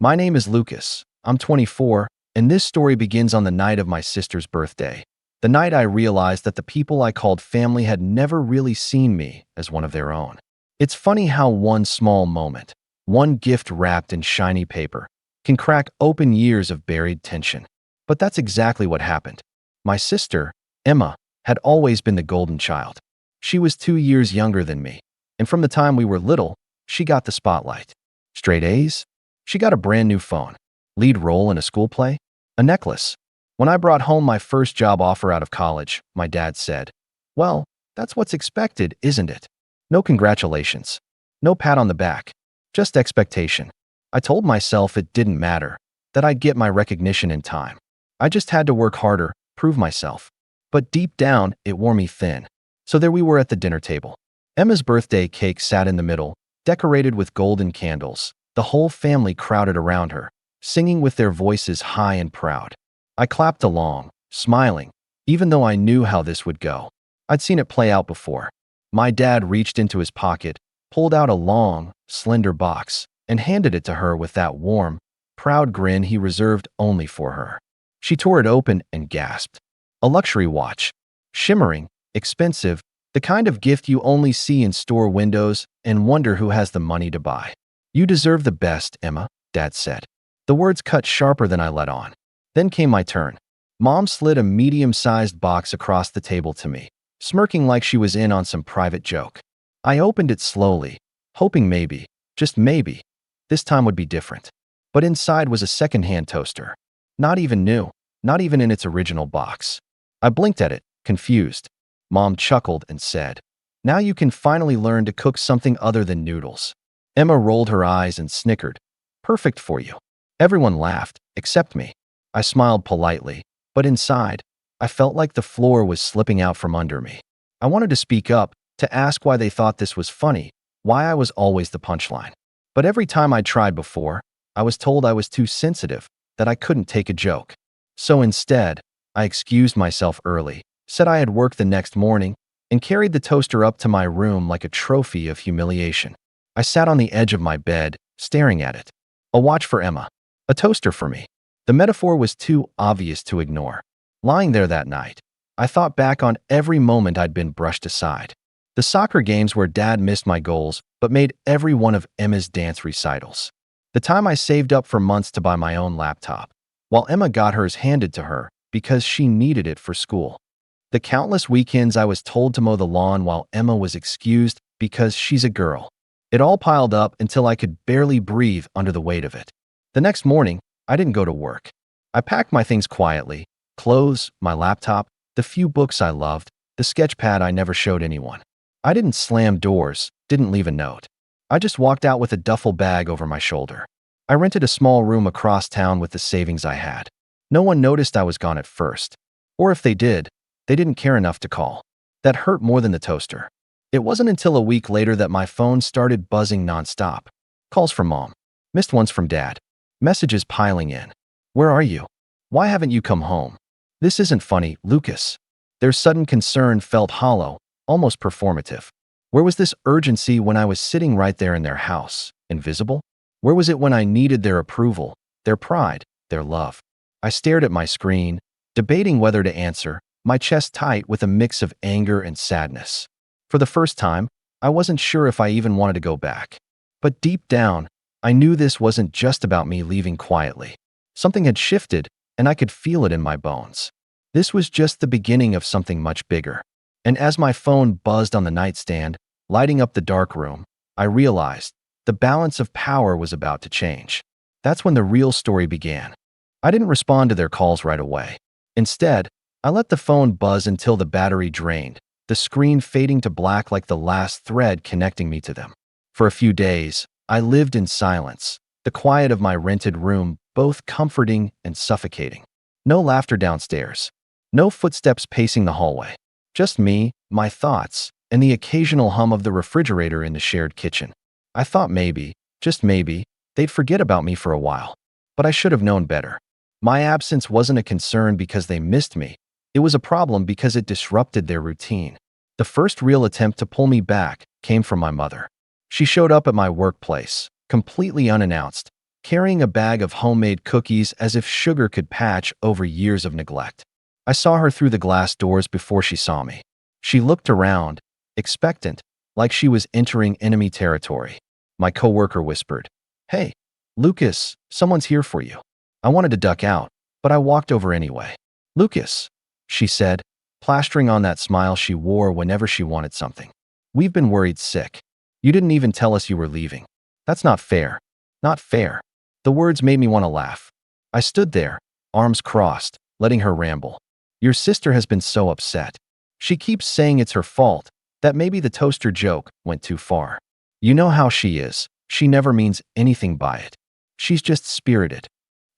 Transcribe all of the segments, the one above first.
My name is Lucas. I'm 24, and this story begins on the night of my sister's birthday. The night I realized that the people I called family had never really seen me as one of their own. It's funny how one small moment, one gift wrapped in shiny paper, can crack open years of buried tension. But that's exactly what happened. My sister, Emma, had always been the golden child. She was 2 years younger than me, and from the time we were little, she got the spotlight. Straight A's? She got a brand new phone. Lead role in a school play? A necklace. When I brought home my first job offer out of college, my dad said, "Well, that's what's expected, isn't it? No congratulations. No pat on the back. Just expectation." I told myself it didn't matter, that I'd get my recognition in time. I just had to work harder, prove myself. But deep down, it wore me thin. So there we were at the dinner table. Emma's birthday cake sat in the middle, decorated with golden candles. The whole family crowded around her, singing with their voices high and proud. I clapped along, smiling, even though I knew how this would go. I'd seen it play out before. My dad reached into his pocket, pulled out a long, slender box, and handed it to her with that warm, proud grin he reserved only for her. She tore it open and gasped. A luxury watch. Shimmering, expensive, the kind of gift you only see in store windows and wonder who has the money to buy. "You deserve the best, Emma," Dad said. The words cut sharper than I let on. Then came my turn. Mom slid a medium-sized box across the table to me, smirking like she was in on some private joke. I opened it slowly, hoping maybe, just maybe, this time would be different. But inside was a second-hand toaster. Not even new, not even in its original box. I blinked at it, confused. Mom chuckled and said, "Now you can finally learn to cook something other than noodles." Emma rolled her eyes and snickered. "Perfect for you." Everyone laughed, except me. I smiled politely, but inside, I felt like the floor was slipping out from under me. I wanted to speak up, to ask why they thought this was funny, why I was always the punchline. But every time I tried before, I was told I was too sensitive, that I couldn't take a joke. So instead, I excused myself early, said I had work the next morning, and carried the toaster up to my room like a trophy of humiliation. I sat on the edge of my bed, staring at it. A watch for Emma. A toaster for me. The metaphor was too obvious to ignore. Lying there that night, I thought back on every moment I'd been brushed aside. The soccer games where Dad missed my goals, but made every one of Emma's dance recitals. The time I saved up for months to buy my own laptop, while Emma got hers handed to her because she needed it for school. The countless weekends I was told to mow the lawn while Emma was excused because she's a girl. It all piled up until I could barely breathe under the weight of it. The next morning, I didn't go to work. I packed my things quietly, clothes, my laptop, the few books I loved, the sketch pad I never showed anyone. I didn't slam doors, didn't leave a note. I just walked out with a duffel bag over my shoulder. I rented a small room across town with the savings I had. No one noticed I was gone at first. Or if they did, they didn't care enough to call. That hurt more than the toaster. It wasn't until a week later that my phone started buzzing nonstop. Calls from Mom. Missed ones from Dad. Messages piling in. "Where are you? Why haven't you come home? This isn't funny, Lucas." Their sudden concern felt hollow, almost performative. Where was this urgency when I was sitting right there in their house, invisible? Where was it when I needed their approval, their pride, their love? I stared at my screen, debating whether to answer, my chest tight with a mix of anger and sadness. For the first time, I wasn't sure if I even wanted to go back. But deep down, I knew this wasn't just about me leaving quietly. Something had shifted, and I could feel it in my bones. This was just the beginning of something much bigger. And as my phone buzzed on the nightstand, lighting up the dark room, I realized the balance of power was about to change. That's when the real story began. I didn't respond to their calls right away. Instead, I let the phone buzz until the battery drained, the screen fading to black like the last thread connecting me to them. For a few days, I lived in silence, the quiet of my rented room both comforting and suffocating. No laughter downstairs. No footsteps pacing the hallway. Just me, my thoughts, and the occasional hum of the refrigerator in the shared kitchen. I thought maybe, just maybe, they'd forget about me for a while. But I should have known better. My absence wasn't a concern because they missed me. It was a problem because it disrupted their routine. The first real attempt to pull me back came from my mother. She showed up at my workplace, completely unannounced, carrying a bag of homemade cookies as if sugar could patch over years of neglect. I saw her through the glass doors before she saw me. She looked around, expectant, like she was entering enemy territory. My coworker whispered, "Hey, Lucas, someone's here for you." I wanted to duck out, but I walked over anyway. "Lucas," she said, plastering on that smile she wore whenever she wanted something. "We've been worried sick. You didn't even tell us you were leaving. That's not fair. Not fair." The words made me want to laugh. I stood there, arms crossed, letting her ramble. "Your sister has been so upset. She keeps saying it's her fault, that maybe the toaster joke went too far. You know how she is. She never means anything by it. She's just spirited."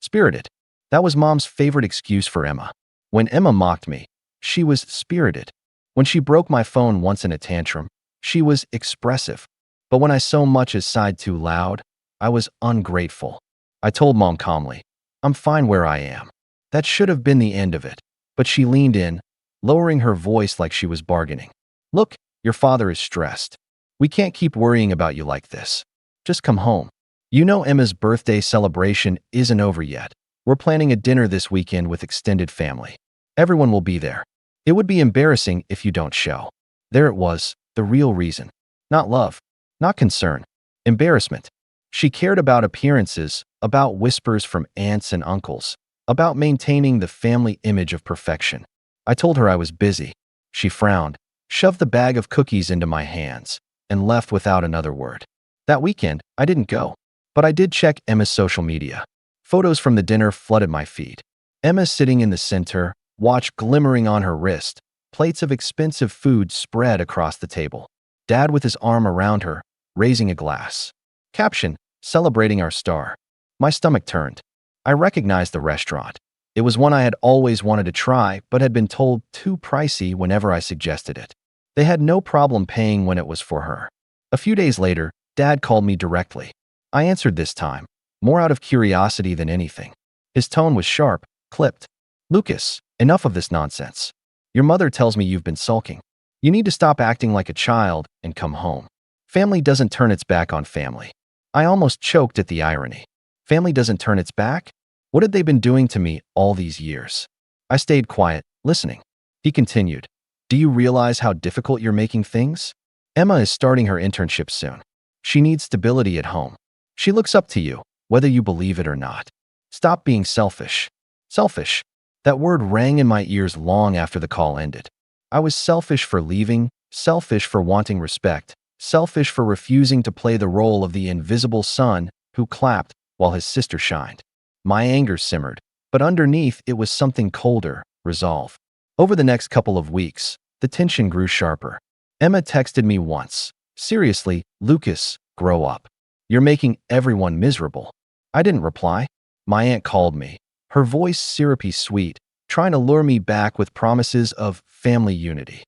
Spirited. That was Mom's favorite excuse for Emma. When Emma mocked me, she was spirited. When she broke my phone once in a tantrum, she was expressive. But when I so much as sighed too loud, I was ungrateful. I told Mom calmly, "I'm fine where I am." That should have been the end of it. But she leaned in, lowering her voice like she was bargaining. "Look, your father is stressed. We can't keep worrying about you like this. Just come home. You know Emma's birthday celebration isn't over yet. We're planning a dinner this weekend with extended family. Everyone will be there. It would be embarrassing if you don't show." There it was, the real reason. Not love, not concern, embarrassment. She cared about appearances, about whispers from aunts and uncles, about maintaining the family image of perfection. I told her I was busy. She frowned, shoved the bag of cookies into my hands, and left without another word. That weekend, I didn't go, but I did check Emma's social media. Photos from the dinner flooded my feed. Emma sitting in the center, watch glimmering on her wrist, plates of expensive food spread across the table. Dad with his arm around her, raising a glass. Caption, "Celebrating our star." My stomach turned. I recognized the restaurant. It was one I had always wanted to try, but had been told too pricey whenever I suggested it. They had no problem paying when it was for her. A few days later, Dad called me directly. I answered this time, more out of curiosity than anything. His tone was sharp, clipped. "Lucas, enough of this nonsense. Your mother tells me you've been sulking. You need to stop acting like a child and come home. Family doesn't turn its back on family." I almost choked at the irony. Family doesn't turn its back? What had they been doing to me all these years? I stayed quiet, listening. He continued, "Do you realize how difficult you're making things? Emma is starting her internship soon. She needs stability at home. She looks up to you, whether you believe it or not. Stop being selfish." Selfish. That word rang in my ears long after the call ended. I was selfish for leaving, selfish for wanting respect, selfish for refusing to play the role of the invisible son who clapped while his sister shined. My anger simmered, but underneath it was something colder, resolve. Over the next couple of weeks, the tension grew sharper. Emma texted me once, "Seriously, Lucas, grow up. You're making everyone miserable." I didn't reply. My aunt called me, her voice syrupy sweet, trying to lure me back with promises of family unity.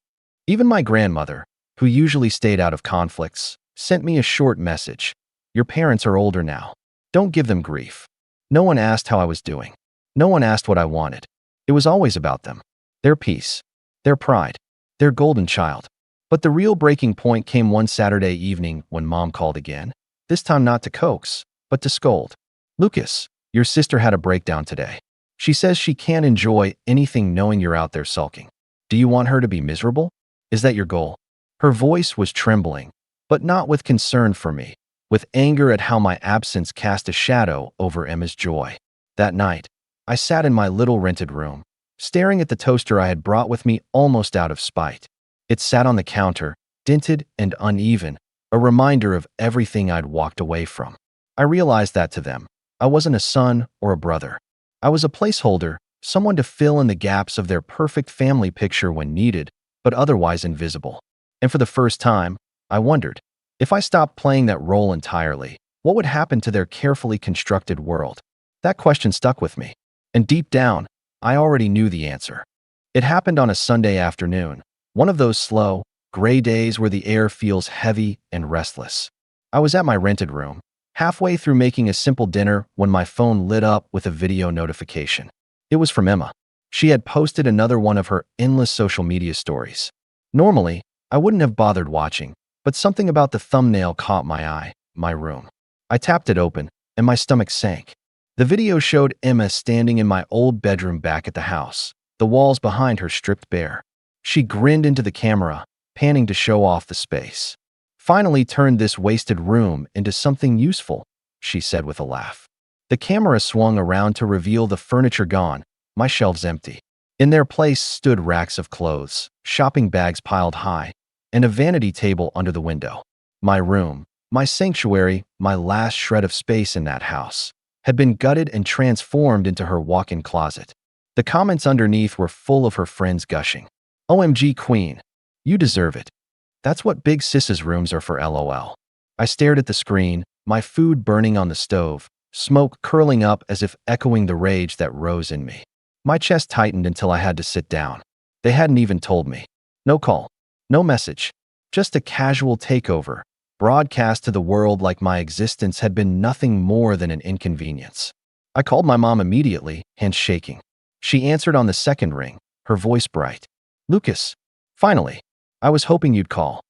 Even my grandmother, who usually stayed out of conflicts, sent me a short message. "Your parents are older now. Don't give them grief." No one asked how I was doing. No one asked what I wanted. It was always about them, their peace, their pride, their golden child. But the real breaking point came one Saturday evening when Mom called again, this time not to coax, but to scold. "Lucas, your sister had a breakdown today. She says she can't enjoy anything knowing you're out there sulking. Do you want her to be miserable? Is that your goal?" Her voice was trembling, but not with concern for me, with anger at how my absence cast a shadow over Emma's joy. That night, I sat in my little rented room, staring at the toaster I had brought with me almost out of spite. It sat on the counter, dented and uneven, a reminder of everything I'd walked away from. I realized that to them, I wasn't a son or a brother. I was a placeholder, someone to fill in the gaps of their perfect family picture when needed, but otherwise invisible. And for the first time, I wondered, if I stopped playing that role entirely, what would happen to their carefully constructed world? That question stuck with me. And deep down, I already knew the answer. It happened on a Sunday afternoon, one of those slow, gray days where the air feels heavy and restless. I was at my rented room, halfway through making a simple dinner when my phone lit up with a video notification. It was from Emma. She had posted another one of her endless social media stories. Normally, I wouldn't have bothered watching, but something about the thumbnail caught my eye, my room. I tapped it open, and my stomach sank. The video showed Emma standing in my old bedroom back at the house, the walls behind her stripped bare. She grinned into the camera, panning to show off the space. "Finally turned this wasted room into something useful," she said with a laugh. The camera swung around to reveal the furniture gone, my shelves empty. In their place stood racks of clothes, shopping bags piled high, and a vanity table under the window. My room, my sanctuary, my last shred of space in that house, had been gutted and transformed into her walk-in closet. The comments underneath were full of her friends gushing. "OMG queen, you deserve it. That's what big sis's rooms are for, LOL." I stared at the screen, my food burning on the stove, smoke curling up as if echoing the rage that rose in me. My chest tightened until I had to sit down. They hadn't even told me. No call, no message, just a casual takeover, broadcast to the world like my existence had been nothing more than an inconvenience. I called my mom immediately, hands shaking. She answered on the second ring, her voice bright. "Lucas, finally. I was hoping you'd call."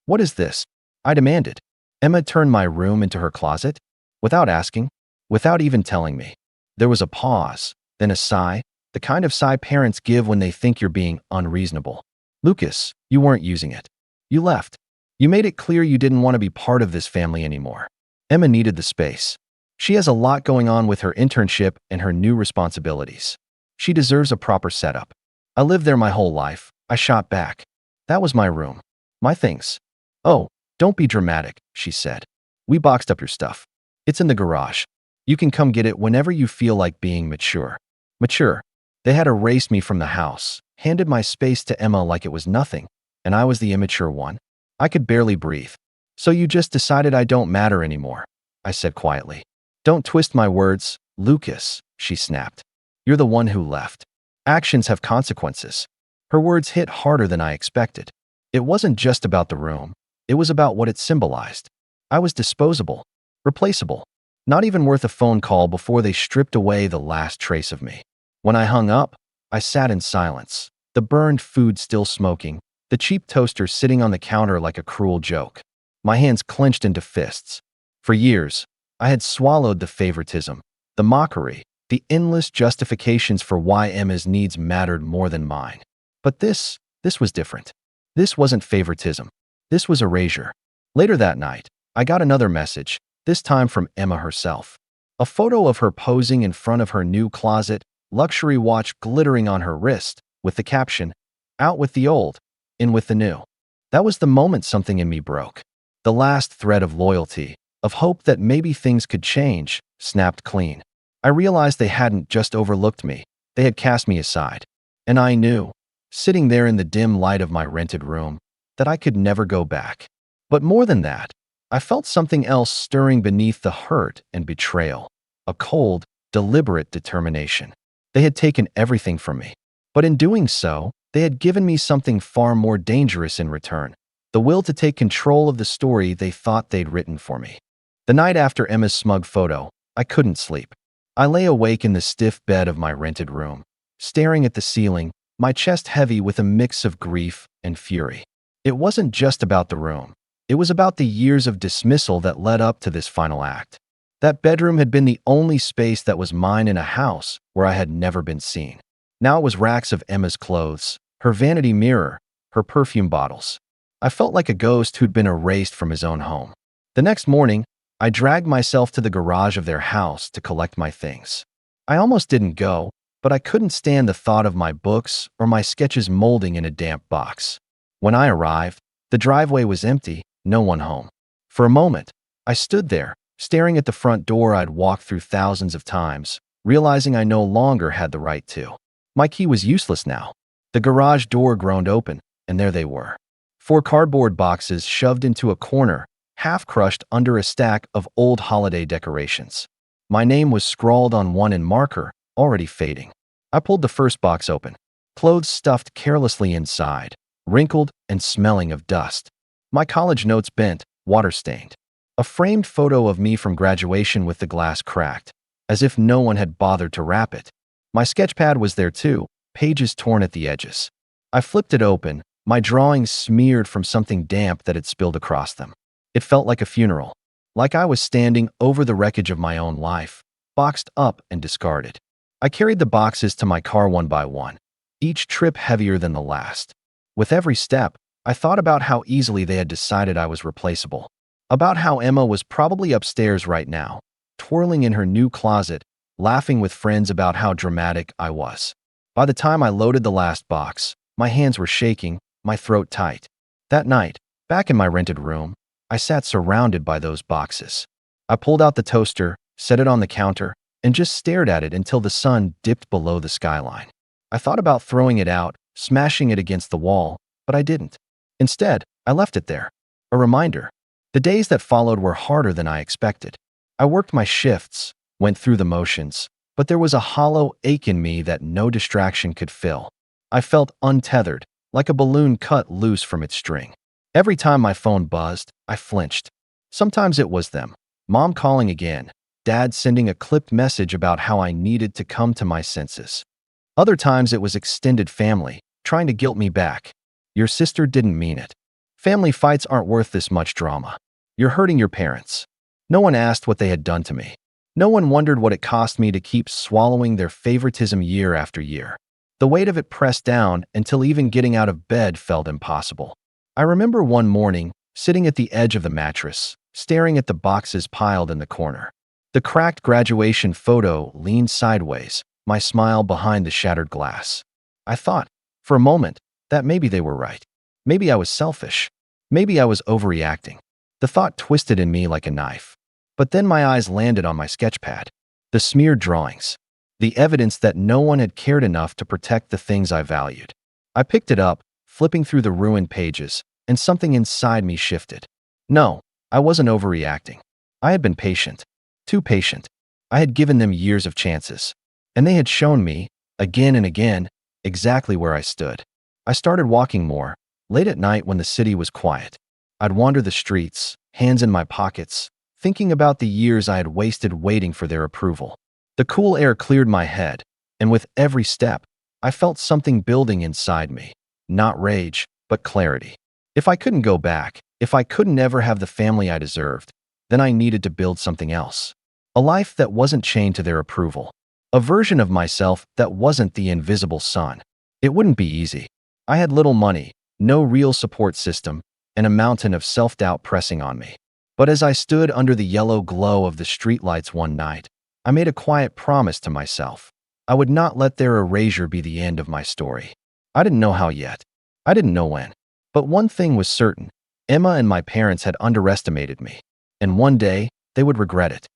"What is this?" I demanded. "Emma turned my room into her closet?" Without asking, without even telling me. There was a pause, then a sigh, the kind of sigh parents give when they think you're being unreasonable. "Lucas, you weren't using it. You left. You made it clear you didn't want to be part of this family anymore." Emma needed the space. She has a lot going on with her internship and her new responsibilities. She deserves a proper setup. I lived there my whole life, I shot back. That was my room. My things. "Oh, don't be dramatic," she said. "We boxed up your stuff. It's in the garage. You can come get it whenever you feel like being mature." Mature. They had erased me from the house, handed my space to Emma like it was nothing, and I was the immature one. I could barely breathe. "So you just decided I don't matter anymore," I said quietly. "Don't twist my words, Lucas," she snapped. "You're the one who left. Actions have consequences." Her words hit harder than I expected. It wasn't just about the room. It was about what it symbolized. I was disposable, replaceable, not even worth a phone call before they stripped away the last trace of me. When I hung up, I sat in silence, the burned food still smoking, the cheap toaster sitting on the counter like a cruel joke. My hands clenched into fists. For years, I had swallowed the favoritism, the mockery, the endless justifications for why Emma's needs mattered more than mine. But this was different. This wasn't favoritism. This was erasure. Later that night, I got another message, this time from Emma herself. A photo of her posing in front of her new closet, luxury watch glittering on her wrist, with the caption, "Out with the old, in with the new." That was the moment something in me broke. The last thread of loyalty, of hope that maybe things could change, snapped clean. I realized they hadn't just overlooked me, they had cast me aside. And I knew, sitting there in the dim light of my rented room, that I could never go back. But more than that, I felt something else stirring beneath the hurt and betrayal, a cold, deliberate determination. They had taken everything from me. But in doing so, they had given me something far more dangerous in return, the will to take control of the story they thought they'd written for me. The night after Emma's smug photo, I couldn't sleep. I lay awake in the stiff bed of my rented room, staring at the ceiling, my chest heavy with a mix of grief and fury. It wasn't just about the room. It was about the years of dismissal that led up to this final act. That bedroom had been the only space that was mine in a house where I had never been seen. Now it was racks of Emma's clothes, her vanity mirror, her perfume bottles. I felt like a ghost who'd been erased from his own home. The next morning, I dragged myself to the garage of their house to collect my things. I almost didn't go, but I couldn't stand the thought of my books or my sketches molding in a damp box. When I arrived, the driveway was empty, no one home. For a moment, I stood there, staring at the front door I'd walked through thousands of times, realizing I no longer had the right to. My key was useless now. The garage door groaned open, and there they were. 4 cardboard boxes shoved into a corner, half crushed under a stack of old holiday decorations. My name was scrawled on one in marker, already fading. I pulled the first box open. Clothes stuffed carelessly inside, wrinkled and smelling of dust. My college notes bent, water-stained. A framed photo of me from graduation with the glass cracked, as if no one had bothered to wrap it. My sketchpad was there too, pages torn at the edges. I flipped it open, my drawings smeared from something damp that had spilled across them. It felt like a funeral. like I was standing over the wreckage of my own life, boxed up and discarded. I carried the boxes to my car one by one, each trip heavier than the last. With every step, I thought about how easily they had decided I was replaceable, about how Emma was probably upstairs right now, twirling in her new closet, laughing with friends about how dramatic I was. By the time I loaded the last box, my hands were shaking, my throat tight. That night, back in my rented room, I sat surrounded by those boxes. I pulled out the toaster, set it on the counter, and just stared at it until the sun dipped below the skyline. I thought about throwing it out, smashing it against the wall, but I didn't. Instead, I left it there, a reminder. The days that followed were harder than I expected. I worked my shifts, went through the motions, but there was a hollow ache in me that no distraction could fill. I felt untethered, like a balloon cut loose from its string. Every time my phone buzzed, I flinched. Sometimes it was them, Mom calling again, Dad sending a clipped message about how I needed to come to my senses. Other times it was extended family, trying to guilt me back. Your sister didn't mean it. Family fights aren't worth this much drama. You're hurting your parents. No one asked what they had done to me. No one wondered what it cost me to keep swallowing their favoritism year after year. The weight of it pressed down until even getting out of bed felt impossible. I remember one morning, sitting at the edge of the mattress, staring at the boxes piled in the corner. The cracked graduation photo leaned sideways, my smile behind the shattered glass. I thought, for a moment, that maybe they were right. Maybe I was selfish. Maybe I was overreacting. The thought twisted in me like a knife. But then my eyes landed on my sketchpad. The smeared drawings. The evidence that no one had cared enough to protect the things I valued. I picked it up, flipping through the ruined pages, and something inside me shifted. No, I wasn't overreacting. I had been patient. Too patient. I had given them years of chances. And they had shown me, again and again, exactly where I stood. I started walking more, late at night when the city was quiet. I'd wander the streets, hands in my pockets, thinking about the years I had wasted waiting for their approval. The cool air cleared my head, and with every step, I felt something building inside me. Not rage, but clarity. If I couldn't go back, if I couldn't ever have the family I deserved, then I needed to build something else. A life that wasn't chained to their approval. A version of myself that wasn't the invisible son. It wouldn't be easy. I had little money, no real support system, and a mountain of self-doubt pressing on me. But as I stood under the yellow glow of the streetlights one night, I made a quiet promise to myself. I would not let their erasure be the end of my story. I didn't know how yet. I didn't know when. But one thing was certain. Emma and my parents had underestimated me. And one day, they would regret it.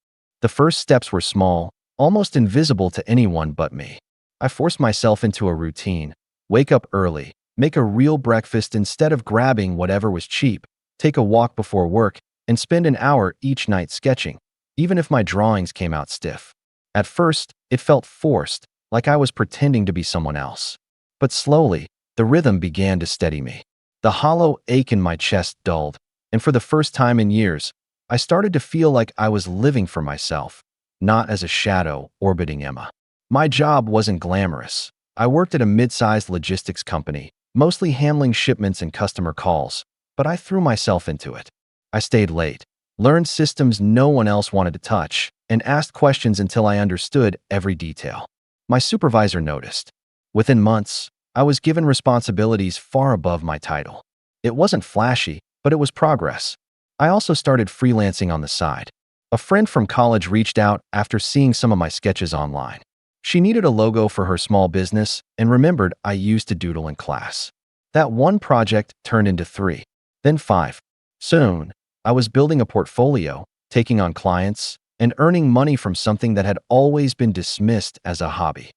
The first steps were small, almost invisible to anyone but me. I forced myself into a routine. Wake up early, make a real breakfast instead of grabbing whatever was cheap, take a walk before work, and spend an hour each night sketching, even if my drawings came out stiff. At first, it felt forced, like I was pretending to be someone else. But slowly, the rhythm began to steady me. The hollow ache in my chest dulled, and for the first time in years, I started to feel like I was living for myself, not as a shadow orbiting Emma. My job wasn't glamorous. I worked at a mid-sized logistics company, mostly handling shipments and customer calls, but I threw myself into it. I stayed late, learned systems no one else wanted to touch, and asked questions until I understood every detail. My supervisor noticed. Within months, I was given responsibilities far above my title. It wasn't flashy, but it was progress. I also started freelancing on the side. A friend from college reached out after seeing some of my sketches online. She needed a logo for her small business and remembered I used to doodle in class. That one project turned into 3, then 5. Soon, I was building a portfolio, taking on clients, and earning money from something that had always been dismissed as a hobby.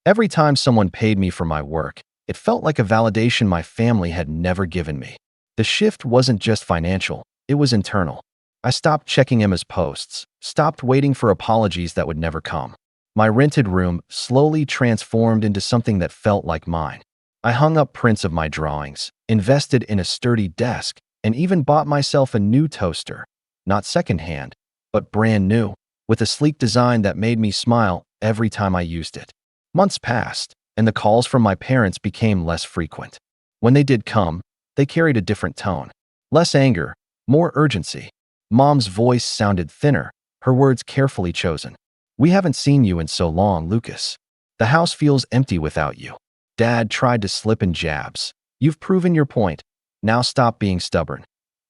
Every time someone paid me for my work, it felt like a validation my family had never given me. The shift wasn't just financial, it was internal. I stopped checking Emma's posts, stopped waiting for apologies that would never come. My rented room slowly transformed into something that felt like mine. I hung up prints of my drawings, invested in a sturdy desk, and even bought myself a new toaster. Not secondhand, but brand new, with a sleek design that made me smile every time I used it. Months passed, and the calls from my parents became less frequent. When they did come, they carried a different tone. Less anger, more urgency. Mom's voice sounded thinner, her words carefully chosen. "We haven't seen you in so long, Lucas. The house feels empty without you." Dad tried to slip in jabs. "You've proven your point. Now stop being stubborn."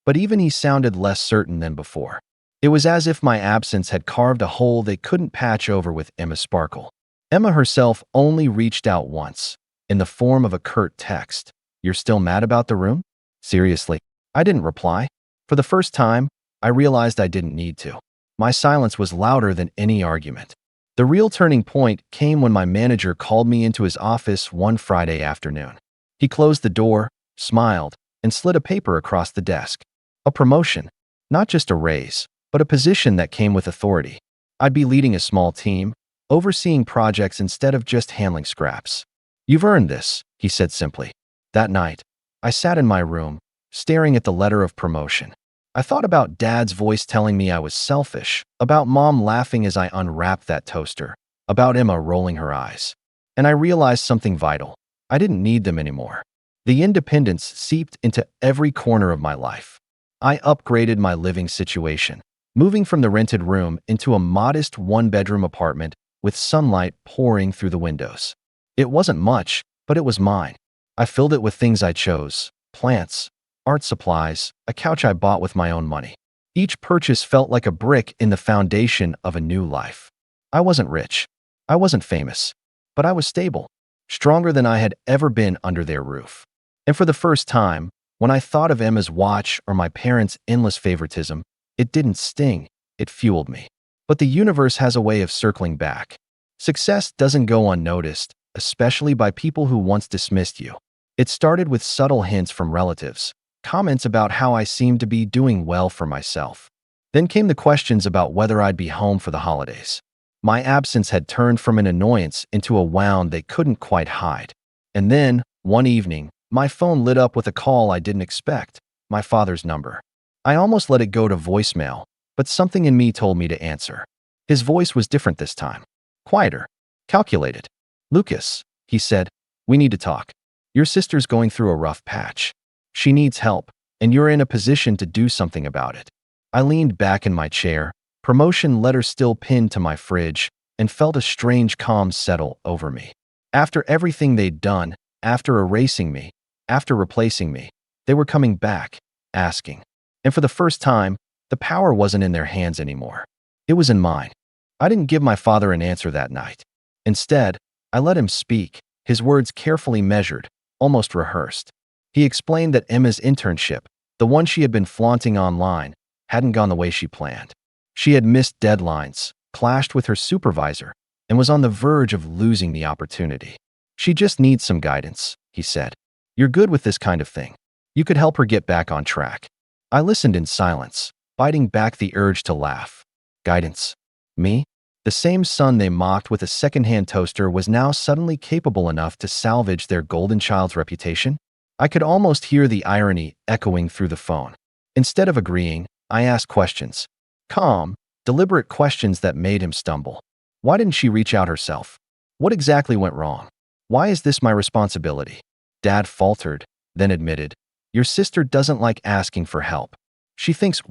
But even he sounded less certain than before. It was as if my absence had carved a hole they couldn't patch over with Emma's sparkle. Emma herself only reached out once, in the form of a curt text. "You're still mad about the room?" Seriously, I didn't reply. For the first time, I realized I didn't need to. My silence was louder than any argument. The real turning point came when my manager called me into his office one Friday afternoon. He closed the door, smiled, and slid a paper across the desk. A promotion. Not just a raise, but a position that came with authority. I'd be leading a small team, overseeing projects instead of just handling scraps. "You've earned this," he said simply. That night, I sat in my room, staring at the letter of promotion. I thought about Dad's voice telling me I was selfish, about Mom laughing as I unwrapped that toaster, about Emma rolling her eyes. And I realized something vital. I didn't need them anymore. The independence seeped into every corner of my life. I upgraded my living situation, moving from the rented room into a modest one-bedroom apartment with sunlight pouring through the windows. It wasn't much, but it was mine. I filled it with things I chose: plants, art supplies, a couch I bought with my own money. Each purchase felt like a brick in the foundation of a new life. I wasn't rich. I wasn't famous. But I was stable, stronger than I had ever been under their roof. And for the first time, when I thought of Emma's watch or my parents' endless favoritism, it didn't sting, it fueled me. But the universe has a way of circling back. Success doesn't go unnoticed, especially by people who once dismissed you. It started with subtle hints from relatives, comments about how I seemed to be doing well for myself. Then came the questions about whether I'd be home for the holidays. My absence had turned from an annoyance into a wound they couldn't quite hide. And then, one evening, my phone lit up with a call I didn't expect, my father's number. I almost let it go to voicemail, but something in me told me to answer. His voice was different this time. Quieter. Calculated. "Lucas," he said, "we need to talk. Your sister's going through a rough patch. She needs help, and you're in a position to do something about it." I leaned back in my chair, promotion letter still pinned to my fridge, and felt a strange calm settle over me. After everything they'd done, after erasing me, after replacing me, they were coming back, asking. And for the first time, the power wasn't in their hands anymore. It was in mine. I didn't give my father an answer that night. Instead, I let him speak, his words carefully measured, almost rehearsed. He explained that Emma's internship, the one she had been flaunting online, hadn't gone the way she planned. She had missed deadlines, clashed with her supervisor, and was on the verge of losing the opportunity. "She just needs some guidance," he said. "You're good with this kind of thing. You could help her get back on track." I listened in silence, biting back the urge to laugh. Guidance? Me? The same son they mocked with a second-hand toaster was now suddenly capable enough to salvage their golden child's reputation? I could almost hear the irony echoing through the phone. Instead of agreeing, I asked questions. Calm, deliberate questions that made him stumble. Why didn't she reach out herself? What exactly went wrong? Why is this my responsibility? Dad faltered, then admitted, "Your sister doesn't like asking for help. She thinks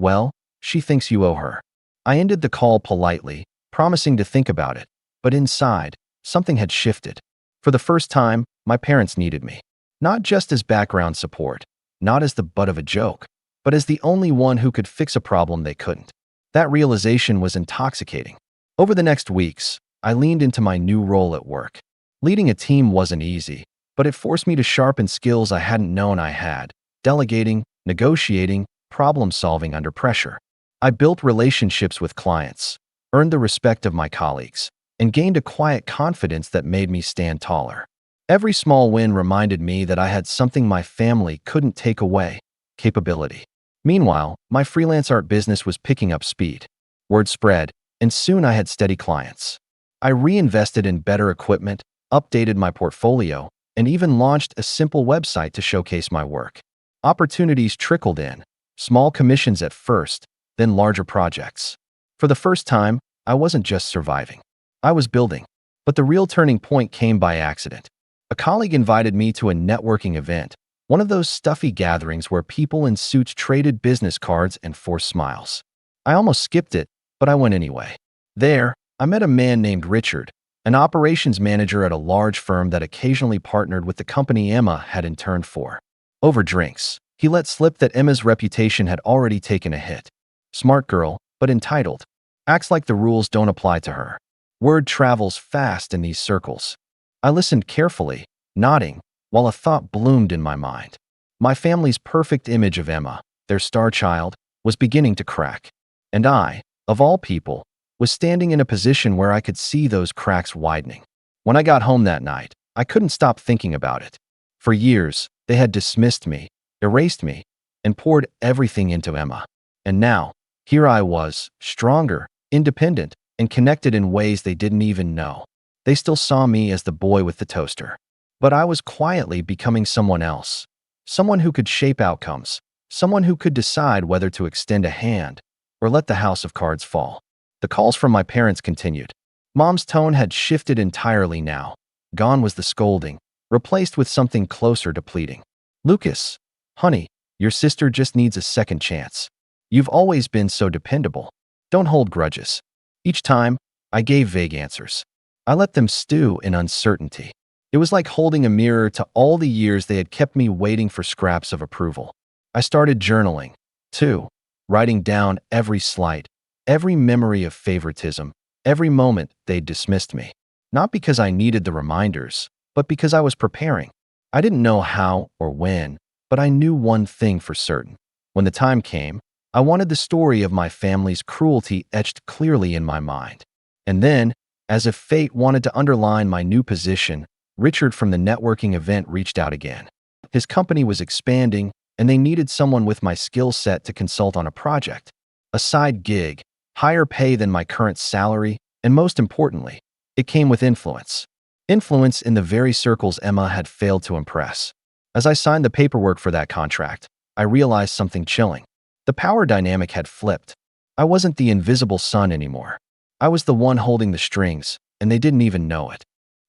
you owe her." I ended the call politely, promising to think about it, but inside, something had shifted. For the first time, my parents needed me. Not just as background support, not as the butt of a joke, but as the only one who could fix a problem they couldn't. That realization was intoxicating. Over the next weeks, I leaned into my new role at work. Leading a team wasn't easy, but it forced me to sharpen skills I hadn't known I had: delegating, negotiating, problem-solving under pressure. I built relationships with clients, earned the respect of my colleagues, and gained a quiet confidence that made me stand taller. Every small win reminded me that I had something my family couldn't take away: capability. Meanwhile, my freelance art business was picking up speed. Word spread, and soon I had steady clients. I reinvested in better equipment, updated my portfolio, and even launched a simple website to showcase my work. Opportunities trickled in, small commissions at first, then larger projects. For the first time, I wasn't just surviving. I was building. But the real turning point came by accident. A colleague invited me to a networking event, one of those stuffy gatherings where people in suits traded business cards and forced smiles. I almost skipped it, but I went anyway. There, I met a man named Richard, an operations manager at a large firm that occasionally partnered with the company Emma had interned for. Over drinks, he let slip that Emma's reputation had already taken a hit. Smart girl, but entitled. Acts like the rules don't apply to her. Word travels fast in these circles. I listened carefully, nodding, while a thought bloomed in my mind. My family's perfect image of Emma, their star child, was beginning to crack. And I, of all people, was standing in a position where I could see those cracks widening. When I got home that night, I couldn't stop thinking about it. For years, they had dismissed me, erased me, and poured everything into Emma. And now, here I was, stronger, independent, and connected in ways they didn't even know. They still saw me as the boy with the toaster. But I was quietly becoming someone else. Someone who could shape outcomes. Someone who could decide whether to extend a hand or let the house of cards fall. The calls from my parents continued. Mom's tone had shifted entirely now. Gone was the scolding, replaced with something closer to pleading. Lucas, honey, your sister just needs a second chance. You've always been so dependable. Don't hold grudges. Each time, I gave vague answers. I let them stew in uncertainty. It was like holding a mirror to all the years they had kept me waiting for scraps of approval. I started journaling, too, writing down every slight, every memory of favoritism, every moment they'd dismissed me. Not because I needed the reminders, but because I was preparing. I didn't know how or when, but I knew one thing for certain. When the time came, I wanted the story of my family's cruelty etched clearly in my mind. And then, as if fate wanted to underline my new position, Richard from the networking event reached out again. His company was expanding, and they needed someone with my skill set to consult on a project. A side gig, higher pay than my current salary, and most importantly, it came with influence. Influence in the very circles Emma had failed to impress. As I signed the paperwork for that contract, I realized something chilling. The power dynamic had flipped. I wasn't the invisible son anymore. I was the one holding the strings, and they didn't even know it.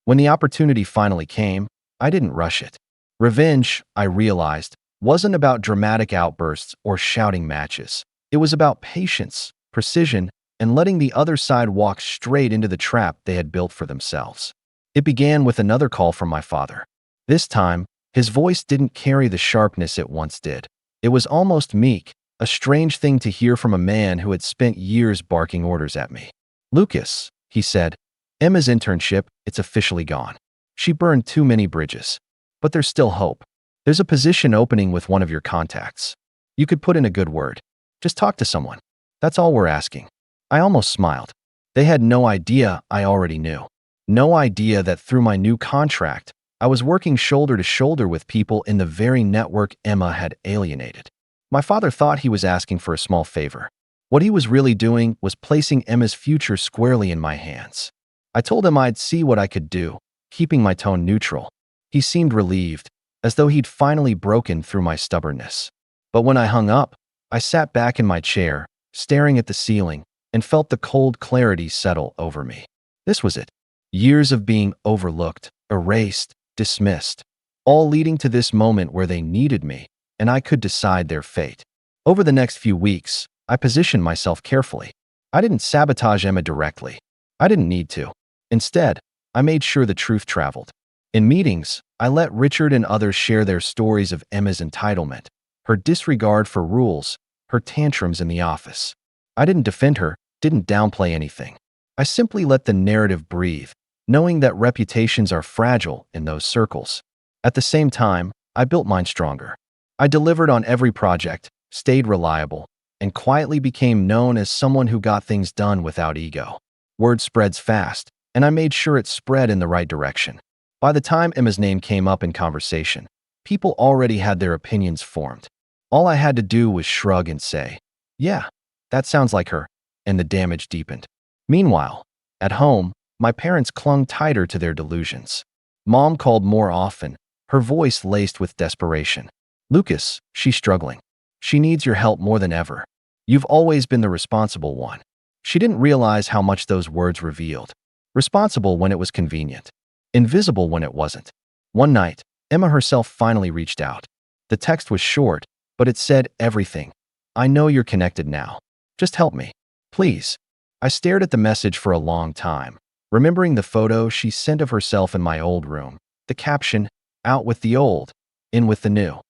When the opportunity finally came, I didn't rush it. Revenge, I realized, wasn't about dramatic outbursts or shouting matches. It was about patience, precision, and letting the other side walk straight into the trap they had built for themselves. It began with another call from my father. This time, his voice didn't carry the sharpness it once did. It was almost meek, a strange thing to hear from a man who had spent years barking orders at me. Lucas, he said, Emma's internship, it's officially gone. She burned too many bridges. But there's still hope. There's a position opening with one of your contacts. You could put in a good word. Just talk to someone. That's all we're asking. I almost smiled. They had no idea I already knew. No idea that through my new contract, I was working shoulder to shoulder with people in the very network Emma had alienated. My father thought he was asking for a small favor. What he was really doing was placing Emma's future squarely in my hands. I told him I'd see what I could do, keeping my tone neutral. He seemed relieved, as though he'd finally broken through my stubbornness. But when I hung up, I sat back in my chair, staring at the ceiling, and felt the cold clarity settle over me. This was it. Years of being overlooked, erased, dismissed, all leading to this moment where they needed me, and I could decide their fate. Over the next few weeks, I positioned myself carefully. I didn't sabotage Emma directly. I didn't need to. Instead, I made sure the truth traveled. In meetings, I let Richard and others share their stories of Emma's entitlement, her disregard for rules, her tantrums in the office. I didn't defend her, didn't downplay anything. I simply let the narrative breathe, knowing that reputations are fragile in those circles. At the same time, I built mine stronger. I delivered on every project, stayed reliable, and quietly became known as someone who got things done without ego. Word spreads fast, and I made sure it spread in the right direction. By the time Emma's name came up in conversation, people already had their opinions formed. All I had to do was shrug and say, "Yeah, that sounds like her," and the damage deepened. Meanwhile, at home, my parents clung tighter to their delusions. Mom called more often, her voice laced with desperation. "Lucas, she's struggling. She needs your help more than ever. You've always been the responsible one." She didn't realize how much those words revealed. Responsible when it was convenient. Invisible when it wasn't. One night, Emma herself finally reached out. The text was short, but it said everything. "I know you're connected now. Just help me. Please. I stared at the message for a long time, remembering the photo she sent of herself in my old room. The caption, "Out with the old, in with the new."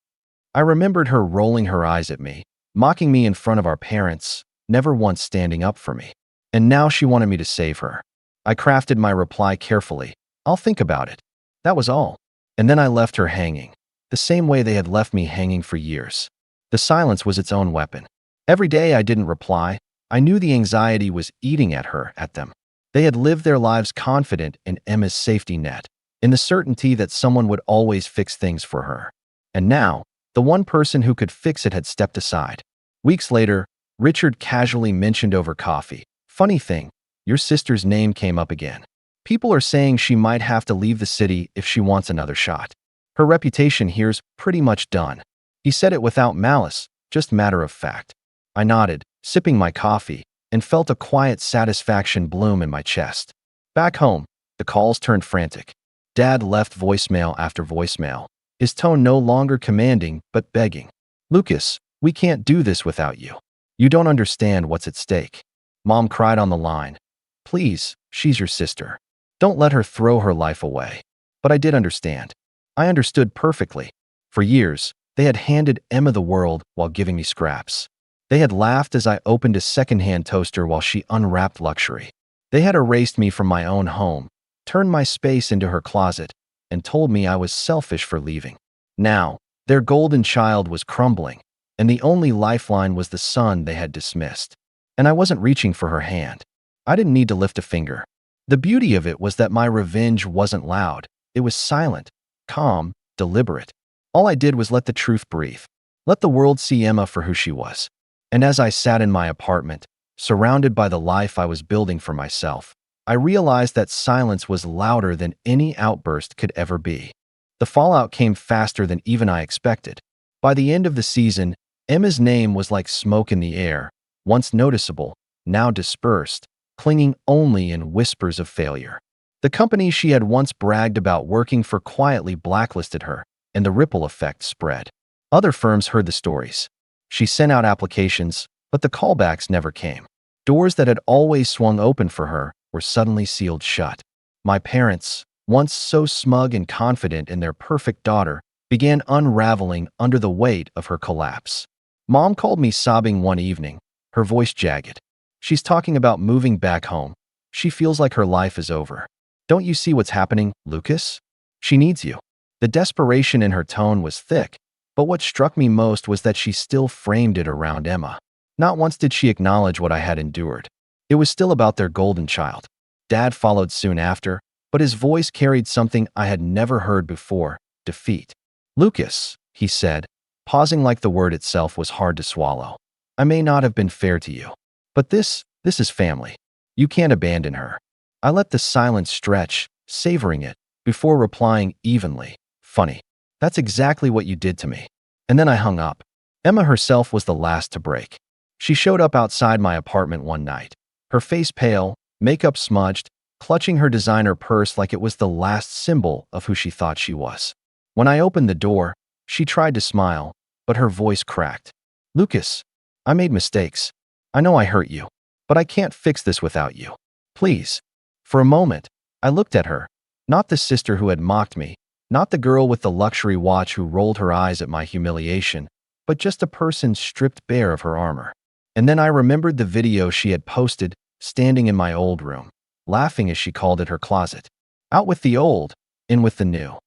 I remembered her rolling her eyes at me, mocking me in front of our parents, never once standing up for me. And now she wanted me to save her. I crafted my reply carefully. "I'll think about it." That was all. And then I left her hanging, the same way they had left me hanging for years. The silence was its own weapon. Every day I didn't reply. I knew the anxiety was eating at them. They had lived their lives confident in Emma's safety net, in the certainty that someone would always fix things for her. And now, the one person who could fix it had stepped aside. Weeks later, Richard casually mentioned over coffee, "Funny thing, your sister's name came up again. People are saying she might have to leave the city if she wants another shot. Her reputation here's pretty much done." He said it without malice, just matter of fact. I nodded, sipping my coffee, and felt a quiet satisfaction bloom in my chest. Back home, the calls turned frantic. Dad left voicemail after voicemail, his tone no longer commanding but begging. "Lucas, we can't do this without you. You don't understand what's at stake." Mom cried on the line. "Please, she's your sister. Don't let her throw her life away." But I did understand. I understood perfectly. For years, they had handed Emma the world while giving me scraps. They had laughed as I opened a secondhand toaster while she unwrapped luxury. They had erased me from my own home, turned my space into her closet, and told me I was selfish for leaving. Now, their golden child was crumbling, and the only lifeline was the son they had dismissed. And I wasn't reaching for her hand. I didn't need to lift a finger. The beauty of it was that my revenge wasn't loud. It was silent, calm, deliberate. All I did was let the truth breathe. Let the world see Emma for who she was. And as I sat in my apartment, surrounded by the life I was building for myself, I realized that silence was louder than any outburst could ever be. The fallout came faster than even I expected. By the end of the season, Emma's name was like smoke in the air, once noticeable, now dispersed, clinging only in whispers of failure. The company she had once bragged about working for quietly blacklisted her, and the ripple effect spread. Other firms heard the stories. She sent out applications, but the callbacks never came. Doors that had always swung open for her were suddenly sealed shut. My parents, once so smug and confident in their perfect daughter, began unraveling under the weight of her collapse. Mom called me sobbing one evening, her voice jagged. "She's talking about moving back home. She feels like her life is over. Don't you see what's happening, Lucas? She needs you." The desperation in her tone was thick, but what struck me most was that she still framed it around Emma. Not once did she acknowledge what I had endured. It was still about their golden child. Dad followed soon after, but his voice carried something I had never heard before: defeat. "Lucas," he said, pausing like the word itself was hard to swallow. "I may not have been fair to you, but this is family. You can't abandon her." I let the silence stretch, savoring it, before replying evenly, "Funny. That's exactly what you did to me." And then I hung up. Emma herself was the last to break. She showed up outside my apartment one night, her face pale, makeup smudged, clutching her designer purse like it was the last symbol of who she thought she was. When I opened the door, she tried to smile, but her voice cracked. "Lucas, I made mistakes. I know I hurt you, but I can't fix this without you. Please." For a moment, I looked at her, not the sister who had mocked me, not the girl with the luxury watch who rolled her eyes at my humiliation, but just a person stripped bare of her armor. And then I remembered the video she had posted, standing in my old room, laughing as she called it her closet. Out with the old, in with the new.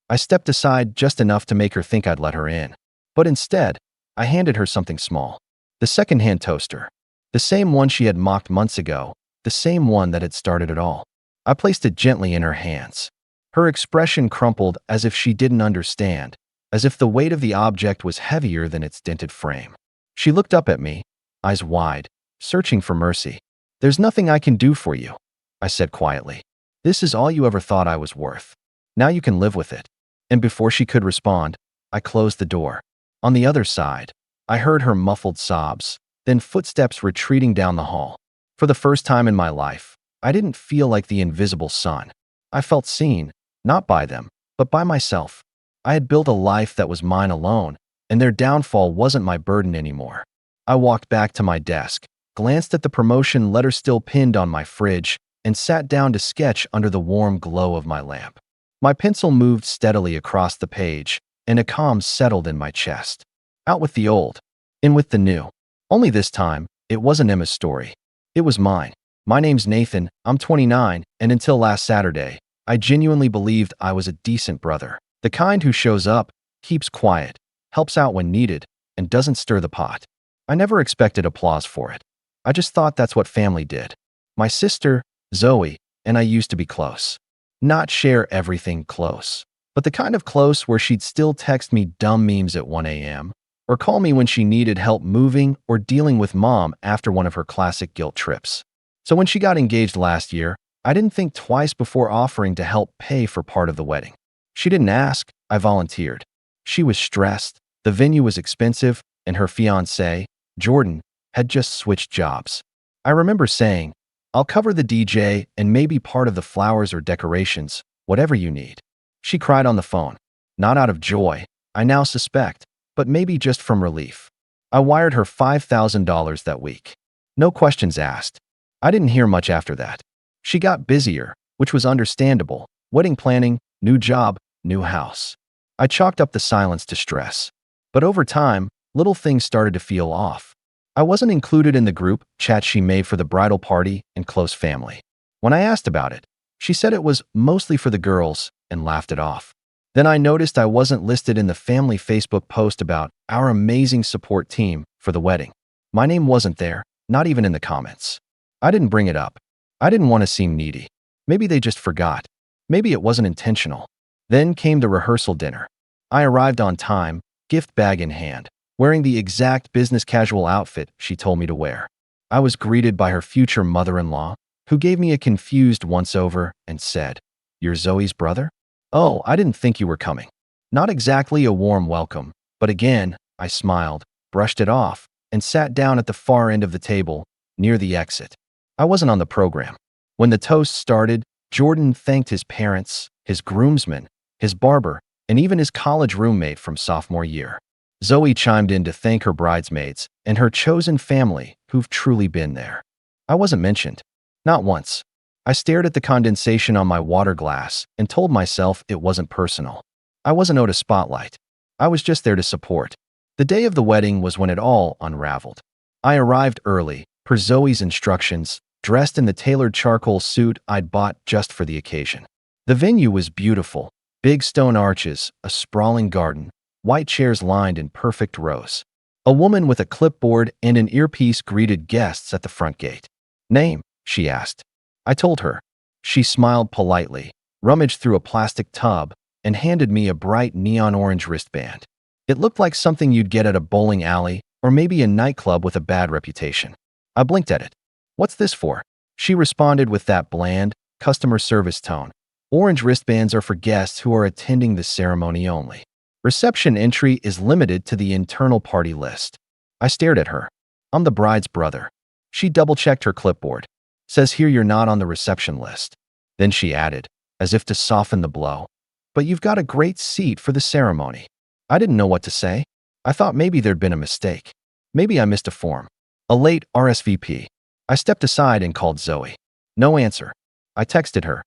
I stepped aside just enough to make her think I'd let her in. But instead, I handed her something small. The secondhand toaster. The same one she had mocked months ago, the same one that had started it all. I placed it gently in her hands. Her expression crumpled as if she didn't understand, as if the weight of the object was heavier than its dented frame. She looked up at me, eyes wide, searching for mercy. "There's nothing I can do for you," I said quietly. "This is all you ever thought I was worth. Now you can live with it." And before she could respond, I closed the door. On the other side, I heard her muffled sobs, then footsteps retreating down the hall. For the first time in my life, I didn't feel like the invisible son. I felt seen, not by them, but by myself. I had built a life that was mine alone, and their downfall wasn't my burden anymore. I walked back to my desk, glanced at the promotion letter still pinned on my fridge, and sat down to sketch under the warm glow of my lamp. My pencil moved steadily across the page, and a calm settled in my chest. Out with the old, in with the new. Only this time, it wasn't Emma's story. It was mine. My name's Nathan, I'm 29, and until last Saturday, I genuinely believed I was a decent brother. The kind who shows up, keeps quiet, helps out when needed, and doesn't stir the pot. I never expected applause for it. I just thought that's what family did. My sister, Zoe, and I used to be close. Not share everything close, but the kind of close where she'd still text me dumb memes at 1 a.m., or call me when she needed help moving or dealing with mom after one of her classic guilt trips. So when she got engaged last year, I didn't think twice before offering to help pay for part of the wedding. She didn't ask, I volunteered. She was stressed, the venue was expensive, and her fiancé, Jordan, had just switched jobs. I remember saying, I'll cover the DJ and maybe part of the flowers or decorations, whatever you need. She cried on the phone. Not out of joy, I now suspect, but maybe just from relief. I wired her $5,000 that week. No questions asked. I didn't hear much after that. She got busier, which was understandable. Wedding planning, new job, new house. I chalked up the silence to stress. But over time, little things started to feel off. I wasn't included in the group chat she made for the bridal party and close family. When I asked about it, she said it was mostly for the girls and laughed it off. Then I noticed I wasn't listed in the family Facebook post about our amazing support team for the wedding. My name wasn't there, not even in the comments. I didn't bring it up. I didn't want to seem needy. Maybe they just forgot. Maybe it wasn't intentional. Then came the rehearsal dinner. I arrived on time, gift bag in hand, wearing the exact business casual outfit she told me to wear. I was greeted by her future mother-in-law, who gave me a confused once-over and said, "You're Zoe's brother? Oh, I didn't think you were coming." Not exactly a warm welcome, but again, I smiled, brushed it off, and sat down at the far end of the table, near the exit. I wasn't on the program. When the toast started, Jordan thanked his parents, his groomsmen, his barber, and even his college roommate from sophomore year. Zoe chimed in to thank her bridesmaids and her chosen family who've truly been there. I wasn't mentioned. Not once. I stared at the condensation on my water glass and told myself it wasn't personal. I wasn't owed a spotlight. I was just there to support. The day of the wedding was when it all unraveled. I arrived early, per Zoe's instructions, dressed in the tailored charcoal suit I'd bought just for the occasion. The venue was beautiful. Big stone arches, a sprawling garden, white chairs lined in perfect rows. A woman with a clipboard and an earpiece greeted guests at the front gate. "Name?" she asked. I told her. She smiled politely, rummaged through a plastic tub, and handed me a bright neon orange wristband. It looked like something you'd get at a bowling alley or maybe a nightclub with a bad reputation. I blinked at it. "What's this for?" She responded with that bland, customer service tone. "Orange wristbands are for guests who are attending the ceremony only. Reception entry is limited to the internal party list." I stared at her. "I'm the bride's brother." She double-checked her clipboard. "Says here you're not on the reception list." Then she added, as if to soften the blow, "But you've got a great seat for the ceremony." I didn't know what to say. I thought maybe there'd been a mistake. Maybe I missed a form. A late RSVP. I stepped aside and called Zoe. No answer. I texted her.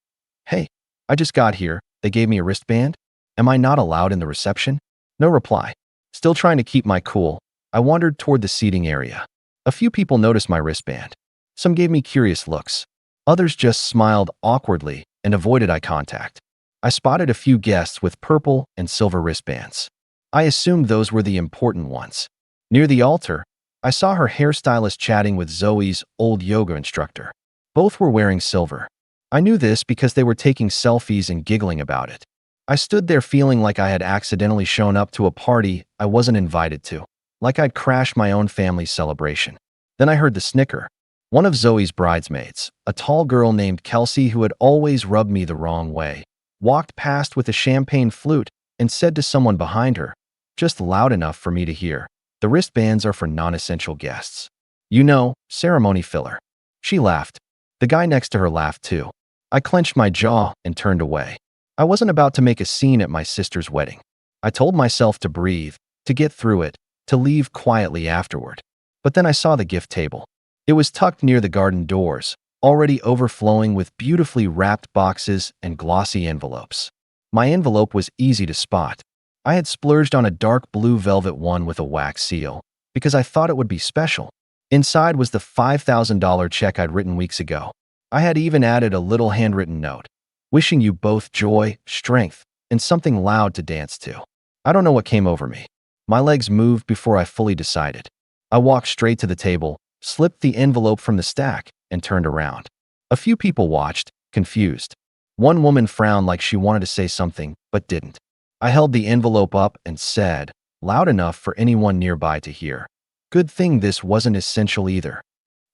"Hey, I just got here. They gave me a wristband. Am I not allowed in the reception?" No reply. Still trying to keep my cool, I wandered toward the seating area. A few people noticed my wristband. Some gave me curious looks. Others just smiled awkwardly and avoided eye contact. I spotted a few guests with purple and silver wristbands. I assumed those were the important ones. Near the altar, I saw her hairstylist chatting with Zoe's old yoga instructor. Both were wearing silver. I knew this because they were taking selfies and giggling about it. I stood there feeling like I had accidentally shown up to a party I wasn't invited to, like I'd crashed my own family's celebration. Then I heard the snicker. One of Zoe's bridesmaids, a tall girl named Kelsey who had always rubbed me the wrong way, walked past with a champagne flute and said to someone behind her, just loud enough for me to hear, "The wristbands are for non-essential guests. You know, ceremony filler." She laughed. The guy next to her laughed too. I clenched my jaw and turned away. I wasn't about to make a scene at my sister's wedding. I told myself to breathe, to get through it, to leave quietly afterward. But then I saw the gift table. It was tucked near the garden doors, already overflowing with beautifully wrapped boxes and glossy envelopes. My envelope was easy to spot. I had splurged on a dark blue velvet one with a wax seal, because I thought it would be special. Inside was the $5,000 check I'd written weeks ago. I had even added a little handwritten note, wishing you both joy, strength, and something loud to dance to. I don't know what came over me. My legs moved before I fully decided. I walked straight to the table, slipped the envelope from the stack, and turned around. A few people watched, confused. One woman frowned like she wanted to say something, but didn't. I held the envelope up and said, loud enough for anyone nearby to hear, "Good thing this wasn't essential either."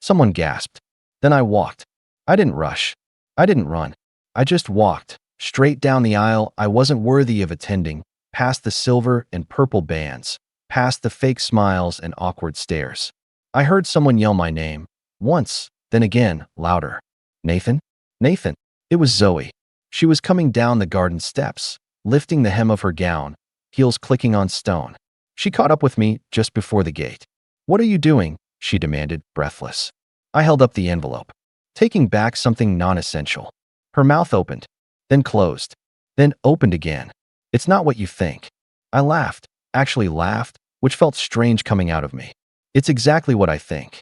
Someone gasped. Then I walked. I didn't rush. I didn't run. I just walked, straight down the aisle I wasn't worthy of attending, past the silver and purple bands, past the fake smiles and awkward stares. I heard someone yell my name, once, then again, louder. Nathan? Nathan. It was Zoe. She was coming down the garden steps, lifting the hem of her gown, heels clicking on stone. She caught up with me just before the gate. "What are you doing?" she demanded, breathless. I held up the envelope, taking back something non-essential. Her mouth opened, then closed, then opened again. "It's not what you think." I laughed, actually laughed, which felt strange coming out of me. "It's exactly what I think."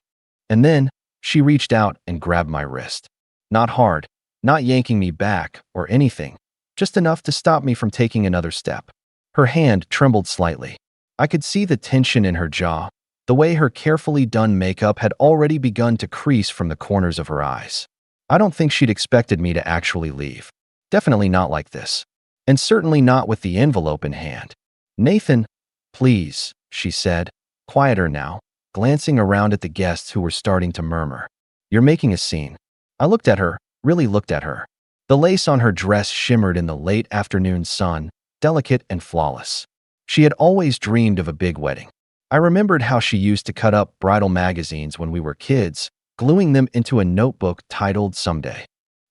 And then she reached out and grabbed my wrist. Not hard, not yanking me back or anything, just enough to stop me from taking another step. Her hand trembled slightly. I could see the tension in her jaw, the way her carefully done makeup had already begun to crease from the corners of her eyes. I don't think she'd expected me to actually leave. Definitely not like this. And certainly not with the envelope in hand. "Nathan, please," she said, quieter now, glancing around at the guests who were starting to murmur. "You're making a scene." I looked at her, really looked at her. The lace on her dress shimmered in the late afternoon sun, delicate and flawless. She had always dreamed of a big wedding. I remembered how she used to cut up bridal magazines when we were kids, gluing them into a notebook titled Someday.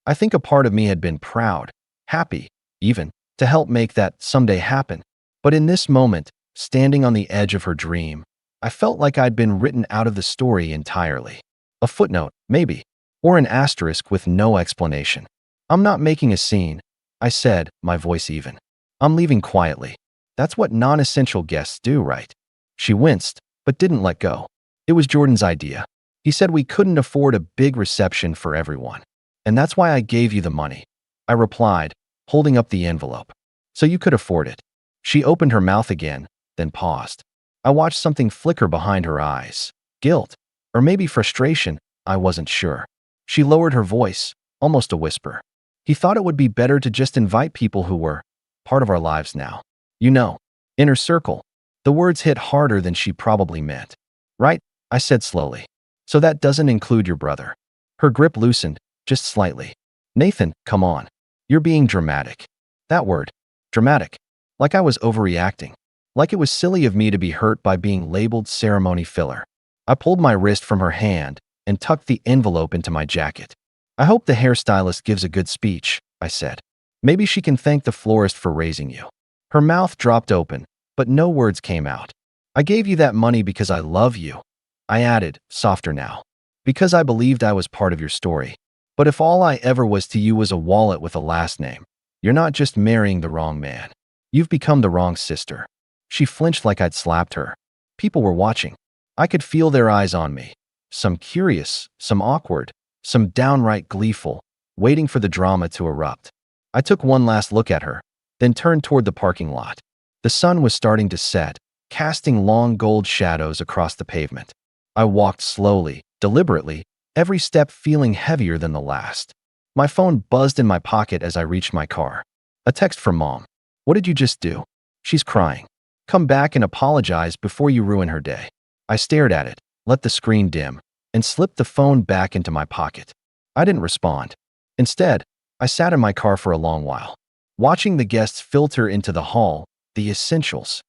I think a part of me had been proud, happy, even, to help make that someday happen. But in this moment, standing on the edge of her dream, I felt like I'd been written out of the story entirely. A footnote, maybe, or an asterisk with no explanation. "I'm not making a scene," I said, my voice even. "I'm leaving quietly. That's what non-essential guests do, right?" She winced, but didn't let go. "It was Jordan's idea. He said we couldn't afford a big reception for everyone. And that's why I gave you the money," I replied, holding up the envelope. "So you could afford it." She opened her mouth again, then paused. I watched something flicker behind her eyes. Guilt, or maybe frustration, I wasn't sure. She lowered her voice, almost a whisper. "He thought it would be better to just invite people who were part of our lives now. You know, inner circle." The words hit harder than she probably meant. "Right," I said slowly. "So that doesn't include your brother." Her grip loosened, just slightly. "Nathan, come on. You're being dramatic." That word, dramatic. Like I was overreacting. Like it was silly of me to be hurt by being labeled ceremony filler. I pulled my wrist from her hand and tucked the envelope into my jacket. "I hope the hairstylist gives a good speech," I said. "Maybe she can thank the florist for raising you." Her mouth dropped open, but no words came out. "I gave you that money because I love you," I added, softer now. "Because I believed I was part of your story. But if all I ever was to you was a wallet with a last name, you're not just marrying the wrong man. You've become the wrong sister." She flinched like I'd slapped her. People were watching. I could feel their eyes on me. Some curious, some awkward, some downright gleeful, waiting for the drama to erupt. I took one last look at her, then turned toward the parking lot. The sun was starting to set, casting long gold shadows across the pavement. I walked slowly, deliberately, every step feeling heavier than the last. My phone buzzed in my pocket as I reached my car. A text from Mom. "What did you just do?" "She's crying. Come back and apologize before you ruin her day." I stared at it, let the screen dim, and slipped the phone back into my pocket. I didn't respond. Instead, I sat in my car for a long while, watching the guests filter into the hall, the essentials.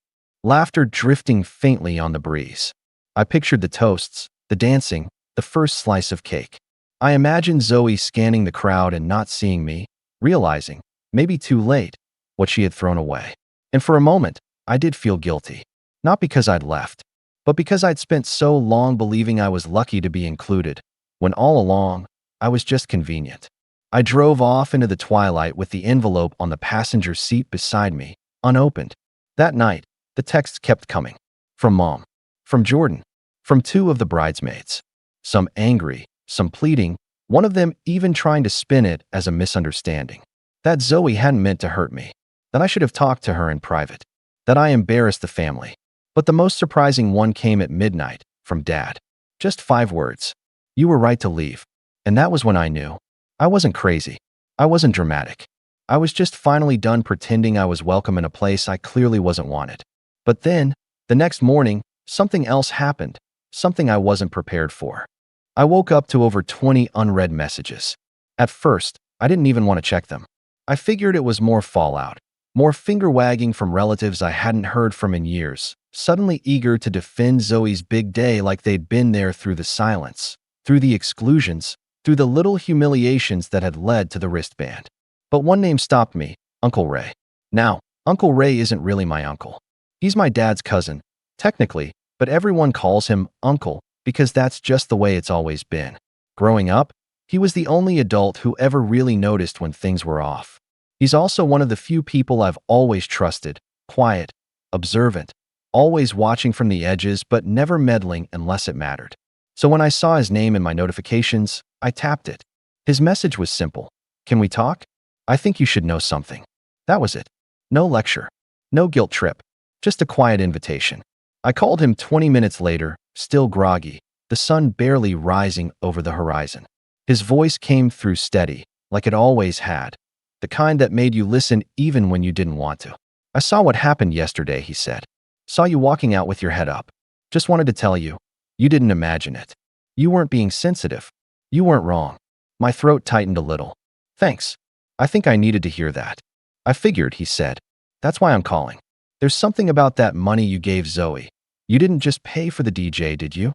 Laughter drifting faintly on the breeze. I pictured the toasts, the dancing, the first slice of cake. I imagined Zoe scanning the crowd and not seeing me, realizing, maybe too late, what she had thrown away. And for a moment, I did feel guilty. Not because I'd left, but because I'd spent so long believing I was lucky to be included, when all along, I was just convenient. I drove off into the twilight with the envelope on the passenger seat beside me, unopened. That night, the texts kept coming. From Mom. From Jordan. From two of the bridesmaids. Some angry, some pleading, one of them even trying to spin it as a misunderstanding. That Zoe hadn't meant to hurt me. That I should have talked to her in private. That I embarrassed the family. But the most surprising one came at midnight, from Dad. Just 5 words. You were right to leave. And that was when I knew. I wasn't crazy. I wasn't dramatic. I was just finally done pretending I was welcome in a place I clearly wasn't wanted. But then, the next morning, something else happened, something I wasn't prepared for. I woke up to over 20 unread messages. At first, I didn't even want to check them. I figured it was more fallout, more finger-wagging from relatives I hadn't heard from in years, suddenly eager to defend Zoe's big day like they'd been there through the silence, through the exclusions, through the little humiliations that had led to the wristband. But one name stopped me, Uncle Ray. Now, Uncle Ray isn't really my uncle. He's my dad's cousin, technically, but everyone calls him Uncle because that's just the way it's always been. Growing up, he was the only adult who ever really noticed when things were off. He's also one of the few people I've always trusted, quiet, observant, always watching from the edges but never meddling unless it mattered. So when I saw his name in my notifications, I tapped it. His message was simple. Can we talk? I think you should know something. That was it. No lecture. No guilt trip. Just a quiet invitation. I called him 20 minutes later, still groggy, the sun barely rising over the horizon. His voice came through steady, like it always had, the kind that made you listen even when you didn't want to. I saw what happened yesterday, he said. Saw you walking out with your head up. Just wanted to tell you, you didn't imagine it. You weren't being sensitive. You weren't wrong. My throat tightened a little. Thanks. I think I needed to hear that. I figured, he said. That's why I'm calling. There's something about that money you gave Zoe. You didn't just pay for the DJ, did you?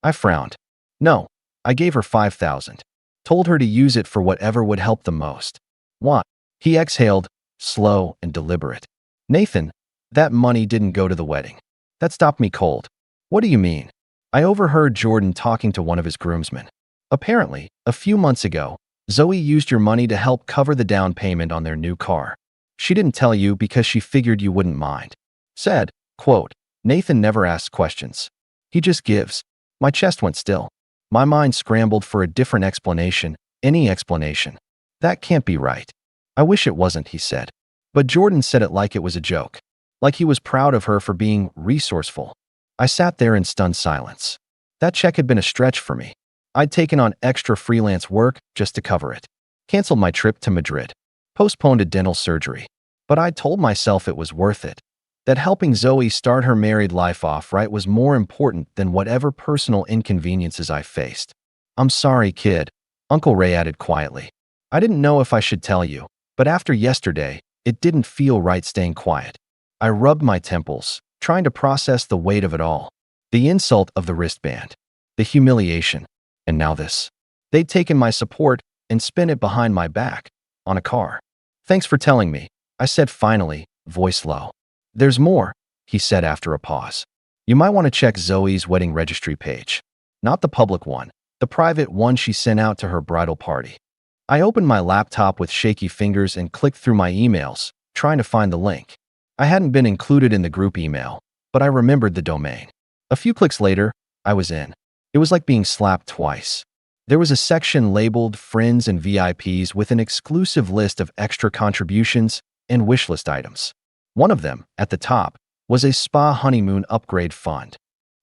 I frowned. No, I gave her $5,000. Told her to use it for whatever would help the most. What? He exhaled, slow and deliberate. Nathan, that money didn't go to the wedding. That stopped me cold. What do you mean? I overheard Jordan talking to one of his groomsmen. Apparently, a few months ago, Zoe used your money to help cover the down payment on their new car. She didn't tell you because she figured you wouldn't mind. Said, quote, Nathan never asks questions. He just gives. My chest went still. My mind scrambled for a different explanation, any explanation. That can't be right. I wish it wasn't, he said. But Jordan said it like it was a joke. Like he was proud of her for being resourceful. I sat there in stunned silence. That check had been a stretch for me. I'd taken on extra freelance work just to cover it. Canceled my trip to Madrid. Postponed a dental surgery. But I told myself it was worth it. That helping Zoe start her married life off right was more important than whatever personal inconveniences I faced. I'm sorry, kid, Uncle Ray added quietly. I didn't know if I should tell you, but after yesterday, it didn't feel right staying quiet. I rubbed my temples, trying to process the weight of it all. The insult of the wristband. The humiliation. And now this. They'd taken my support and spent it behind my back, on a car. Thanks for telling me, I said finally, voice low. There's more, he said after a pause. You might want to check Zoe's wedding registry page. Not the public one, the private one she sent out to her bridal party. I opened my laptop with shaky fingers and clicked through my emails, trying to find the link. I hadn't been included in the group email, but I remembered the domain. A few clicks later, I was in. It was like being slapped twice. There was a section labeled Friends and VIPs with an exclusive list of extra contributions and wishlist items. One of them, at the top, was a spa honeymoon upgrade fund.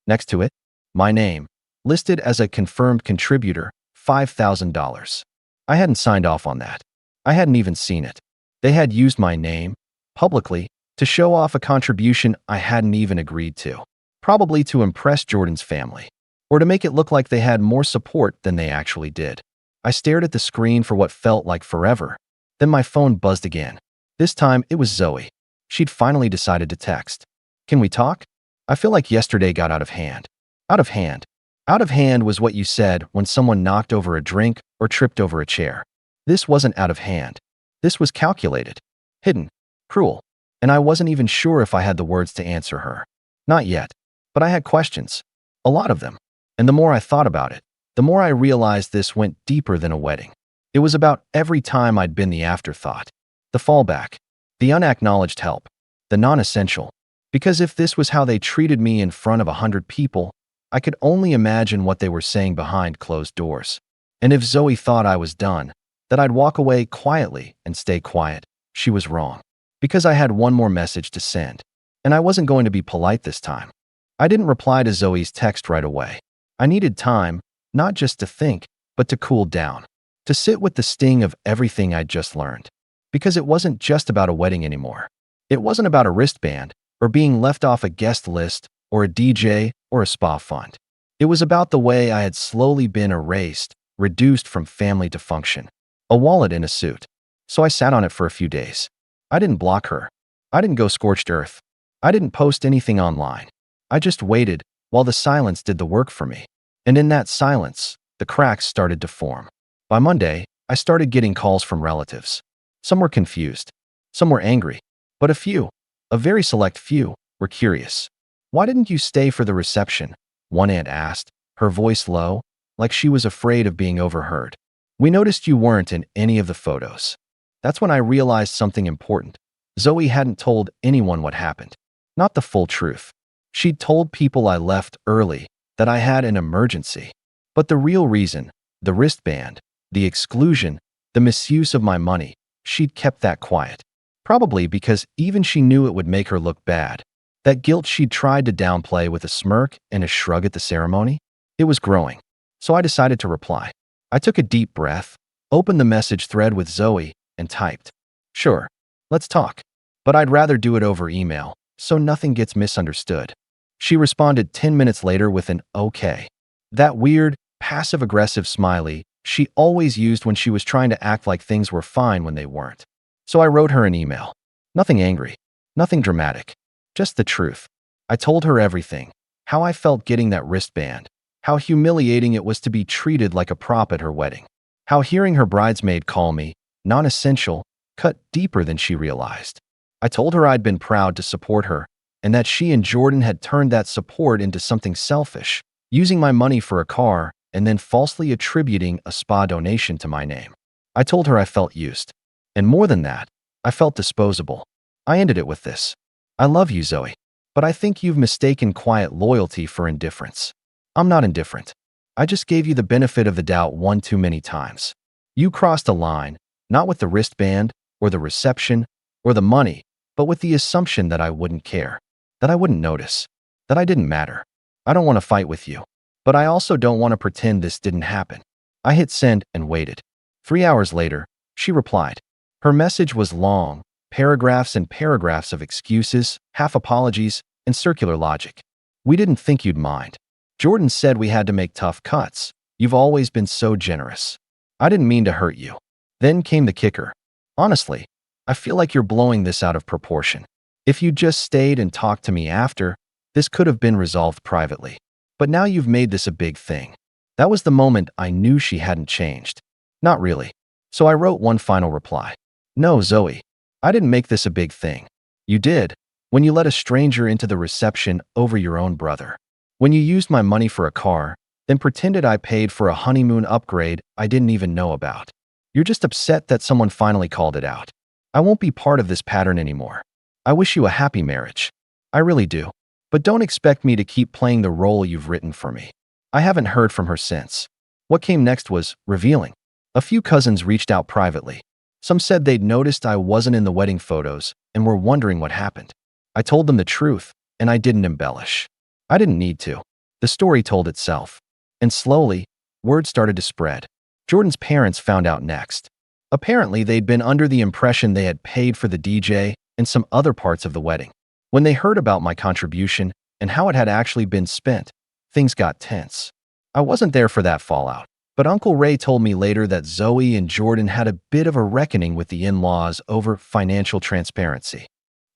Next to it, my name, listed as a confirmed contributor, $5,000. I hadn't signed off on that. I hadn't even seen it. They had used my name, publicly, to show off a contribution I hadn't even agreed to. Probably to impress Jordan's family. Or to make it look like they had more support than they actually did. I stared at the screen for what felt like forever. Then my phone buzzed again. This time, it was Zoe. She'd finally decided to text. Can we talk? I feel like yesterday got out of hand. Out of hand. Out of hand was what you said when someone knocked over a drink or tripped over a chair. This wasn't out of hand. This was calculated. Hidden. Cruel. And I wasn't even sure if I had the words to answer her. Not yet. But I had questions. A lot of them. And the more I thought about it, the more I realized this went deeper than a wedding. It was about every time I'd been the afterthought, the fallback, the unacknowledged help, the non-essential. Because if this was how they treated me in front of 100 people, I could only imagine what they were saying behind closed doors. And if Zoe thought I was done, that I'd walk away quietly and stay quiet, she was wrong. Because I had one more message to send, and I wasn't going to be polite this time. I didn't reply to Zoe's text right away. I needed time, not just to think, but to cool down, to sit with the sting of everything I'd just learned. Because it wasn't just about a wedding anymore. It wasn't about a wristband, or being left off a guest list, or a DJ, or a spa fund. It was about the way I had slowly been erased, reduced from family to function. A wallet in a suit. So I sat on it for a few days. I didn't block her. I didn't go scorched earth. I didn't post anything online. I just waited while the silence did the work for me. And in that silence, the cracks started to form. By Monday, I started getting calls from relatives. Some were confused. Some were angry. But a very select few, were curious. "Why didn't you stay for the reception?" one aunt asked, her voice low, like she was afraid of being overheard. "We noticed you weren't in any of the photos." That's when I realized something important. Zoe hadn't told anyone what happened. Not the full truth. She'd told people I left early, that I had an emergency. But the real reason, the wristband, the exclusion, the misuse of my money, she'd kept that quiet. Probably because even she knew it would make her look bad. That guilt she'd tried to downplay with a smirk and a shrug at the ceremony, it was growing. So I decided to reply. I took a deep breath, opened the message thread with Zoe, and typed, "Sure, let's talk. But I'd rather do it over email, so nothing gets misunderstood." She responded 10 minutes later with an "okay." That weird, passive-aggressive smiley she always used when she was trying to act like things were fine when they weren't. So I wrote her an email. Nothing angry, nothing dramatic, just the truth. I told her everything, how I felt getting that wristband, how humiliating it was to be treated like a prop at her wedding, how hearing her bridesmaid call me non-essential cut deeper than she realized. I told her I'd been proud to support her, and that she and Jordan had turned that support into something selfish, using my money for a car and then falsely attributing a spa donation to my name. I told her I felt used. And more than that, I felt disposable. I ended it with this. "I love you, Zoe, but I think you've mistaken quiet loyalty for indifference. I'm not indifferent. I just gave you the benefit of the doubt one too many times. You crossed a line, not with the wristband, or the reception, or the money, but with the assumption that I wouldn't care, that I wouldn't notice, that I didn't matter. I don't want to fight with you, but I also don't want to pretend this didn't happen." I hit send and waited. 3 hours later, she replied. Her message was long, paragraphs and paragraphs of excuses, half apologies, and circular logic. "We didn't think you'd mind. Jordan said we had to make tough cuts. You've always been so generous. I didn't mean to hurt you." Then came the kicker. "Honestly, I feel like you're blowing this out of proportion. If you just stayed and talked to me after, this could have been resolved privately. But now you've made this a big thing." That was the moment I knew she hadn't changed. Not really. So I wrote one final reply. "No, Zoe, I didn't make this a big thing. You did, when you let a stranger into the reception over your own brother. When you used my money for a car, then pretended I paid for a honeymoon upgrade I didn't even know about. You're just upset that someone finally called it out. I won't be part of this pattern anymore. I wish you a happy marriage. I really do. But don't expect me to keep playing the role you've written for me." I haven't heard from her since. What came next was revealing. A few cousins reached out privately. Some said they'd noticed I wasn't in the wedding photos and were wondering what happened. I told them the truth, and I didn't embellish. I didn't need to. The story told itself. And slowly, word started to spread. Jordan's parents found out next. Apparently, they'd been under the impression they had paid for the DJ and some other parts of the wedding. When they heard about my contribution and how it had actually been spent, things got tense. I wasn't there for that fallout. But Uncle Ray told me later that Zoe and Jordan had a bit of a reckoning with the in-laws over financial transparency.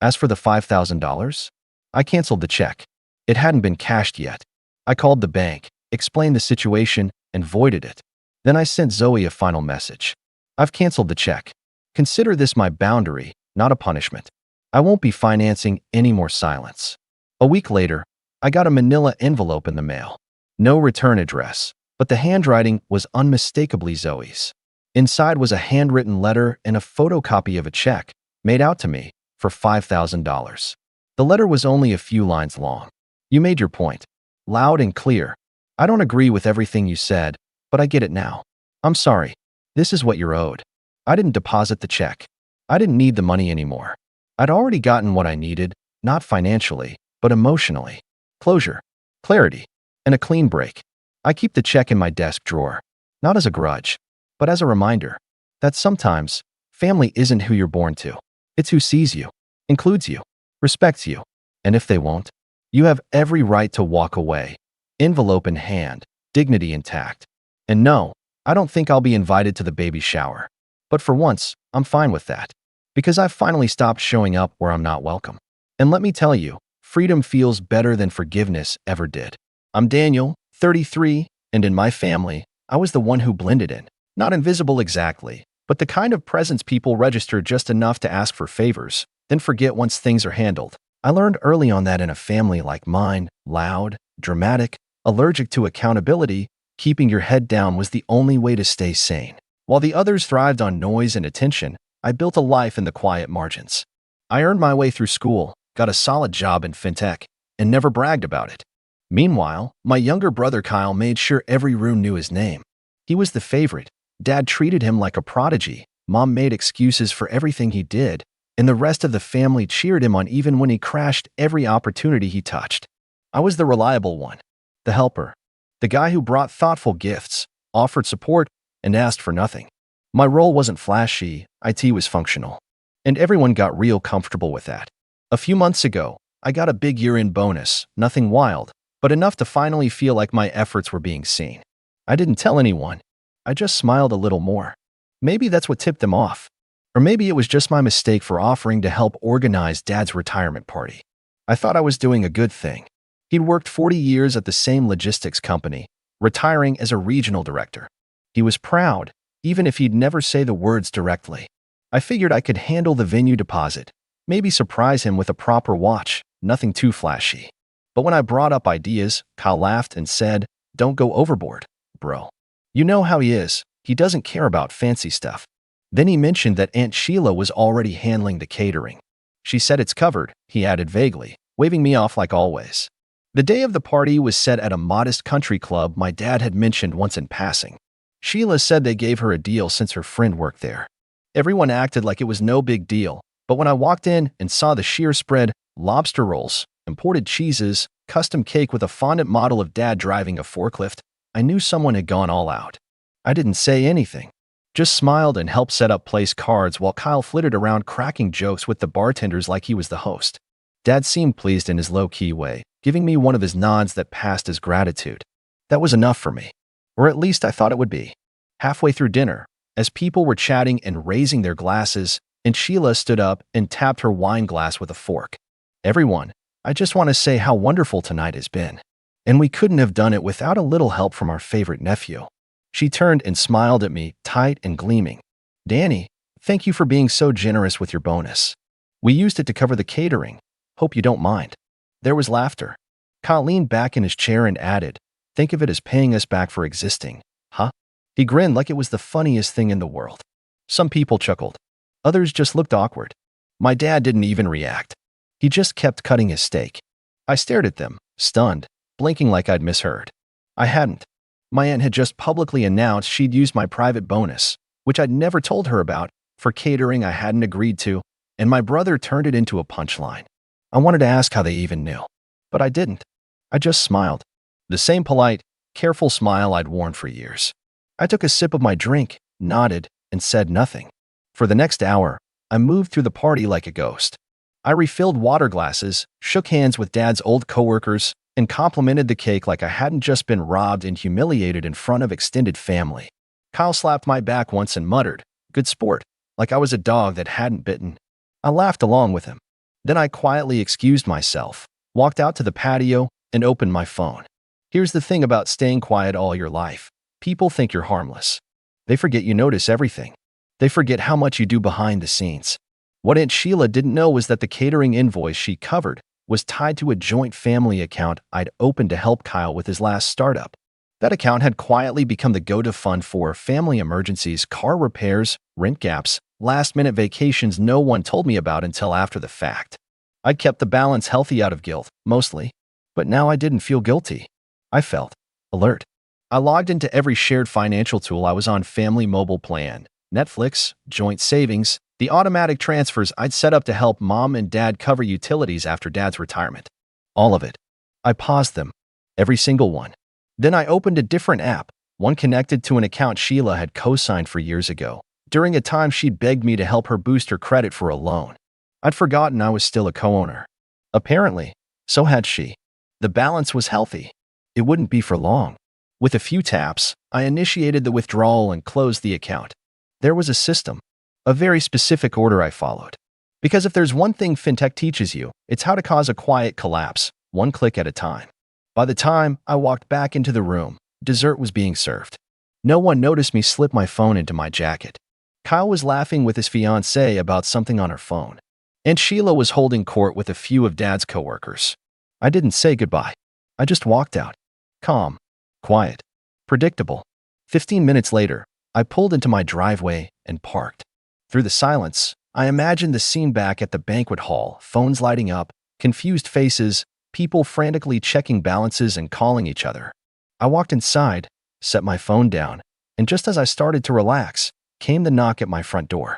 As for the $5,000, I canceled the check. It hadn't been cashed yet. I called the bank, explained the situation, and voided it. Then I sent Zoe a final message. "I've canceled the check. Consider this my boundary, not a punishment. I won't be financing any more silence." A week later, I got a manila envelope in the mail. No return address, but the handwriting was unmistakably Zoe's. Inside was a handwritten letter and a photocopy of a check made out to me for $5,000. The letter was only a few lines long. You made your point. Loud and clear. I don't agree with everything you said, but I get it now. I'm sorry. This is what you're owed. I didn't deposit the check. I didn't need the money anymore. I'd already gotten what I needed, not financially, but emotionally. Closure, clarity, and a clean break. I keep the check in my desk drawer, not as a grudge, but as a reminder that sometimes family isn't who you're born to. It's who sees you, includes you, respects you, and if they won't, you have every right to walk away, envelope in hand, dignity intact. And no, I don't think I'll be invited to the baby shower. But for once, I'm fine with that, because I've finally stopped showing up where I'm not welcome. And let me tell you, freedom feels better than forgiveness ever did. I'm Daniel, 33, and in my family, I was the one who blended in. Not invisible exactly, but the kind of presence people register just enough to ask for favors, then forget once things are handled. I learned early on that in a family like mine, loud, dramatic, allergic to accountability, keeping your head down was the only way to stay sane. While the others thrived on noise and attention, I built a life in the quiet margins. I earned my way through school, got a solid job in fintech, and never bragged about it. Meanwhile, my younger brother Kyle made sure every room knew his name. He was the favorite. Dad treated him like a prodigy. Mom made excuses for everything he did, and the rest of the family cheered him on even when he crashed every opportunity he touched. I was the reliable one, the helper, the guy who brought thoughtful gifts, offered support, and asked for nothing. My role wasn't flashy, IT was functional, and everyone got real comfortable with that. A few months ago, I got a big year-end bonus, nothing wild, but enough to finally feel like my efforts were being seen. I didn't tell anyone. I just smiled a little more. Maybe that's what tipped them off. Or maybe it was just my mistake for offering to help organize Dad's retirement party. I thought I was doing a good thing. He'd worked 40 years at the same logistics company, retiring as a regional director. He was proud, even if he'd never say the words directly. I figured I could handle the venue deposit, maybe surprise him with a proper watch, nothing too flashy. But when I brought up ideas, Kyle laughed and said, "Don't go overboard, bro. You know how he is. He doesn't care about fancy stuff." Then he mentioned that Aunt Sheila was already handling the catering. "She said it's covered," he added vaguely, waving me off like always. The day of the party was set at a modest country club my dad had mentioned once in passing. Sheila said they gave her a deal since her friend worked there. Everyone acted like it was no big deal, but when I walked in and saw the sheer spread, lobster rolls, imported cheeses, custom cake with a fondant model of Dad driving a forklift, I knew someone had gone all out. I didn't say anything, just smiled and helped set up place cards while Kyle flitted around cracking jokes with the bartenders like he was the host. Dad seemed pleased in his low-key way, giving me one of his nods that passed as gratitude. That was enough for me, or at least I thought it would be. Halfway through dinner, as people were chatting and raising their glasses, and Sheila stood up and tapped her wine glass with a fork. "Everyone, I just want to say how wonderful tonight has been. And we couldn't have done it without a little help from our favorite nephew." She turned and smiled at me, tight and gleaming. "Danny, thank you for being so generous with your bonus. We used it to cover the catering. Hope you don't mind." There was laughter. Kyle leaned back in his chair and added, "Think of it as paying us back for existing, huh?" He grinned like it was the funniest thing in the world. Some people chuckled. Others just looked awkward. My dad didn't even react. He just kept cutting his steak. I stared at them, stunned, blinking like I'd misheard. I hadn't. My aunt had just publicly announced she'd used my private bonus, which I'd never told her about, for catering I hadn't agreed to, and my brother turned it into a punchline. I wanted to ask how they even knew, but I didn't. I just smiled. The same polite, careful smile I'd worn for years. I took a sip of my drink, nodded, and said nothing. For the next hour, I moved through the party like a ghost. I refilled water glasses, shook hands with Dad's old coworkers, and complimented the cake like I hadn't just been robbed and humiliated in front of extended family. Kyle slapped my back once and muttered, "Good sport," like I was a dog that hadn't bitten. I laughed along with him. Then I quietly excused myself, walked out to the patio, and opened my phone. Here's the thing about staying quiet all your life. People think you're harmless. They forget you notice everything. They forget how much you do behind the scenes. What Aunt Sheila didn't know was that the catering invoice she covered was tied to a joint family account I'd opened to help Kyle with his last startup. That account had quietly become the go-to fund for family emergencies, car repairs, rent gaps, last-minute vacations no one told me about until after the fact. I'd kept the balance healthy out of guilt, mostly. But now I didn't feel guilty. I felt alert. I logged into every shared financial tool I was on: family mobile plan, Netflix, joint savings, the automatic transfers I'd set up to help mom and dad cover utilities after dad's retirement. All of it. I paused them. Every single one. Then I opened a different app, one connected to an account Sheila had co-signed for years ago, during a time she'd begged me to help her boost her credit for a loan. I'd forgotten I was still a co-owner. Apparently, so had she. The balance was healthy. It wouldn't be for long. With a few taps, I initiated the withdrawal and closed the account. There was a system, a very specific order I followed. Because if there's one thing fintech teaches you, it's how to cause a quiet collapse, one click at a time. By the time I walked back into the room, dessert was being served. No one noticed me slip my phone into my jacket. Kyle was laughing with his fiancée about something on her phone. And Sheila was holding court with a few of Dad's coworkers. I didn't say goodbye. I just walked out. Calm. Quiet. Predictable. 15 minutes later, I pulled into my driveway and parked. Through the silence, I imagined the scene back at the banquet hall, phones lighting up, confused faces, people frantically checking balances and calling each other. I walked inside, set my phone down, and just as I started to relax, came the knock at my front door.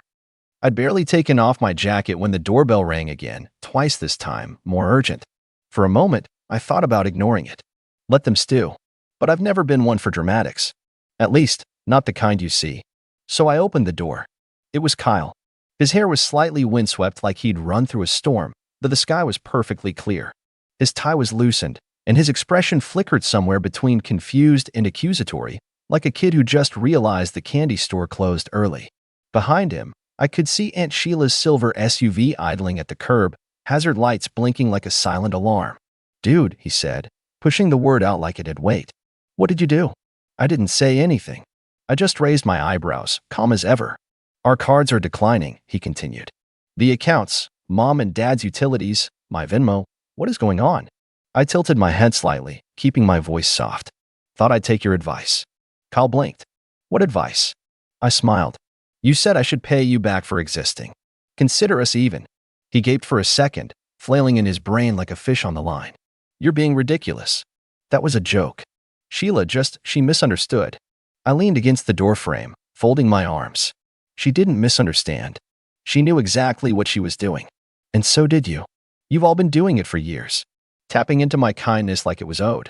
I'd barely taken off my jacket when the doorbell rang again, twice this time, more urgent. For a moment, I thought about ignoring it. Let them stew. But I've never been one for dramatics. At least, not the kind you see. So I opened the door. It was Kyle. His hair was slightly windswept like he'd run through a storm, though the sky was perfectly clear. His tie was loosened, and his expression flickered somewhere between confused and accusatory, like a kid who just realized the candy store closed early. Behind him, I could see Aunt Sheila's silver SUV idling at the curb, hazard lights blinking like a silent alarm. "Dude," he said, pushing the word out like it had weight. "What did you do?" I didn't say anything. I just raised my eyebrows, calm as ever. "Our cards are declining," he continued. "The accounts, mom and dad's utilities, my Venmo. What is going on?" I tilted my head slightly, keeping my voice soft. "Thought I'd take your advice." Kyle blinked. "What advice?" I smiled. "You said I should pay you back for existing. Consider us even." He gaped for a second, flailing in his brain like a fish on the line. "You're being ridiculous." That was a joke. She misunderstood. I leaned against the doorframe, folding my arms. She didn't misunderstand. She knew exactly what she was doing. And so did you. You've all been doing it for years. Tapping into my kindness like it was owed.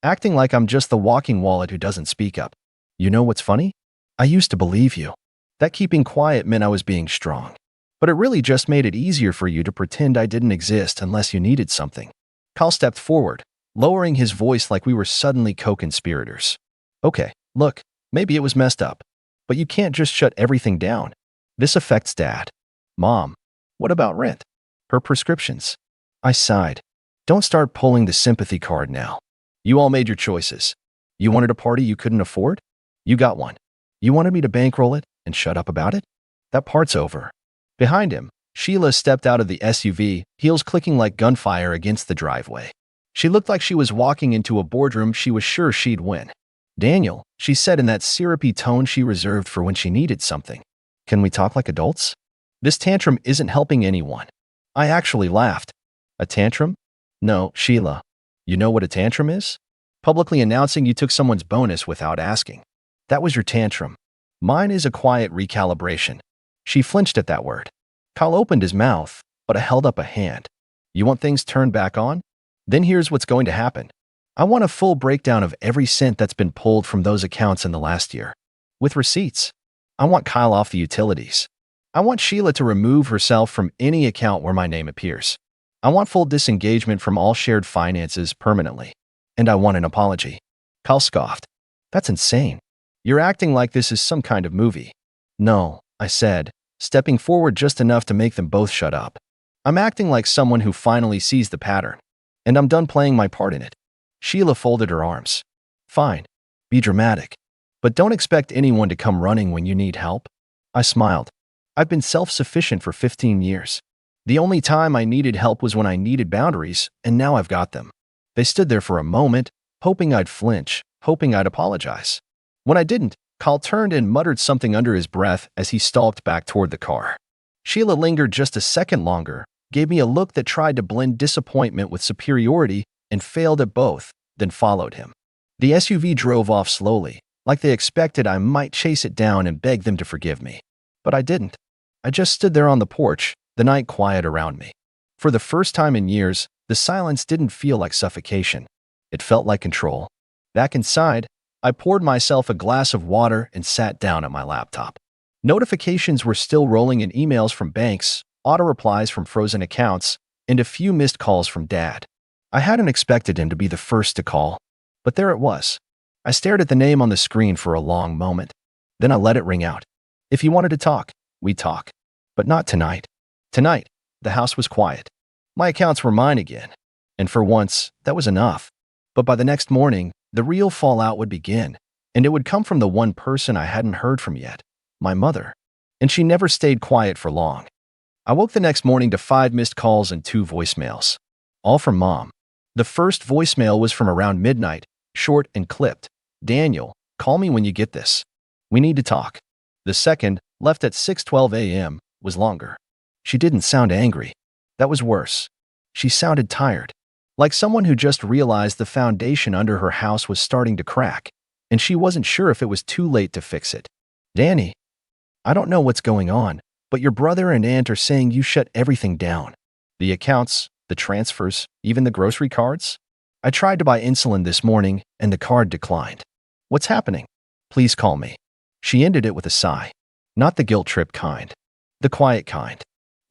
Acting like I'm just the walking wallet who doesn't speak up. You know what's funny? I used to believe you. That keeping quiet meant I was being strong. But it really just made it easier for you to pretend I didn't exist unless you needed something. Kyle stepped forward, lowering his voice like we were suddenly co-conspirators. "Okay, look, maybe it was messed up. But you can't just shut everything down. This affects Dad. Mom, what about rent? Her prescriptions?" I sighed. "Don't start pulling the sympathy card now. You all made your choices. You wanted a party you couldn't afford? You got one. You wanted me to bankroll it and shut up about it? That part's over." Behind him, Sheila stepped out of the SUV, heels clicking like gunfire against the driveway. She looked like she was walking into a boardroom she was sure she'd win. "Daniel," she said in that syrupy tone she reserved for when she needed something. "Can we talk like adults? This tantrum isn't helping anyone." I actually laughed. "A tantrum? No, Sheila. You know what a tantrum is? Publicly announcing you took someone's bonus without asking. That was your tantrum. Mine is a quiet recalibration." She flinched at that word. Kyle opened his mouth, but I held up a hand. "You want things turned back on? Then here's what's going to happen. I want a full breakdown of every cent that's been pulled from those accounts in the last year. With receipts. I want Kyle off the utilities. I want Sheila to remove herself from any account where my name appears. I want full disengagement from all shared finances permanently. And I want an apology." Kyle scoffed. "That's insane. You're acting like this is some kind of movie." "No," I said, stepping forward just enough to make them both shut up. "I'm acting like someone who finally sees the pattern. And I'm done playing my part in it." Sheila folded her arms. "Fine. Be dramatic. But don't expect anyone to come running when you need help." I smiled. "I've been self-sufficient for 15 years. The only time I needed help was when I needed boundaries, and now I've got them. They stood there for a moment, hoping I'd flinch, hoping I'd apologize. When I didn't, Carl turned and muttered something under his breath as he stalked back toward the car. Sheila lingered just a second longer, gave me a look that tried to blend disappointment with superiority and failed at both, then followed him. The SUV drove off slowly, like they expected I might chase it down and beg them to forgive me. But I didn't. I just stood there on the porch, the night quiet around me. For the first time in years, the silence didn't feel like suffocation. It felt like control. Back inside, I poured myself a glass of water and sat down at my laptop. Notifications were still rolling in emails from banks, auto-replies from frozen accounts, and a few missed calls from Dad. I hadn't expected him to be the first to call, but there it was. I stared at the name on the screen for a long moment. Then I let it ring out. If he wanted to talk, we'd talk. But not tonight. Tonight, the house was quiet. My accounts were mine again. And for once, that was enough. But by the next morning, the real fallout would begin, and it would come from the one person I hadn't heard from yet, my mother. And she never stayed quiet for long. I woke the next morning to 5 missed calls and 2 voicemails. All from Mom. The first voicemail was from around midnight, short and clipped. "Daniel, call me when you get this. We need to talk." The second, left at 6:12 a.m., was longer. She didn't sound angry. That was worse. She sounded tired. Like someone who just realized the foundation under her house was starting to crack, and she wasn't sure if it was too late to fix it. "Danny, I don't know what's going on, but your brother and aunt are saying you shut everything down. The accounts, the transfers, even the grocery cards. I tried to buy insulin this morning, and the card declined. What's happening? Please call me." She ended it with a sigh. Not the guilt trip kind. The quiet kind.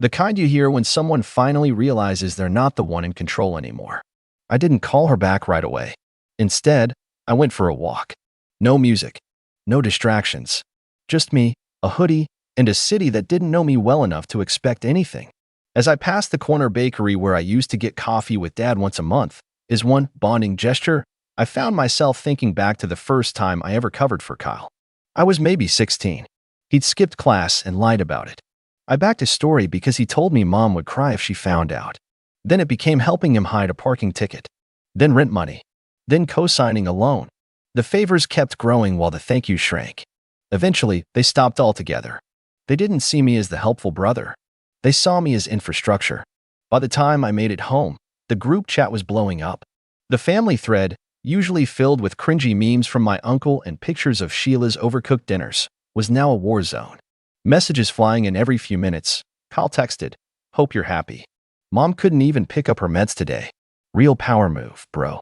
The kind you hear when someone finally realizes they're not the one in control anymore. I didn't call her back right away. Instead, I went for a walk. No music. No distractions. Just me, a hoodie, and a city that didn't know me well enough to expect anything. As I passed the corner bakery where I used to get coffee with Dad once a month, as one bonding gesture, I found myself thinking back to the first time I ever covered for Kyle. I was maybe 16. He'd skipped class and lied about it. I backed his story because he told me Mom would cry if she found out. Then it became helping him hide a parking ticket. Then rent money. Then co-signing a loan. The favors kept growing while the thank yous shrank. Eventually, they stopped altogether. They didn't see me as the helpful brother. They saw me as infrastructure. By the time I made it home, the group chat was blowing up. The family thread, usually filled with cringy memes from my uncle and pictures of Sheila's overcooked dinners, was now a war zone. Messages flying in every few minutes. Kyle texted, "Hope you're happy. Mom couldn't even pick up her meds today. Real power move, bro."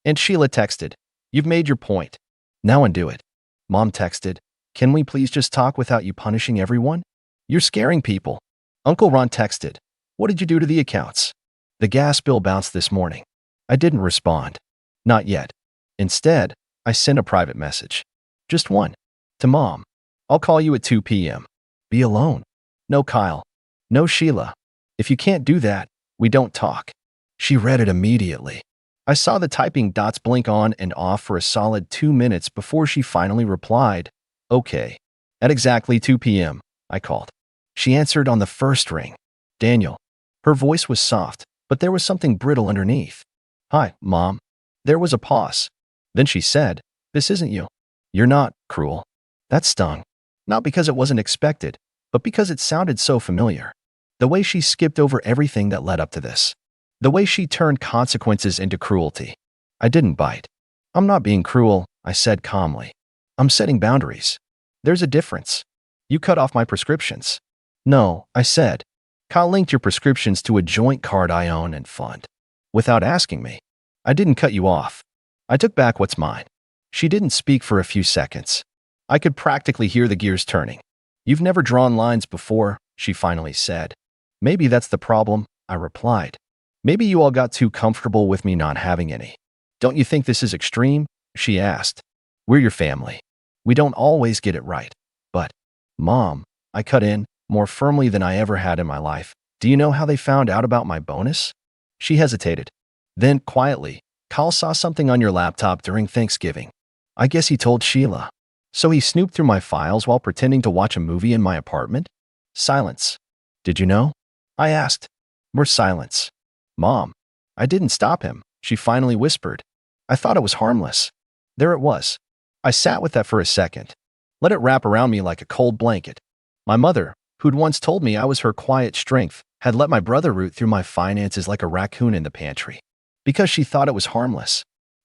And Sheila texted, "You've made your point. Now undo it." Mom texted, "Can we please just talk without you punishing everyone? You're scaring people." Uncle Ron texted, "What did you do to the accounts?" "The gas bill bounced this morning." I didn't respond. Not yet. Instead, I sent a private message. Just one. To Mom. "I'll call you at 2 p.m. Be alone. No Kyle. No Sheila. If you can't do that, we don't talk." She read it immediately. I saw the typing dots blink on and off for a solid 2 minutes before she finally replied, "Okay." At exactly 2 p.m., I called. She answered on the first ring. "Daniel." Her voice was soft, but there was something brittle underneath. "Hi, Mom." There was a pause. Then she said, "This isn't you. You're not cruel." That stung. Not because it wasn't expected, but because it sounded so familiar. The way she skipped over everything that led up to this. The way she turned consequences into cruelty. I didn't bite. "I'm not being cruel," I said calmly. "I'm setting boundaries. There's a difference. You cut off my prescriptions." "No," I said. "Kyle linked your prescriptions to a joint card I own and fund. Without asking me. I didn't cut you off. I took back what's mine." She didn't speak for a few seconds. I could practically hear the gears turning. "You've never drawn lines before," she finally said. "Maybe that's the problem," I replied. "Maybe you all got too comfortable with me not having any." "Don't you think this is extreme?" she asked. "We're your family. We don't always get it right. But, Mom," I cut in, more firmly than I ever had in my life, "do you know how they found out about my bonus?" She hesitated. Then, quietly, "Kyle saw something on your laptop during Thanksgiving. I guess he told Sheila. So he snooped through my files while pretending to watch a movie in my apartment?" Silence. "Did you know?" I asked. More silence. Mom, I didn't stop him, she finally whispered. I thought it was harmless. There it was. I sat with that for a second. Let it wrap around me like a cold blanket. My mother, who'd once told me I was her quiet strength, had let my brother root through my finances like a raccoon in the pantry. Because she thought it was harmless.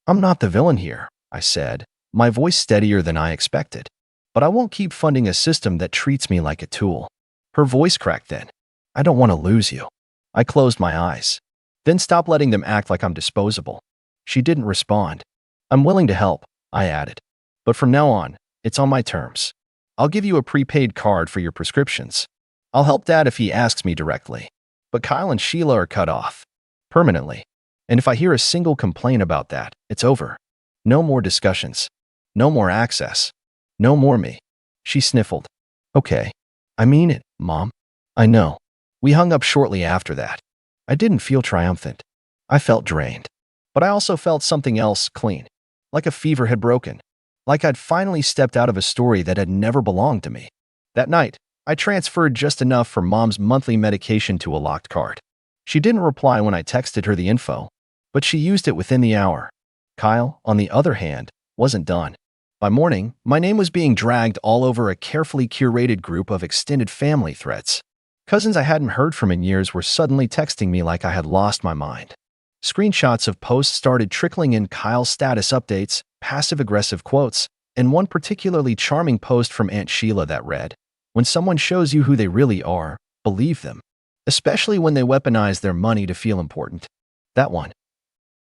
I'm not the villain here, I said, my voice steadier than I expected. But I won't keep funding a system that treats me like a tool. Her voice cracked then. I don't want to lose you. I closed my eyes. Then stop letting them act like I'm disposable. She didn't respond. I'm willing to help, I added. But from now on, it's on my terms. I'll give you a prepaid card for your prescriptions. I'll help Dad if he asks me directly. But Kyle and Sheila are cut off. Permanently. And if I hear a single complaint about that, it's over. No more discussions. No more access. No more me. She sniffled. Okay. I mean it, Mom. I know. We hung up shortly after that. I didn't feel triumphant. I felt drained. But I also felt something else clean. Like a fever had broken. Like I'd finally stepped out of a story that had never belonged to me. That night, I transferred just enough for Mom's monthly medication to a locked card. She didn't reply when I texted her the info, but she used it within the hour. Kyle, on the other hand, wasn't done. By morning, my name was being dragged all over a carefully curated group of extended family threads. Cousins I hadn't heard from in years were suddenly texting me like I had lost my mind. Screenshots of posts started trickling in, Kyle's status updates, passive-aggressive quotes, and one particularly charming post from Aunt Sheila that read, "When someone shows you who they really are, believe them, especially when they weaponize their money to feel important." That one.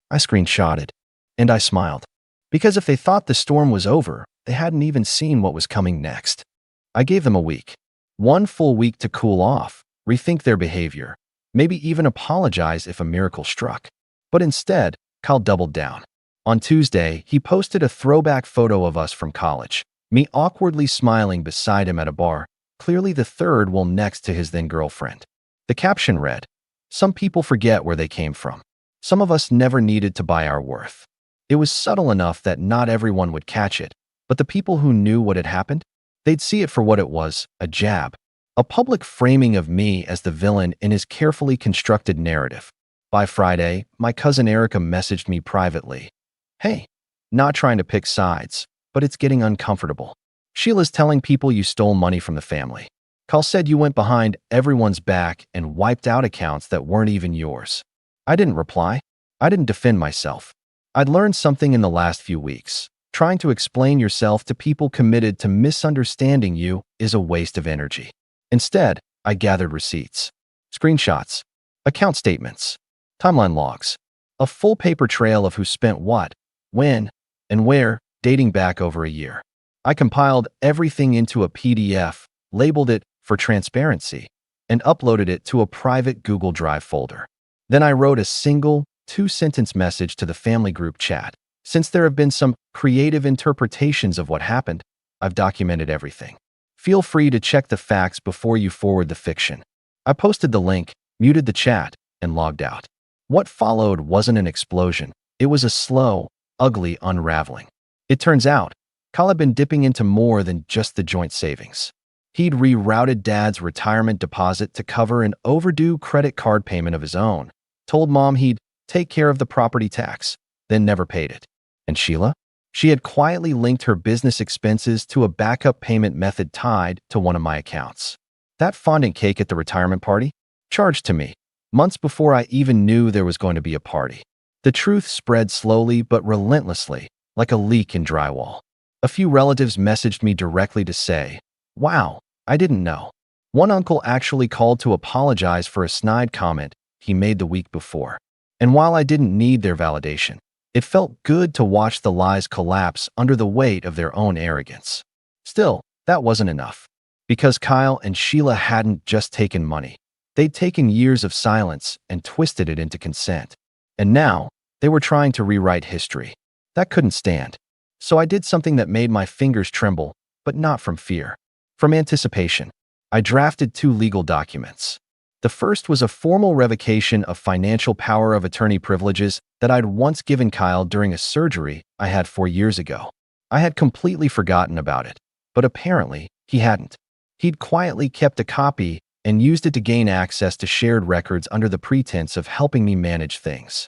I screenshotted, and I smiled. Because if they thought the storm was over, they hadn't even seen what was coming next. I gave them a week. One full week to cool off, rethink their behavior, maybe even apologize if a miracle struck. But instead, Kyle doubled down. On Tuesday, he posted a throwback photo of us from college, me awkwardly smiling beside him at a bar, clearly the third wheel next to his then-girlfriend. The caption read, "Some people forget where they came from. Some of us never needed to buy our worth." It was subtle enough that not everyone would catch it, but the people who knew what had happened, they'd see it for what it was, a jab. A public framing of me as the villain in his carefully constructed narrative. By Friday, my cousin Erica messaged me privately. "Hey, not trying to pick sides, but it's getting uncomfortable. Sheila's telling people you stole money from the family. Kyle said you went behind everyone's back and wiped out accounts that weren't even yours." I didn't reply. I didn't defend myself. I'd learned something in the last few weeks. Trying to explain yourself to people committed to misunderstanding you is a waste of energy. Instead, I gathered receipts, screenshots, account statements, timeline logs, a full paper trail of who spent what, when, and where, dating back over a year. I compiled everything into a PDF, labeled it for transparency, and uploaded it to a private Google Drive folder. Then I wrote a single, 2-sentence message to the family group chat. Since there have been some creative interpretations of what happened, I've documented everything. Feel free to check the facts before you forward the fiction. I posted the link, muted the chat, and logged out. What followed wasn't an explosion. It was a slow, ugly unraveling. It turns out, Kyle had been dipping into more than just the joint savings. He'd rerouted Dad's retirement deposit to cover an overdue credit card payment of his own, told Mom he'd take care of the property tax, then never paid it. And Sheila? She had quietly linked her business expenses to a backup payment method tied to one of my accounts. That fondant cake at the retirement party? Charged to me, months before I even knew there was going to be a party. The truth spread slowly but relentlessly, like a leak in drywall. A few relatives messaged me directly to say, "Wow, I didn't know." One uncle actually called to apologize for a snide comment he made the week before. And while I didn't need their validation, it felt good to watch the lies collapse under the weight of their own arrogance. Still, that wasn't enough. Because Kyle and Sheila hadn't just taken money. They'd taken years of silence and twisted it into consent. And now, they were trying to rewrite history. That couldn't stand. So I did something that made my fingers tremble, but not from fear. From anticipation. I drafted 2 legal documents. The first was a formal revocation of financial power of attorney privileges that I'd once given Kyle during a surgery I had 4 years ago. I had completely forgotten about it, but apparently he hadn't. He'd quietly kept a copy and used it to gain access to shared records under the pretense of helping me manage things.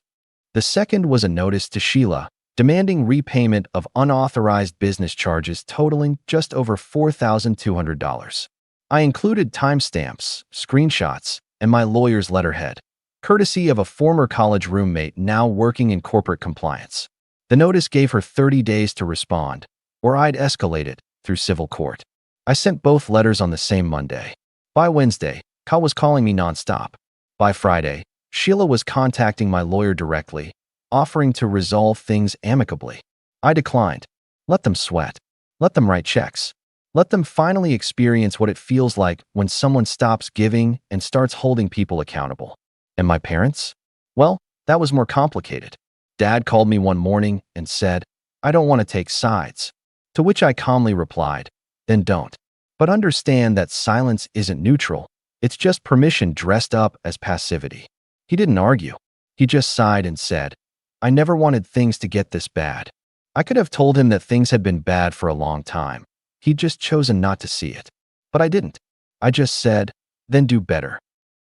The second was a notice to Sheila, demanding repayment of unauthorized business charges totaling just over $4,200. I included timestamps, screenshots, and my lawyer's letterhead, courtesy of a former college roommate now working in corporate compliance. The notice gave her 30 days to respond, or I'd escalate it through civil court. I sent both letters on the same Monday. By Wednesday, Kyle was calling me nonstop. By Friday, Sheila was contacting my lawyer directly, offering to resolve things amicably. I declined. Let them sweat. Let them write checks. Let them finally experience what it feels like when someone stops giving and starts holding people accountable. And my parents? Well, that was more complicated. Dad called me one morning and said, "I don't want to take sides." To which I calmly replied, "Then don't. But understand that silence isn't neutral. It's just permission dressed up as passivity." He didn't argue. He just sighed and said, "I never wanted things to get this bad." I could have told him that things had been bad for a long time. He'd just chosen not to see it. But I didn't. I just said, "Then do better."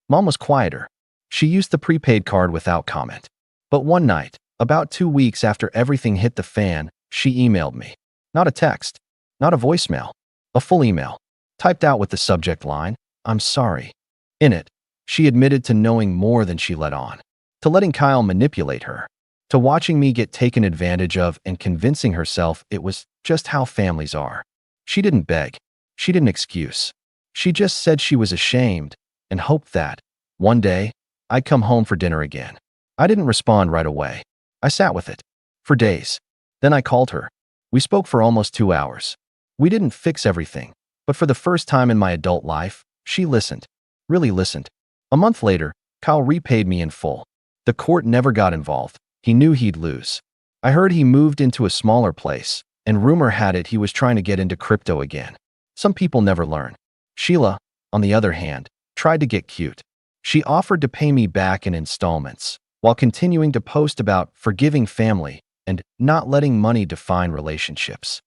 Mom was quieter. She used the prepaid card without comment. But one night, about 2 weeks after everything hit the fan, she emailed me. Not a text, not a voicemail, a full email, typed out with the subject line, "I'm sorry." In it, she admitted to knowing more than she let on, to letting Kyle manipulate her, to watching me get taken advantage of and convincing herself it was just how families are. She didn't beg. She didn't excuse. She just said she was ashamed and hoped that, one day, I'd come home for dinner again. I didn't respond right away. I sat with it. For days. Then I called her. We spoke for almost 2 hours. We didn't fix everything, but for the first time in my adult life, she listened. Really listened. A month later, Kyle repaid me in full. The court never got involved. He knew he'd lose. I heard he moved into a smaller place, and rumor had it he was trying to get into crypto again. Some people never learn. Sheila, on the other hand, tried to get cute. She offered to pay me back in installments, while continuing to post about forgiving family and not letting money define relationships.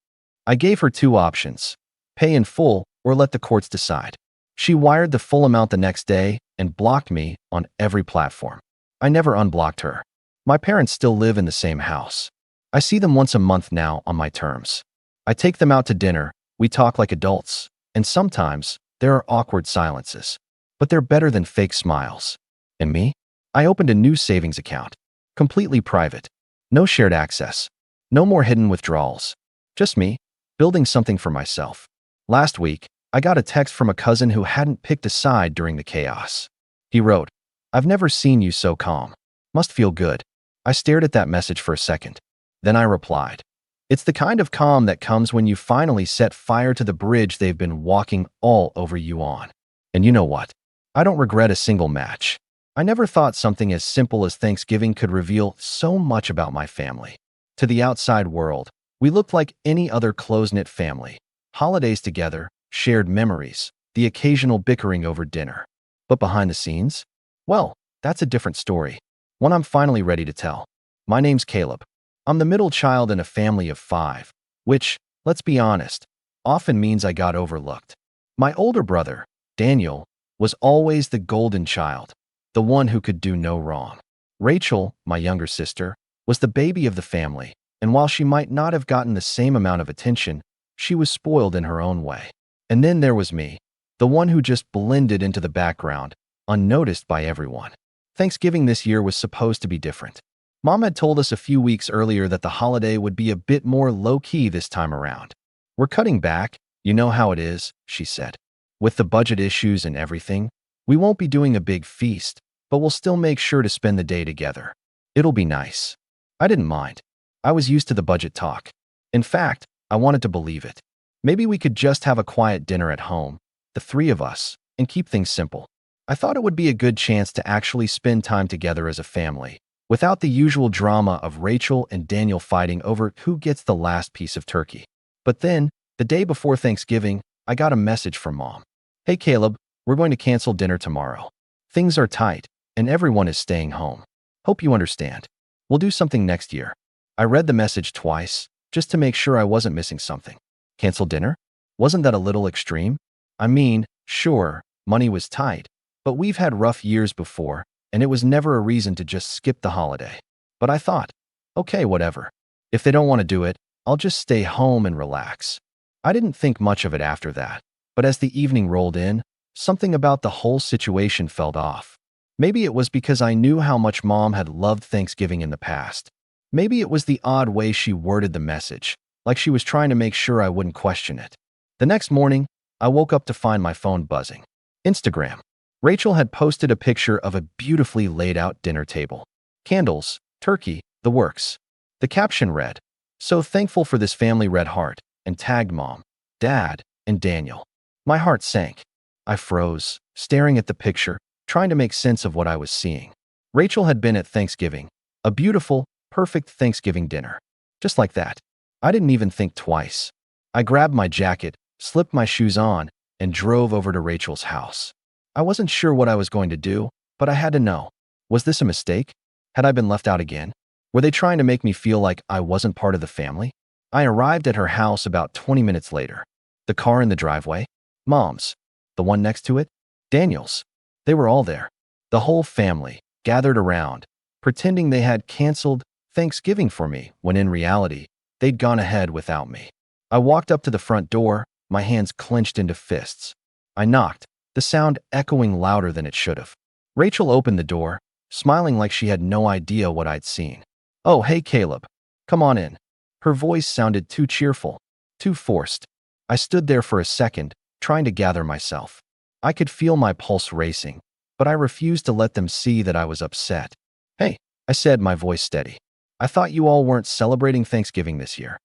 I gave her 2 options: pay in full or let the courts decide. She wired the full amount the next day and blocked me on every platform. I never unblocked her. My parents still live in the same house. I see them once a month now on my terms. I take them out to dinner, we talk like adults, and sometimes there are awkward silences. But they're better than fake smiles. And me? I opened a new savings account. Completely private. No shared access. No more hidden withdrawals. Just me, building something for myself. Last week, I got a text from a cousin who hadn't picked a side during the chaos. He wrote, "I've never seen you so calm. Must feel good." I stared at that message for a second. Then I replied, "It's the kind of calm that comes when you finally set fire to the bridge they've been walking all over you on." And you know what? I don't regret a single match. I never thought something as simple as Thanksgiving could reveal so much about my family. To the outside world, we looked like any other close-knit family. Holidays together, shared memories, the occasional bickering over dinner. But behind the scenes? Well, that's a different story. One I'm finally ready to tell. My name's Caleb. I'm the middle child in a family of 5, which, let's be honest, often means I got overlooked. My older brother, Daniel, was always the golden child, the one who could do no wrong. Rachel, my younger sister, was the baby of the family, and while she might not have gotten the same amount of attention, she was spoiled in her own way. And then there was me, the one who just blended into the background, unnoticed by everyone. Thanksgiving this year was supposed to be different. Mom had told us a few weeks earlier that the holiday would be a bit more low-key this time around. "We're cutting back, you know how it is," she said. "With the budget issues and everything, we won't be doing a big feast, but we'll still make sure to spend the day together. It'll be nice." I didn't mind. I was used to the budget talk. In fact, I wanted to believe it. Maybe we could just have a quiet dinner at home, the 3 of us, and keep things simple. I thought it would be a good chance to actually spend time together as a family, without the usual drama of Rachel and Daniel fighting over who gets the last piece of turkey. But then, the day before Thanksgiving, I got a message from Mom. "Hey Caleb, we're going to cancel dinner tomorrow. Things are tight, and everyone is staying home. Hope you understand. We'll do something next year." I read the message twice, just to make sure I wasn't missing something. Cancel dinner? Wasn't that a little extreme? I mean, sure, money was tight, but we've had rough years before, and it was never a reason to just skip the holiday. But I thought, okay, whatever. If they don't want to do it, I'll just stay home and relax. I didn't think much of it after that, but as the evening rolled in, something about the whole situation felt off. Maybe it was because I knew how much Mom had loved Thanksgiving in the past. Maybe it was the odd way she worded the message, like she was trying to make sure I wouldn't question it. The next morning, I woke up to find my phone buzzing. Instagram. Rachel had posted a picture of a beautifully laid out dinner table. Candles, turkey, the works. The caption read, "So thankful for this family, red heart," and tagged Mom, Dad, and Daniel. My heart sank. I froze, staring at the picture, trying to make sense of what I was seeing. Rachel had been at Thanksgiving, a beautiful, perfect Thanksgiving dinner. Just like that. I didn't even think twice. I grabbed my jacket, slipped my shoes on, and drove over to Rachel's house. I wasn't sure what I was going to do, but I had to know. Was this a mistake? Had I been left out again? Were they trying to make me feel like I wasn't part of the family? I arrived at her house about 20 minutes later. The car in the driveway? Mom's. The one next to it? Daniel's. They were all there. The whole family, gathered around, pretending they had canceled Thanksgiving for me, when in reality, they'd gone ahead without me. I walked up to the front door, my hands clenched into fists. I knocked, the sound echoing louder than it should have. Rachel opened the door, smiling like she had no idea what I'd seen. "Oh, hey, Caleb. Come on in." Her voice sounded too cheerful, too forced. I stood there for a second, trying to gather myself. I could feel my pulse racing, but I refused to let them see that I was upset. "Hey," I said, my voice steady. "I thought you all weren't celebrating Thanksgiving this year."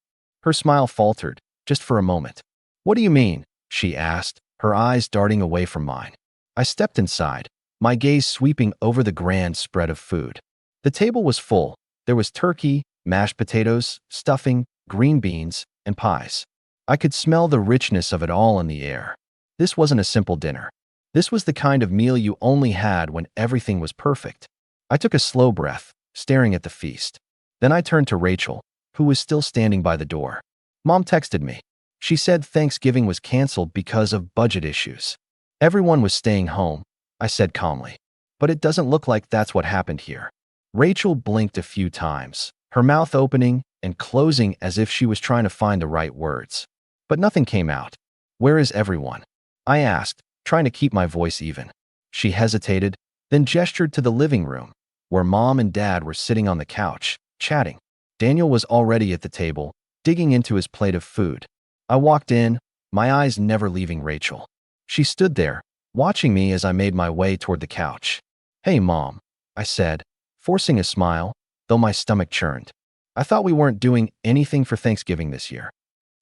Her smile faltered, just for a moment. "What do you mean?" she asked, her eyes darting away from mine. I stepped inside, my gaze sweeping over the grand spread of food. The table was full. There was turkey, mashed potatoes, stuffing, green beans, and pies. I could smell the richness of it all in the air. This wasn't a simple dinner. This was the kind of meal you only had when everything was perfect. I took a slow breath, staring at the feast. Then I turned to Rachel, who was still standing by the door. Mom texted me. She said Thanksgiving was canceled because of budget issues. Everyone was staying home, I said calmly. But it doesn't look like that's what happened here. Rachel blinked a few times, her mouth opening and closing as if she was trying to find the right words. But nothing came out. "Where is everyone?" I asked, trying to keep my voice even. She hesitated, then gestured to the living room, where Mom and Dad were sitting on the couch, chatting. Daniel was already at the table, digging into his plate of food. I walked in, my eyes never leaving Rachel. She stood there, watching me as I made my way toward the couch. "Hey, Mom," I said, forcing a smile, though my stomach churned. "I thought we weren't doing anything for Thanksgiving this year."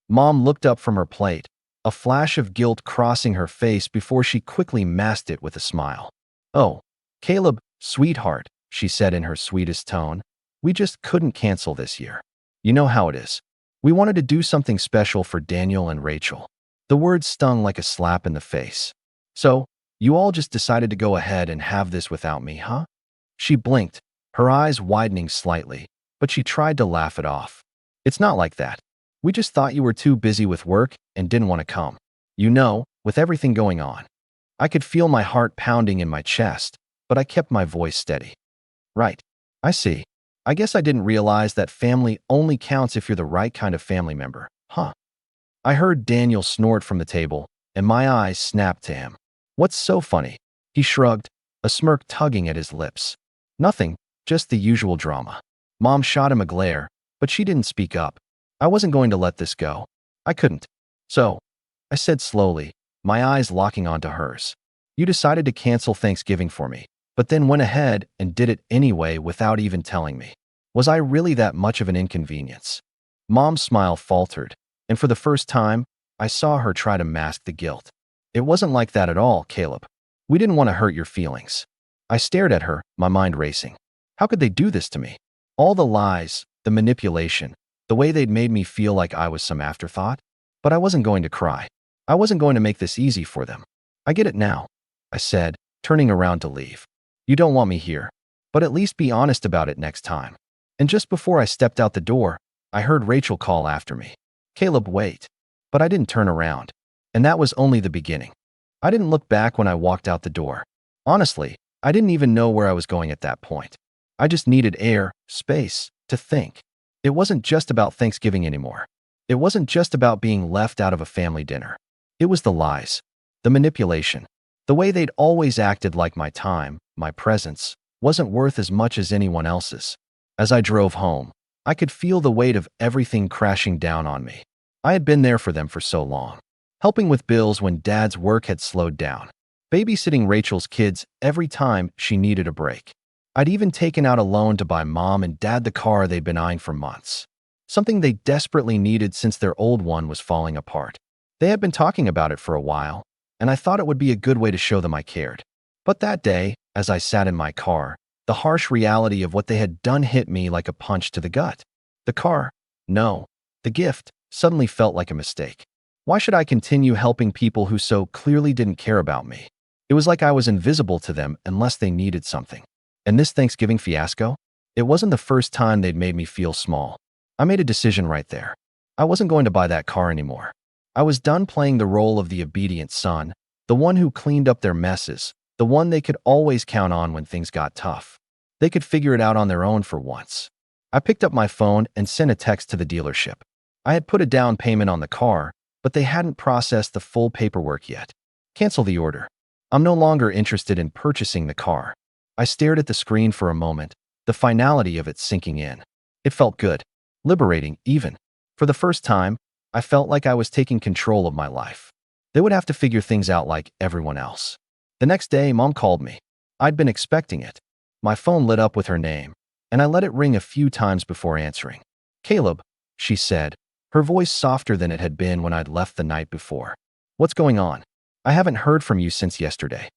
Mom looked up from her plate, a flash of guilt crossing her face before she quickly masked it with a smile. "Oh, Caleb, sweetheart," she said in her sweetest tone, "we just couldn't cancel this year. You know how it is. We wanted to do something special for Daniel and Rachel." The words stung like a slap in the face. "So, you all just decided to go ahead and have this without me, huh?" She blinked, her eyes widening slightly, but she tried to laugh it off. "It's not like that. We just thought you were too busy with work and didn't want to come. You know, with everything going on." I could feel my heart pounding in my chest, but I kept my voice steady. "Right. I see. I guess I didn't realize that family only counts if you're the right kind of family member, huh?" I heard Daniel snort from the table, and my eyes snapped to him. "What's so funny?" He shrugged, a smirk tugging at his lips. "Nothing, just the usual drama." Mom shot him a glare, but she didn't speak up. I wasn't going to let this go. I couldn't. "So," I said slowly, my eyes locking onto hers, "you decided to cancel Thanksgiving for me, but then went ahead and did it anyway without even telling me. Was I really that much of an inconvenience?" Mom's smile faltered, and for the first time, I saw her try to mask the guilt. "It wasn't like that at all, Caleb. We didn't want to hurt your feelings." I stared at her, my mind racing. How could they do this to me? All the lies, the manipulation, the way they'd made me feel like I was some afterthought? But I wasn't going to cry. I wasn't going to make this easy for them. "I get it now," I said, turning around to leave. "You don't want me here, but at least be honest about it next time." And just before I stepped out the door, I heard Rachel call after me. "Caleb, wait." But I didn't turn around. And that was only the beginning. I didn't look back when I walked out the door. Honestly, I didn't even know where I was going at that point. I just needed air, space, to think. It wasn't just about Thanksgiving anymore. It wasn't just about being left out of a family dinner. It was the lies, the manipulation, the way they'd always acted like my time, my presence, wasn't worth as much as anyone else's. As I drove home, I could feel the weight of everything crashing down on me. I had been there for them for so long, helping with bills when Dad's work had slowed down, babysitting Rachel's kids every time she needed a break. I'd even taken out a loan to buy Mom and Dad the car they'd been eyeing for months, something they desperately needed since their old one was falling apart. They had been talking about it for a while, and I thought it would be a good way to show them I cared. But that day, as I sat in my car, the harsh reality of what they had done hit me like a punch to the gut. The car, no, the gift, suddenly felt like a mistake. Why should I continue helping people who so clearly didn't care about me? It was like I was invisible to them unless they needed something. And this Thanksgiving fiasco? It wasn't the first time they'd made me feel small. I made a decision right there. I wasn't going to buy that car anymore. I was done playing the role of the obedient son, the one who cleaned up their messes, the one they could always count on when things got tough. They could figure it out on their own for once. I picked up my phone and sent a text to the dealership. I had put a down payment on the car, but they hadn't processed the full paperwork yet. Cancel the order. I'm no longer interested in purchasing the car. I stared at the screen for a moment, the finality of it sinking in. It felt good, liberating even. For the first time, I felt like I was taking control of my life. They would have to figure things out like everyone else. The next day, Mom called me. I'd been expecting it. My phone lit up with her name, and I let it ring a few times before answering. "Caleb," she said, her voice softer than it had been when I'd left the night before. "What's going on? I haven't heard from you since yesterday."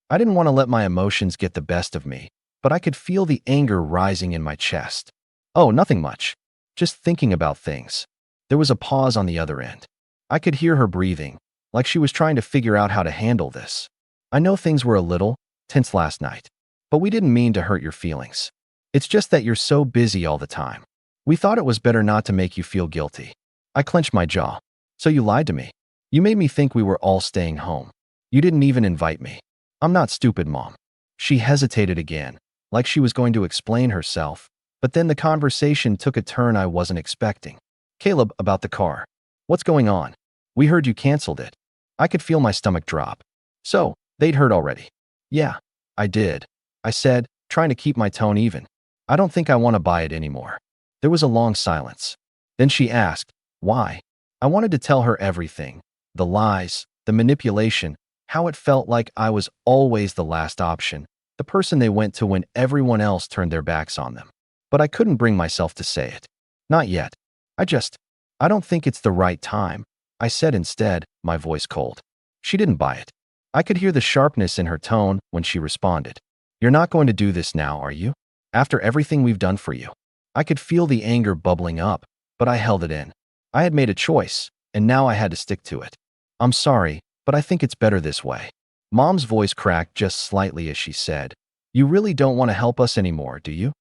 I didn't want to let my emotions get the best of me, but I could feel the anger rising in my chest. "Oh, nothing much. Just thinking about things." There was a pause on the other end. I could hear her breathing, like she was trying to figure out how to handle this. "I know things were a little tense last night, but we didn't mean to hurt your feelings. It's just that you're so busy all the time. We thought it was better not to make you feel guilty." I clenched my jaw. "So you lied to me. You made me think we were all staying home. You didn't even invite me." "I'm not stupid, Mom." She hesitated again, like she was going to explain herself, but then the conversation took a turn I wasn't expecting. "Caleb, about the car. What's going on? We heard you canceled it." I could feel my stomach drop. "So, they'd heard already?" "Yeah, I did," I said, trying to keep my tone even. "I don't think I want to buy it anymore." There was a long silence. Then she asked, "Why?" I wanted to tell her everything. The lies, the manipulation, how it felt like I was always the last option, the person they went to when everyone else turned their backs on them. But I couldn't bring myself to say it. "Not yet. I don't think it's the right time," I said instead, my voice cold. She didn't buy it. I could hear the sharpness in her tone when she responded. "You're not going to do this now, are you? After everything we've done for you?" I could feel the anger bubbling up, but I held it in. I had made a choice, and now I had to stick to it. "I'm sorry, but I think it's better this way." Mom's voice cracked just slightly as she said, "You really don't want to help us anymore, do you?"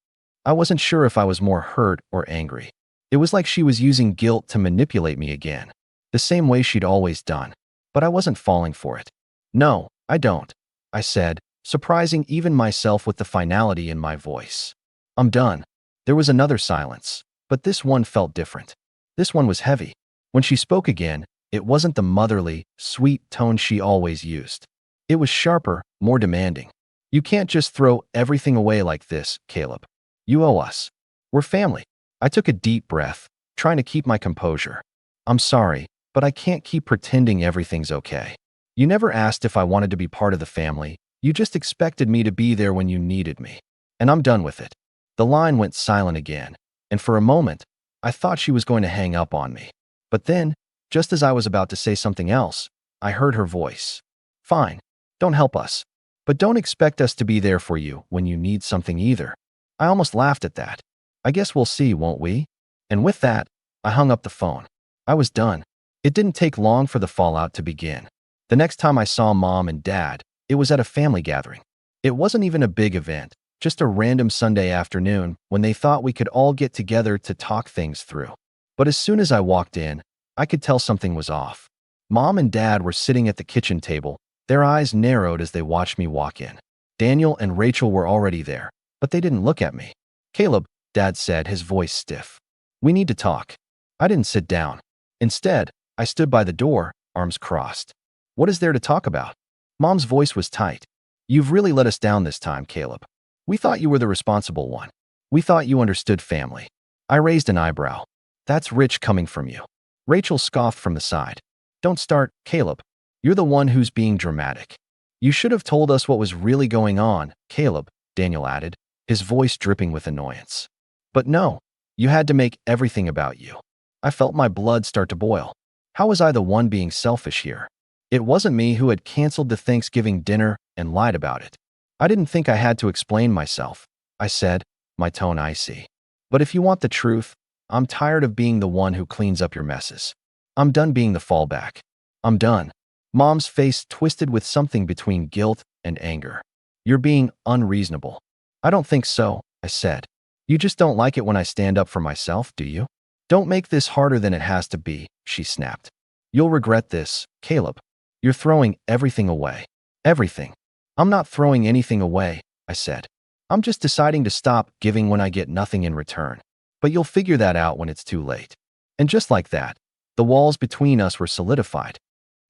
I wasn't sure if I was more hurt or angry. It was like she was using guilt to manipulate me again, the same way she'd always done, but I wasn't falling for it. "No, I don't," I said, surprising even myself with the finality in my voice. "I'm done." There was another silence, but this one felt different. This one was heavy. When she spoke again, it wasn't the motherly, sweet tone she always used. It was sharper, more demanding. "You can't just throw everything away like this, Caleb. You owe us. We're family." I took a deep breath, trying to keep my composure. "I'm sorry, but I can't keep pretending everything's okay. You never asked if I wanted to be part of the family. You just expected me to be there when you needed me. And I'm done with it." The line went silent again, and for a moment, I thought she was going to hang up on me. But then, just as I was about to say something else, I heard her voice. "Fine, don't help us. But don't expect us to be there for you when you need something either." I almost laughed at that. "I guess we'll see, won't we?" And with that, I hung up the phone. I was done. It didn't take long for the fallout to begin. The next time I saw Mom and Dad, it was at a family gathering. It wasn't even a big event, just a random Sunday afternoon when they thought we could all get together to talk things through. But as soon as I walked in, I could tell something was off. Mom and Dad were sitting at the kitchen table, Their eyes narrowed as they watched me walk in. Daniel and Rachel were already there, but they didn't look at me. "Caleb," Dad said, his voice stiff. "We need to talk." I didn't sit down. Instead, I stood by the door, arms crossed. "What is there to talk about?" Mom's voice was tight. "You've really let us down this time, Caleb. We thought you were the responsible one. We thought you understood family." I raised an eyebrow. "That's rich coming from you." Rachel scoffed from the side. "Don't start, Caleb. You're the one who's being dramatic." "You should have told us what was really going on, Caleb," Daniel added, his voice dripping with annoyance. "But no, you had to make everything about you." I felt my blood start to boil. How was I the one being selfish here? It wasn't me who had canceled the Thanksgiving dinner and lied about it. I didn't think I had to explain myself, I said, my tone icy. "But if you want the truth, I'm tired of being the one who cleans up your messes. I'm done being the fallback. I'm done." Mom's face twisted with something between guilt and anger. "You're being unreasonable." "I don't think so," I said. "You just don't like it when I stand up for myself, do you?" "Don't make this harder than it has to be," she snapped. "You'll regret this, Caleb. You're throwing everything away." "Everything." "I'm not throwing anything away," I said. "I'm just deciding to stop giving when I get nothing in return. But you'll figure that out when it's too late." And just like that, the walls between us were solidified.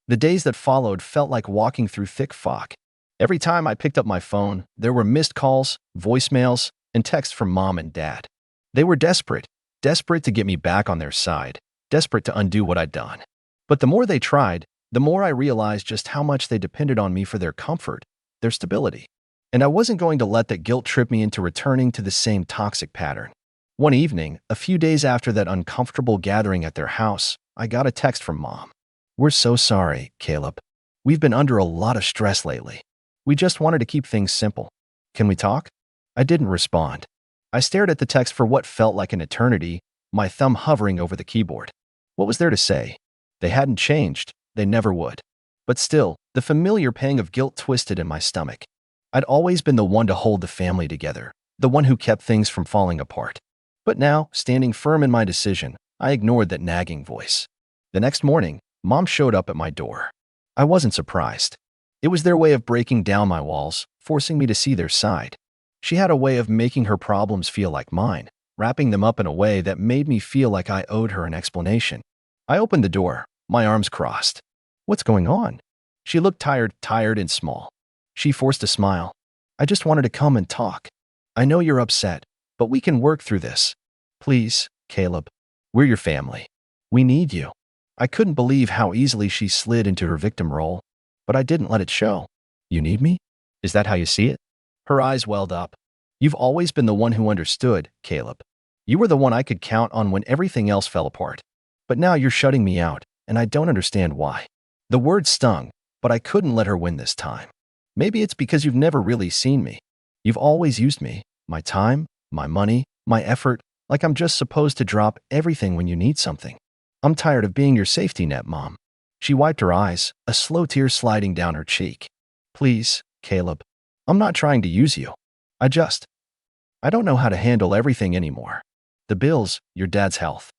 The days that followed felt like walking through thick fog. Every time I picked up my phone, there were missed calls, voicemails, and texts from Mom and Dad. They were desperate to get me back on their side, desperate to undo what I'd done. But the more they tried, the more I realized just how much they depended on me for their comfort, their stability. And I wasn't going to let that guilt trip me into returning to the same toxic pattern. One evening, a few days after that uncomfortable gathering at their house, I got a text from Mom. "We're so sorry, Caleb. We've been under a lot of stress lately. We just wanted to keep things simple. Can we talk?" I didn't respond. I stared at the text for what felt like an eternity, my thumb hovering over the keyboard. What was there to say? They hadn't changed. They never would. But still, the familiar pang of guilt twisted in my stomach. I'd always been the one to hold the family together, the one who kept things from falling apart. But now, standing firm in my decision, I ignored that nagging voice. The next morning, Mom showed up at my door. I wasn't surprised. It was their way of breaking down my walls, forcing me to see their side. She had a way of making her problems feel like mine, wrapping them up in a way that made me feel like I owed her an explanation. I opened the door, my arms crossed. "What's going on?" She looked tired and small. She forced a smile. "I just wanted to come and talk. I know you're upset, but we can work through this. Please, Caleb. We're your family. We need you." I couldn't believe how easily she slid into her victim role, but I didn't let it show. "You need me? Is that how you see it?" Her eyes welled up. "You've always been the one who understood, Caleb. You were the one I could count on when everything else fell apart. But now you're shutting me out, and I don't understand why." The words stung, but I couldn't let her win this time. "Maybe it's because you've never really seen me. You've always used me, my time, my money, my effort, like I'm just supposed to drop everything when you need something. I'm tired of being your safety net, Mom." She wiped her eyes, a slow tear sliding down her cheek. "Please, Caleb. I'm not trying to use you. I don't know how to handle everything anymore. The bills, your dad's health.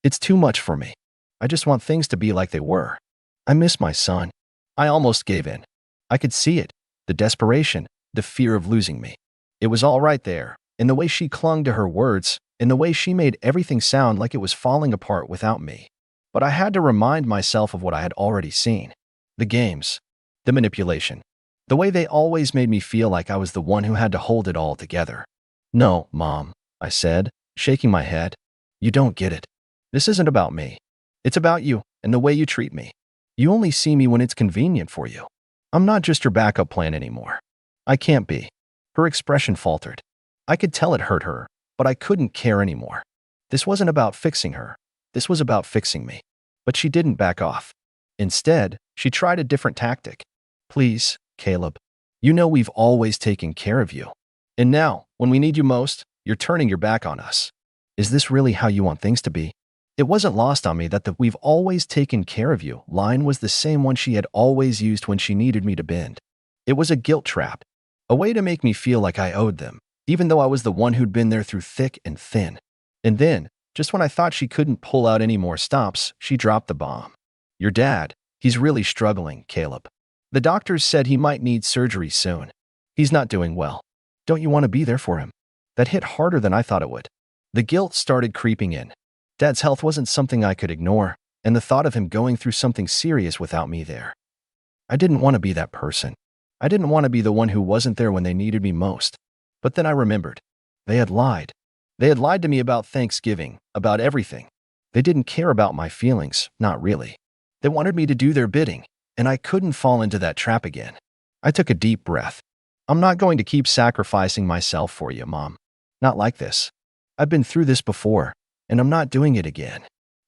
It's too much for me. I just want things to be like they were. I miss my son." I almost gave in. I could see it, the desperation, the fear of losing me. It was all right there, in the way she clung to her words, in the way she made everything sound like it was falling apart without me. But I had to remind myself of what I had already seen. The games, the manipulation, the way they always made me feel like I was the one who had to hold it all together. "No, Mom," I said, shaking my head. "You don't get it. This isn't about me. It's about you and the way you treat me. You only see me when it's convenient for you. I'm not just your backup plan anymore. I can't be." Her expression faltered. I could tell it hurt her, but I couldn't care anymore. This wasn't about fixing her. This was about fixing me. But she didn't back off. Instead, she tried a different tactic. "Please, Caleb. You know we've always taken care of you. And now, when we need you most, you're turning your back on us. Is this really how you want things to be?" It wasn't lost on me that the "we've always taken care of you" line was the same one she had always used when she needed me to bend. It was a guilt trap, a way to make me feel like I owed them, even though I was the one who'd been there through thick and thin. And then, just when I thought she couldn't pull out any more stops, she dropped the bomb. "Your dad, he's really struggling, Caleb. The doctors said he might need surgery soon. He's not doing well. Don't you want to be there for him? That hit harder than I thought it would. The guilt started creeping in. Dad's health wasn't something I could ignore, and the thought of him going through something serious without me there. I didn't want to be that person. I didn't want to be the one who wasn't there when they needed me most. But then I remembered. They had lied. They had lied to me about Thanksgiving, about everything. They didn't care about my feelings, not really. They wanted me to do their bidding, and I couldn't fall into that trap again. I took a deep breath. I'm not going to keep sacrificing myself for you, Mom. Not like this. I've been through this before, and I'm not doing it again.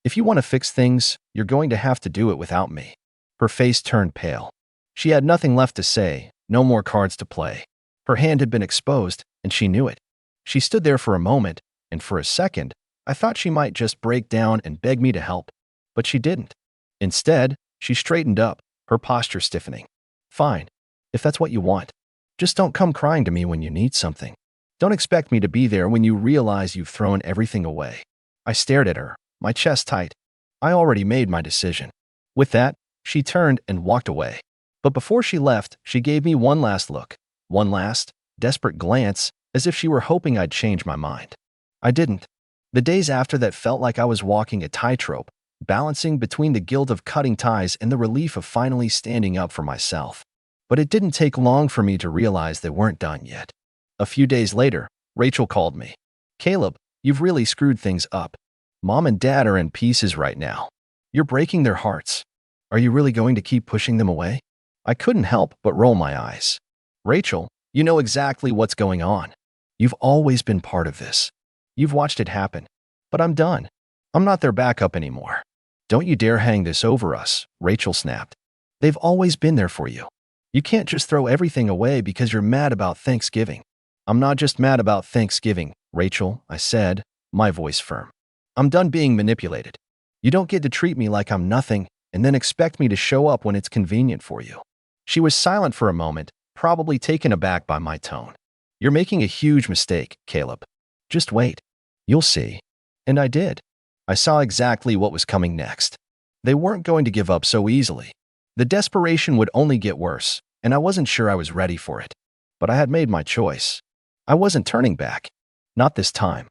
If you want to fix things, you're going to have to do it without me. Her face turned pale. She had nothing left to say, no more cards to play. Her hand had been exposed, and she knew it. She stood there for a moment, and for a second, I thought she might just break down and beg me to help. But she didn't. Instead, she straightened up, her posture stiffening. Fine, if that's what you want. Just don't come crying to me when you need something. Don't expect me to be there when you realize you've thrown everything away. I stared at her, my chest tight. I already made my decision. With that, she turned and walked away. But before she left, she gave me one last look, one last, desperate glance, as if she were hoping I'd change my mind. I didn't. The days after that felt like I was walking a tightrope, balancing between the guilt of cutting ties and the relief of finally standing up for myself. But it didn't take long for me to realize they weren't done yet. A few days later, Rachel called me. Caleb, you've really screwed things up. Mom and Dad are in pieces right now. You're breaking their hearts. Are you really going to keep pushing them away? I couldn't help but roll my eyes. Rachel, you know exactly what's going on. You've always been part of this. You've watched it happen. But I'm done. I'm not their backup anymore. Don't you dare hang this over us, Rachel snapped. They've always been there for you. You can't just throw everything away because you're mad about Thanksgiving. I'm not just mad about Thanksgiving, Rachel, I said, my voice firm. I'm done being manipulated. You don't get to treat me like I'm nothing and then expect me to show up when it's convenient for you. She was silent for a moment, probably taken aback by my tone. You're making a huge mistake, Caleb. Just wait. You'll see. And I did. I saw exactly what was coming next. They weren't going to give up so easily. The desperation would only get worse, and I wasn't sure I was ready for it. But I had made my choice. I wasn't turning back. Not this time.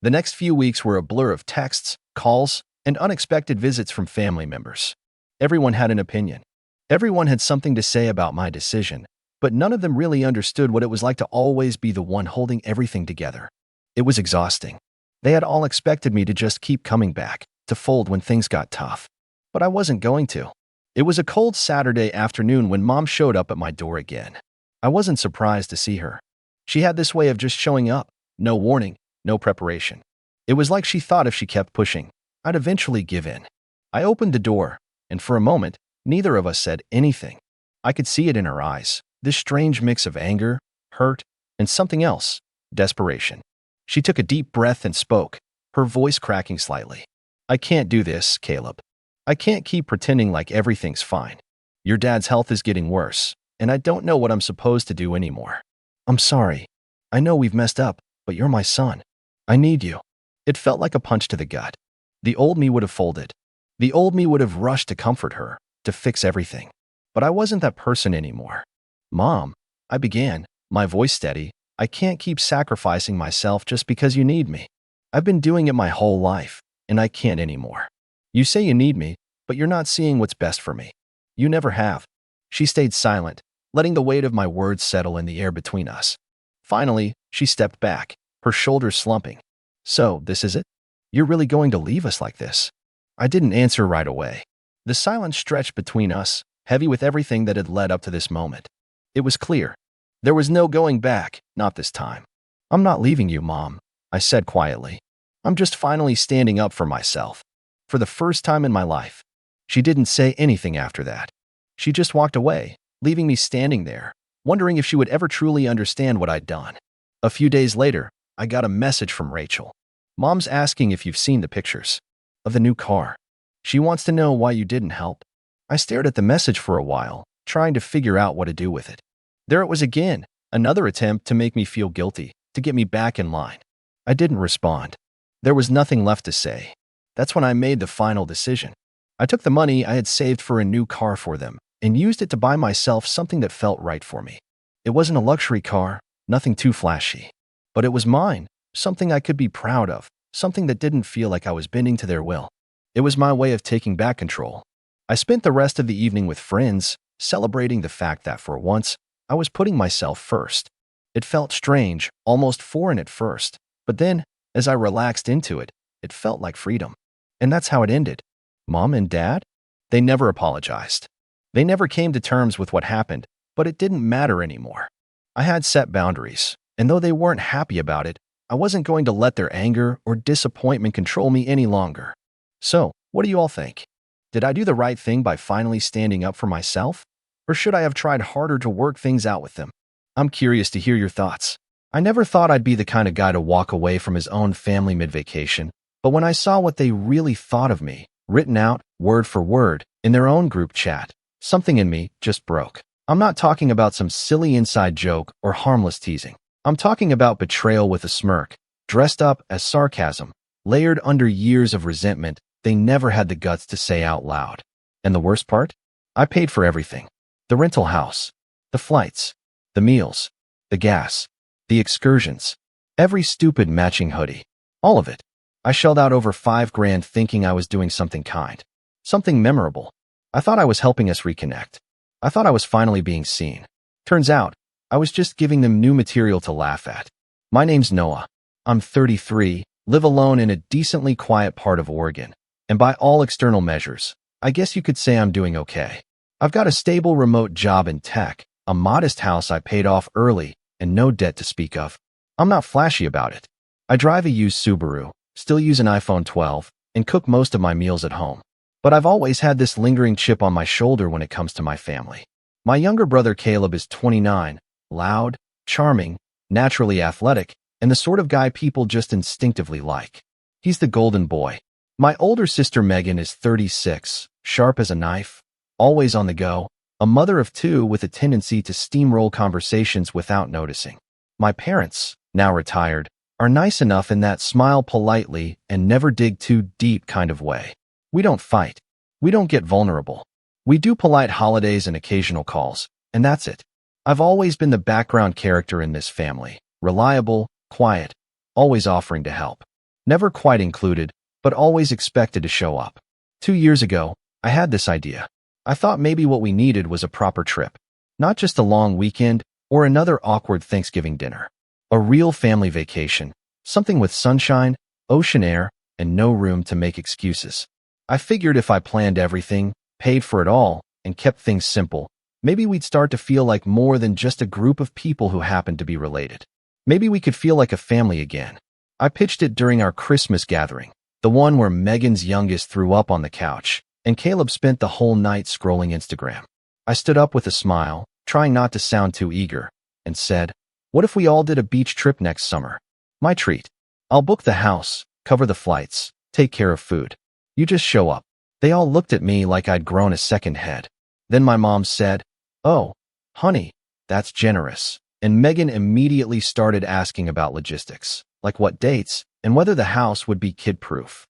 The next few weeks were a blur of texts, calls, and unexpected visits from family members. Everyone had an opinion. Everyone had something to say about my decision, but none of them really understood what it was like to always be the one holding everything together. It was exhausting. They had all expected me to just keep coming back, to fold when things got tough. But I wasn't going to. It was a cold Saturday afternoon when Mom showed up at my door again. I wasn't surprised to see her. She had this way of just showing up, no warning, no preparation. It was like she thought if she kept pushing, I'd eventually give in. I opened the door, and for a moment, neither of us said anything. I could see it in her eyes, this strange mix of anger, hurt, and something else, desperation. She took a deep breath and spoke, her voice cracking slightly. I can't do this, Caleb. I can't keep pretending like everything's fine. Your dad's health is getting worse, and I don't know what I'm supposed to do anymore. I'm sorry. I know we've messed up, but you're my son. I need you. It felt like a punch to the gut. The old me would have folded. The old me would have rushed to comfort her, to fix everything. But I wasn't that person anymore. Mom, I began, my voice steady, I can't keep sacrificing myself just because you need me. I've been doing it my whole life, and I can't anymore. You say you need me, but you're not seeing what's best for me. You never have. She stayed silent, letting the weight of my words settle in the air between us. Finally, she stepped back, her shoulders slumping. So, this is it? You're really going to leave us like this? I didn't answer right away. The silence stretched between us, heavy with everything that had led up to this moment. It was clear. There was no going back, not this time. I'm not leaving you, Mom, I said quietly. I'm just finally standing up for myself. For the first time in my life. She didn't say anything after that. She just walked away, leaving me standing there, wondering if she would ever truly understand what I'd done. A few days later, I got a message from Rachel. Mom's asking if you've seen the pictures of the new car. She wants to know why you didn't help. I stared at the message for a while, trying to figure out what to do with it. There it was again, another attempt to make me feel guilty, to get me back in line. I didn't respond. There was nothing left to say. That's when I made the final decision. I took the money I had saved for a new car for them, and used it to buy myself something that felt right for me. It wasn't a luxury car, nothing too flashy. But it was mine, something I could be proud of, something that didn't feel like I was bending to their will. It was my way of taking back control. I spent the rest of the evening with friends, celebrating the fact that for once, I was putting myself first. It felt strange, almost foreign at first, but then, as I relaxed into it, it felt like freedom. And that's how it ended. Mom and Dad? They never apologized. They never came to terms with what happened, but it didn't matter anymore. I had set boundaries, and though they weren't happy about it, I wasn't going to let their anger or disappointment control me any longer. So, what do you all think? Did I do the right thing by finally standing up for myself? Or should I have tried harder to work things out with them? I'm curious to hear your thoughts. I never thought I'd be the kind of guy to walk away from his own family mid-vacation, but when I saw what they really thought of me, written out, word for word, in their own group chat, something in me just broke. I'm not talking about some silly inside joke or harmless teasing. I'm talking about betrayal with a smirk, dressed up as sarcasm, layered under years of resentment they never had the guts to say out loud. And the worst part? I paid for everything. The rental house, the flights, the meals, the gas, the excursions, every stupid matching hoodie, all of it. I shelled out over $5,000 thinking I was doing something kind, something memorable. I thought I was helping us reconnect. I thought I was finally being seen. Turns out, I was just giving them new material to laugh at. My name's Noah. I'm 33, live alone in a decently quiet part of Oregon, and by all external measures, I guess you could say I'm doing okay. I've got a stable remote job in tech, a modest house I paid off early, and no debt to speak of. I'm not flashy about it. I drive a used Subaru, still use an iPhone 12, and cook most of my meals at home. But I've always had this lingering chip on my shoulder when it comes to my family. My younger brother Caleb is 29, loud, charming, naturally athletic, and the sort of guy people just instinctively like. He's the golden boy. My older sister Megan is 36, sharp as a knife, always on the go, a mother of two with a tendency to steamroll conversations without noticing. My parents, now retired, are nice enough in that smile politely and never dig too deep kind of way. We don't fight. We don't get vulnerable. We do polite holidays and occasional calls, and that's it. I've always been the background character in this family, reliable, quiet, always offering to help. Never quite included, but always expected to show up. 2 years ago, I had this idea. I thought maybe what we needed was a proper trip. Not just a long weekend or another awkward Thanksgiving dinner. A real family vacation, something with sunshine, ocean air, and no room to make excuses. I figured if I planned everything, paid for it all, and kept things simple, maybe we'd start to feel like more than just a group of people who happened to be related. Maybe we could feel like a family again. I pitched it during our Christmas gathering, the one where Megan's youngest threw up on the couch, and Caleb spent the whole night scrolling Instagram. I stood up with a smile, trying not to sound too eager, and said, "What if we all did a beach trip next summer? My treat. I'll book the house, cover the flights, take care of food. You just show up." They all looked at me like I'd grown a second head. Then my mom said, "Oh, honey, that's generous." And Megan immediately started asking about logistics, like what dates and whether the house would be kid-proof.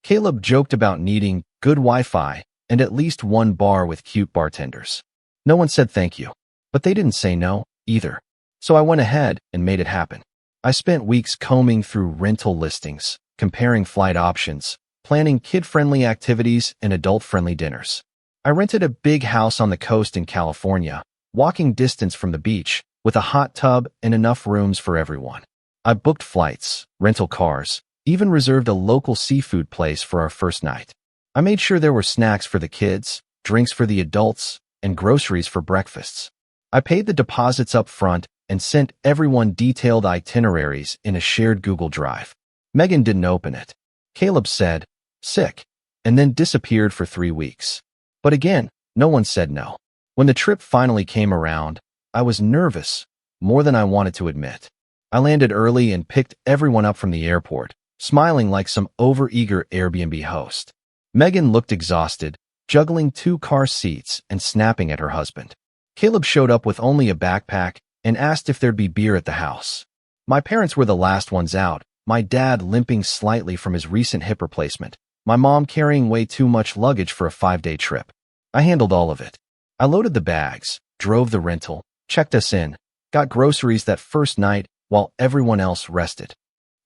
Caleb joked about needing good Wi-Fi and at least one bar with cute bartenders. No one said thank you, but they didn't say no either. So I went ahead and made it happen. I spent weeks combing through rental listings, comparing flight options, planning kid-friendly activities and adult-friendly dinners. I rented a big house on the coast in California, walking distance from the beach, with a hot tub and enough rooms for everyone. I booked flights, rental cars, even reserved a local seafood place for our first night. I made sure there were snacks for the kids, drinks for the adults, and groceries for breakfasts. I paid the deposits up front and sent everyone detailed itineraries in a shared Google Drive. Megan didn't open it. Caleb said, "Sick," and then disappeared for 3 weeks. But again, no one said no. When the trip finally came around, I was nervous, more than I wanted to admit. I landed early and picked everyone up from the airport, smiling like some overeager Airbnb host. Megan looked exhausted, juggling 2 car seats and snapping at her husband. Caleb showed up with only a backpack and asked if there'd be beer at the house. My parents were the last ones out, my dad limping slightly from his recent hip replacement, my mom carrying way too much luggage for a 5-day trip. I handled all of it. I loaded the bags, drove the rental, checked us in, got groceries that first night while everyone else rested.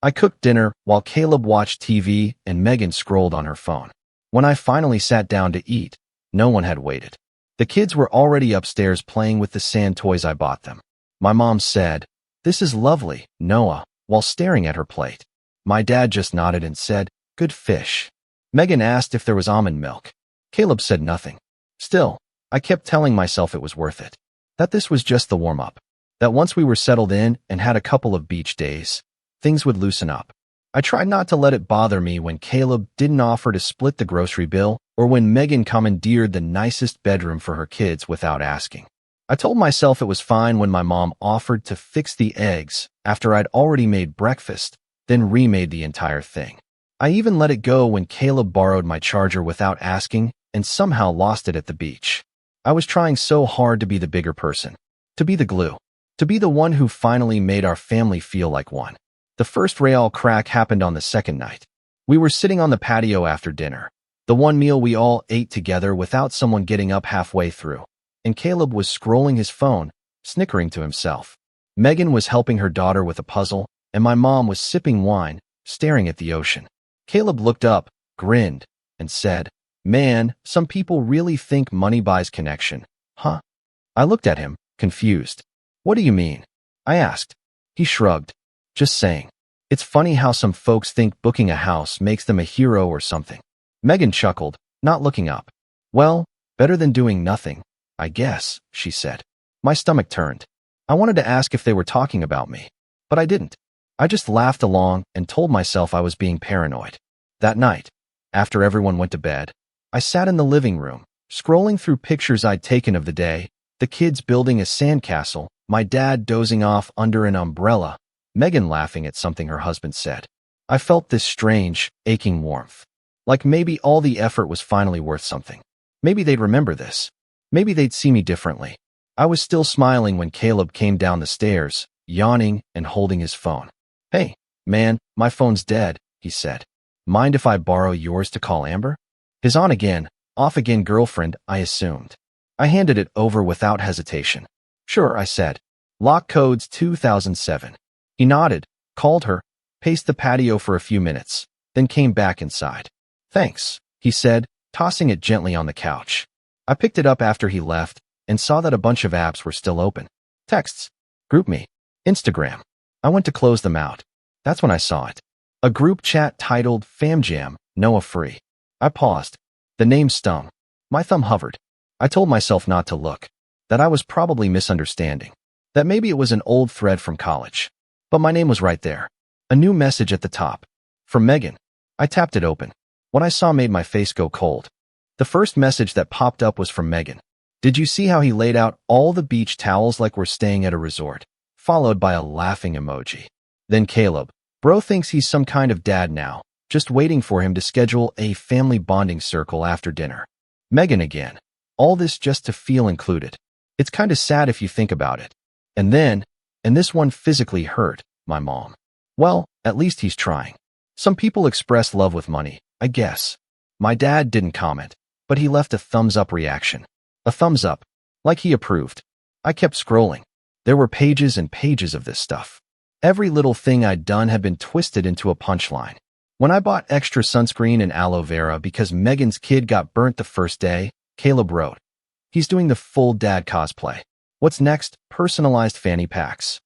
I cooked dinner while Caleb watched TV and Megan scrolled on her phone. When I finally sat down to eat, no one had waited. The kids were already upstairs playing with the sand toys I bought them. My mom said, "This is lovely, Noah," while staring at her plate. My dad just nodded and said, "Good fish." Megan asked if there was almond milk. Caleb said nothing. Still, I kept telling myself it was worth it. That this was just the warm-up. That once we were settled in and had a couple of beach days, things would loosen up. I tried not to let it bother me when Caleb didn't offer to split the grocery bill or when Megan commandeered the nicest bedroom for her kids without asking. I told myself it was fine when my mom offered to fix the eggs after I'd already made breakfast, then remade the entire thing. I even let it go when Caleb borrowed my charger without asking and somehow lost it at the beach. I was trying so hard to be the bigger person, to be the glue, to be the one who finally made our family feel like one. The first real crack happened on the second night. We were sitting on the patio after dinner, the one meal we all ate together without someone getting up halfway through, and Caleb was scrolling his phone, snickering to himself. Megan was helping her daughter with a puzzle, and my mom was sipping wine, staring at the ocean. Caleb looked up, grinned, and said, "Man, some people really think money buys connection, huh?" I looked at him, confused. "What do you mean?" I asked. He shrugged. "Just saying. It's funny how some folks think booking a house makes them a hero or something." Megan chuckled, not looking up. "Well, better than doing nothing, I guess," she said. My stomach turned. I wanted to ask if they were talking about me, but I didn't. I just laughed along and told myself I was being paranoid. That night, after everyone went to bed, I sat in the living room, scrolling through pictures I'd taken of the day, the kids building a sandcastle, my dad dozing off under an umbrella, Megan laughing at something her husband said. I felt this strange, aching warmth. Like maybe all the effort was finally worth something. Maybe they'd remember this. Maybe they'd see me differently. I was still smiling when Caleb came down the stairs, yawning and holding his phone. "Hey, man, my phone's dead," he said. "Mind if I borrow yours to call Amber?" His on-again, off-again girlfriend, I assumed. I handed it over without hesitation. "Sure," I said. "Lock code's 2007. He nodded, called her, paced the patio for a few minutes, then came back inside. "Thanks," he said, tossing it gently on the couch. I picked it up after he left and saw that a bunch of apps were still open. Texts, GroupMe, Instagram. I went to close them out. That's when I saw it. A group chat titled FamJam, Noah Free. I paused. The name stung. My thumb hovered. I told myself not to look, that I was probably misunderstanding, that maybe it was an old thread from college. But my name was right there. A new message at the top. From Megan. I tapped it open. What I saw made my face go cold. The first message that popped up was from Megan. "Did you see how he laid out all the beach towels like we're staying at a resort?" Followed by a laughing emoji. Then Caleb. "Bro thinks he's some kind of dad now, just waiting for him to schedule a family bonding circle after dinner." Megan again. All this just to feel included. It's kind of sad if you think about it. And this one physically hurt, my mom. Well, at least he's trying. Some people express love with money, I guess. My dad didn't comment, but he left a thumbs-up reaction. A thumbs up, like he approved. I kept scrolling. There were pages and pages of this stuff. Every little thing I'd done had been twisted into a punchline. When I bought extra sunscreen and aloe vera because Megan's kid got burnt the first day, Caleb wrote, "He's doing the full dad cosplay. What's next? Personalized fanny packs."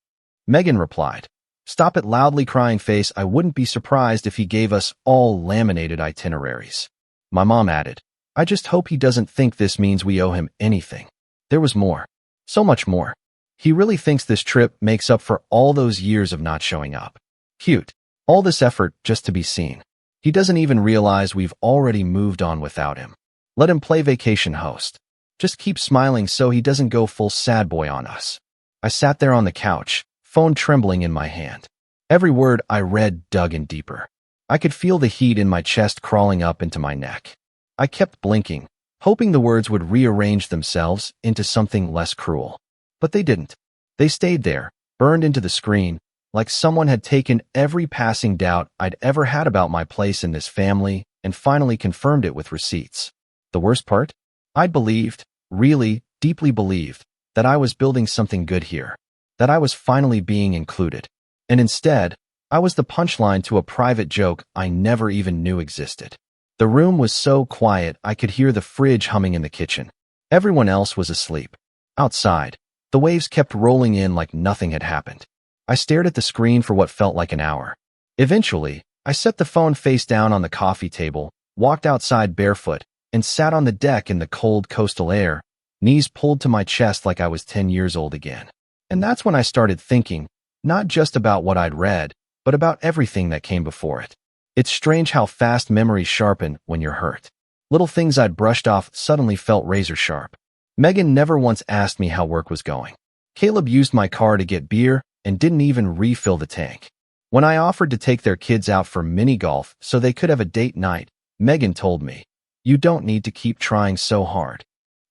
Megan replied, "Stop it, loudly crying face. I wouldn't be surprised if he gave us all laminated itineraries." My mom added, "I just hope he doesn't think this means we owe him anything." There was more. So much more. He really thinks this trip makes up for all those years of not showing up. Cute. All this effort just to be seen. He doesn't even realize we've already moved on without him. Let him play vacation host. Just keep smiling so he doesn't go full sad boy on us. I sat there on the couch, phone trembling in my hand. Every word I read dug in deeper. I could feel the heat in my chest crawling up into my neck. I kept blinking, hoping the words would rearrange themselves into something less cruel. But they didn't. They stayed there, burned into the screen, like someone had taken every passing doubt I'd ever had about my place in this family and finally confirmed it with receipts. The worst part? I'd believed, really deeply believed that I was building something good here, that I was finally being included. And instead, I was the punchline to a private joke I never even knew existed. The room was so quiet I could hear the fridge humming in the kitchen. Everyone else was asleep. Outside, the waves kept rolling in like nothing had happened. I stared at the screen for what felt like an hour. Eventually, I set the phone face down on the coffee table, walked outside barefoot, and sat on the deck in the cold coastal air, knees pulled to my chest like I was 10 years old again. And that's when I started thinking, not just about what I'd read, but about everything that came before it. It's strange how fast memories sharpen when you're hurt. Little things I'd brushed off suddenly felt razor sharp. Megan never once asked me how work was going. Caleb used my car to get beer and didn't even refill the tank. When I offered to take their kids out for mini golf so they could have a date night, Megan told me, "You don't need to keep trying so hard."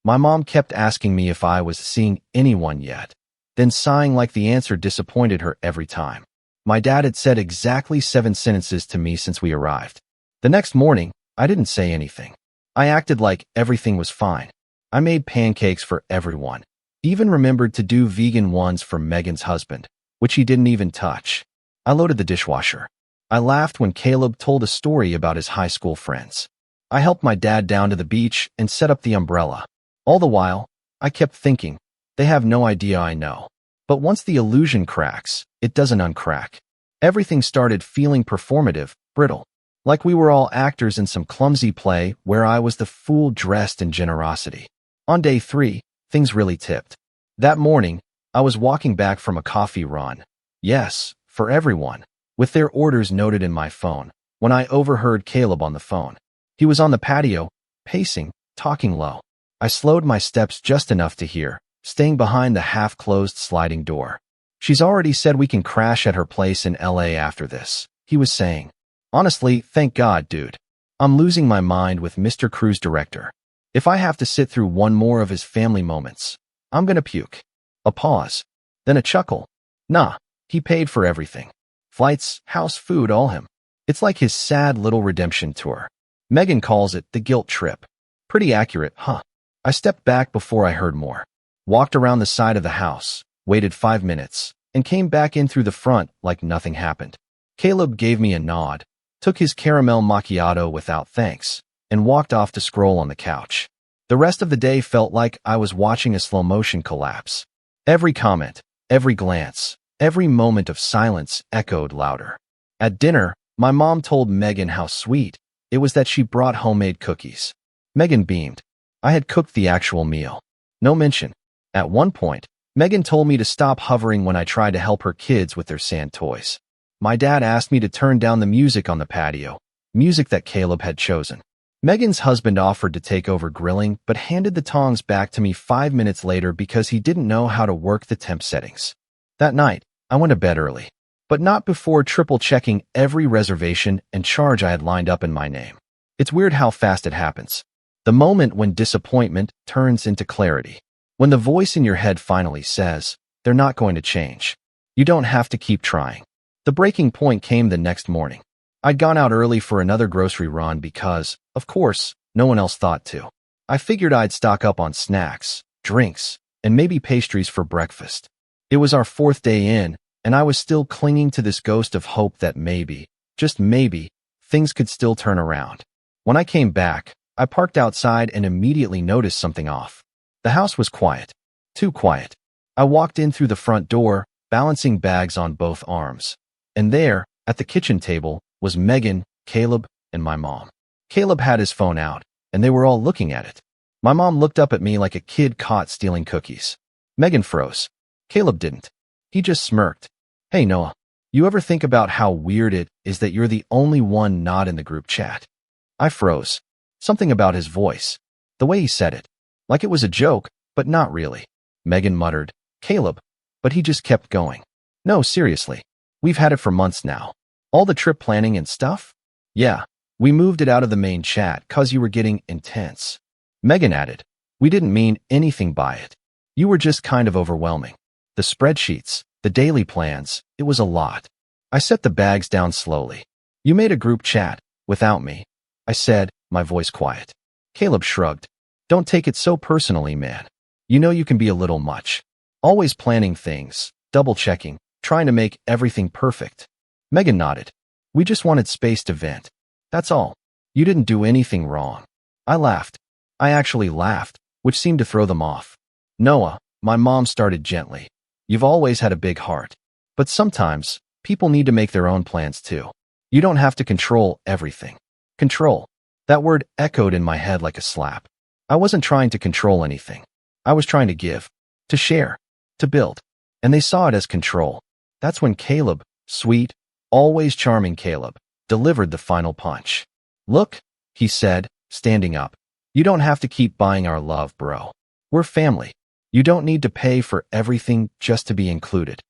My mom kept asking me if I was seeing anyone yet, then sighing like the answer disappointed her every time. My dad had said exactly 7 sentences to me since we arrived. The next morning, I didn't say anything. I acted like everything was fine. I made pancakes for everyone, even remembered to do vegan ones for Megan's husband, which he didn't even touch. I loaded the dishwasher. I laughed when Caleb told a story about his high school friends. I helped my dad down to the beach and set up the umbrella. All the while, I kept thinking, they have no idea I know. But once the illusion cracks, it doesn't uncrack. Everything started feeling performative, brittle. Like we were all actors in some clumsy play where I was the fool dressed in generosity. On day 3, things really tipped. That morning, I was walking back from a coffee run. Yes, for everyone, with their orders noted in my phone, when I overheard Caleb on the phone. He was on the patio, pacing, talking low. I slowed my steps just enough to hear, staying behind the half-closed sliding door. "She's already said we can crash at her place in LA after this," he was saying. "Honestly, thank God, dude. I'm losing my mind with Mr. Cruise Director. If I have to sit through one more of his family moments, I'm gonna puke." A pause. Then a chuckle. "Nah, he paid for everything. Flights, house, food, all him. It's like his sad little redemption tour. Megan calls it the guilt trip. Pretty accurate, huh?" I stepped back before I heard more. Walked around the side of the house, waited 5 minutes, and came back in through the front like nothing happened. Caleb gave me a nod, took his caramel macchiato without thanks, and walked off to scroll on the couch. The rest of the day felt like I was watching a slow-motion collapse. Every comment, every glance, every moment of silence echoed louder. At dinner, my mom told Megan how sweet it was that she brought homemade cookies. Megan beamed. I had cooked the actual meal. No mention. At one point, Megan told me to stop hovering when I tried to help her kids with their sand toys. My dad asked me to turn down the music on the patio, music that Caleb had chosen. Megan's husband offered to take over grilling, but handed the tongs back to me 5 minutes later because he didn't know how to work the temp settings. That night, I went to bed early, but not before triple-checking every reservation and charge I had lined up in my name. It's weird how fast it happens. The moment when disappointment turns into clarity. When the voice in your head finally says, "They're not going to change. You don't have to keep trying." The breaking point came the next morning. I'd gone out early for another grocery run because, of course, no one else thought to. I figured I'd stock up on snacks, drinks, and maybe pastries for breakfast. It was our 4th day in, and I was still clinging to this ghost of hope that maybe, just maybe, things could still turn around. When I came back, I parked outside and immediately noticed something off. The house was quiet. Too quiet. I walked in through the front door, balancing bags on both arms. And there, at the kitchen table, was Megan, Caleb, and my mom. Caleb had his phone out, and they were all looking at it. My mom looked up at me like a kid caught stealing cookies. Megan froze. Caleb didn't. He just smirked. "Hey, Noah, you ever think about how weird it is that you're the only one not in the group chat?" I froze. Something about his voice. The way he said it. Like it was a joke, but not really. Megan muttered, "Caleb," but he just kept going. "No, seriously. We've had it for months now. All the trip planning and stuff? Yeah, we moved it out of the main chat 'cause you were getting intense." Megan added, "We didn't mean anything by it. You were just kind of overwhelming. The spreadsheets, the daily plans, it was a lot." I set the bags down slowly. "You made a group chat, without me," I said, my voice quiet. Caleb shrugged. "Don't take it so personally, man. You know you can be a little much. Always planning things, double-checking, trying to make everything perfect. Megan nodded. We just wanted space to vent. That's all. You didn't do anything wrong. I laughed. I actually laughed, which seemed to throw them off. Noah, my mom started gently. You've always had a big heart. But sometimes, people need to make their own plans too. You don't have to control everything. Control. That word echoed in my head like a slap. I wasn't trying to control anything. I was trying to give, to share, to build. And they saw it as control. That's when Caleb, sweet, always charming Caleb, delivered the final punch. Look, he said, standing up. You don't have to keep buying our love, bro. We're family. You don't need to pay for everything just to be included.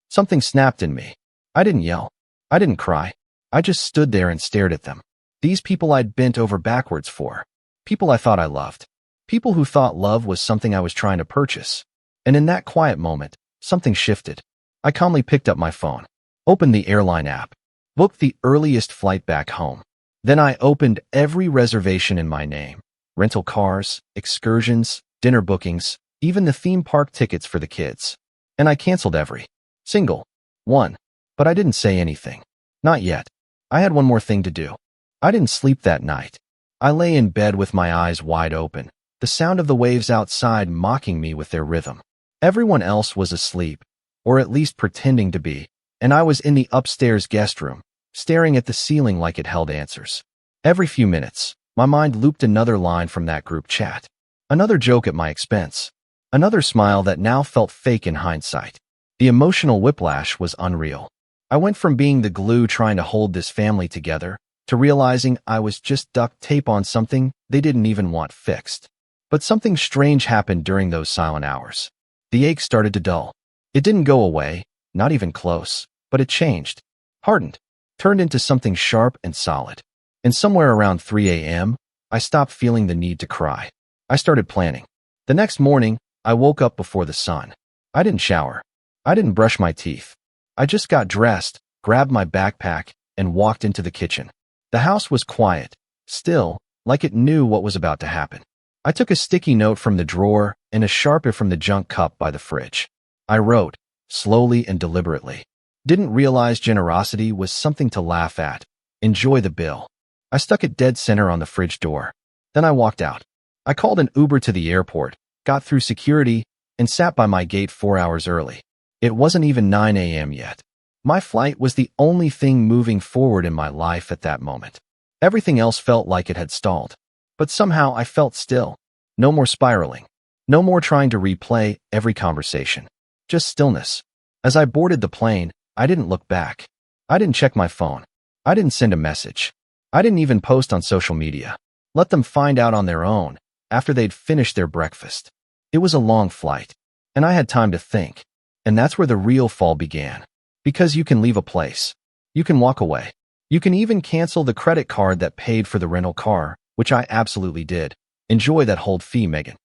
Something snapped in me. I didn't yell. I didn't cry. I just stood there and stared at them. These people I'd bent over backwards for. People I thought I loved. People who thought love was something I was trying to purchase. And in that quiet moment, something shifted. I calmly picked up my phone, opened the airline app, booked the earliest flight back home. Then I opened every reservation in my name. Rental cars, excursions, dinner bookings, even the theme park tickets for the kids. And I canceled every single one. But I didn't say anything. Not yet. I had one more thing to do. I didn't sleep that night. I lay in bed with my eyes wide open, the sound of the waves outside mocking me with their rhythm. Everyone else was asleep, or at least pretending to be, and I was in the upstairs guest room, staring at the ceiling like it held answers. Every few minutes, my mind looped another line from that group chat. Another joke at my expense. Another smile that now felt fake in hindsight. The emotional whiplash was unreal. I went from being the glue trying to hold this family together to realizing I was just duct tape on something they didn't even want fixed. But something strange happened during those silent hours. The ache started to dull. It didn't go away, not even close, but it changed, hardened, turned into something sharp and solid. And somewhere around 3 a.m., I stopped feeling the need to cry. I started planning. The next morning, I woke up before the sun. I didn't shower. I didn't brush my teeth. I just got dressed, grabbed my backpack, and walked into the kitchen. The house was quiet, still, like it knew what was about to happen. I took a sticky note from the drawer and a Sharpie from the junk cup by the fridge. I wrote, slowly and deliberately. Didn't realize generosity was something to laugh at. Enjoy the bill. I stuck it dead center on the fridge door. Then I walked out. I called an Uber to the airport, got through security, and sat by my gate 4 hours early. It wasn't even 9 a.m. yet. My flight was the only thing moving forward in my life at that moment. Everything else felt like it had stalled. But somehow I felt still. No more spiraling. No more trying to replay every conversation. Just stillness. As I boarded the plane, I didn't look back. I didn't check my phone. I didn't send a message. I didn't even post on social media. Let them find out on their own, after they'd finished their breakfast. It was a long flight, and I had time to think. And that's where the real fall began. Because you can leave a place. You can walk away. You can even cancel the credit card that paid for the rental car, which I absolutely did. Enjoy that hold fee, Megan.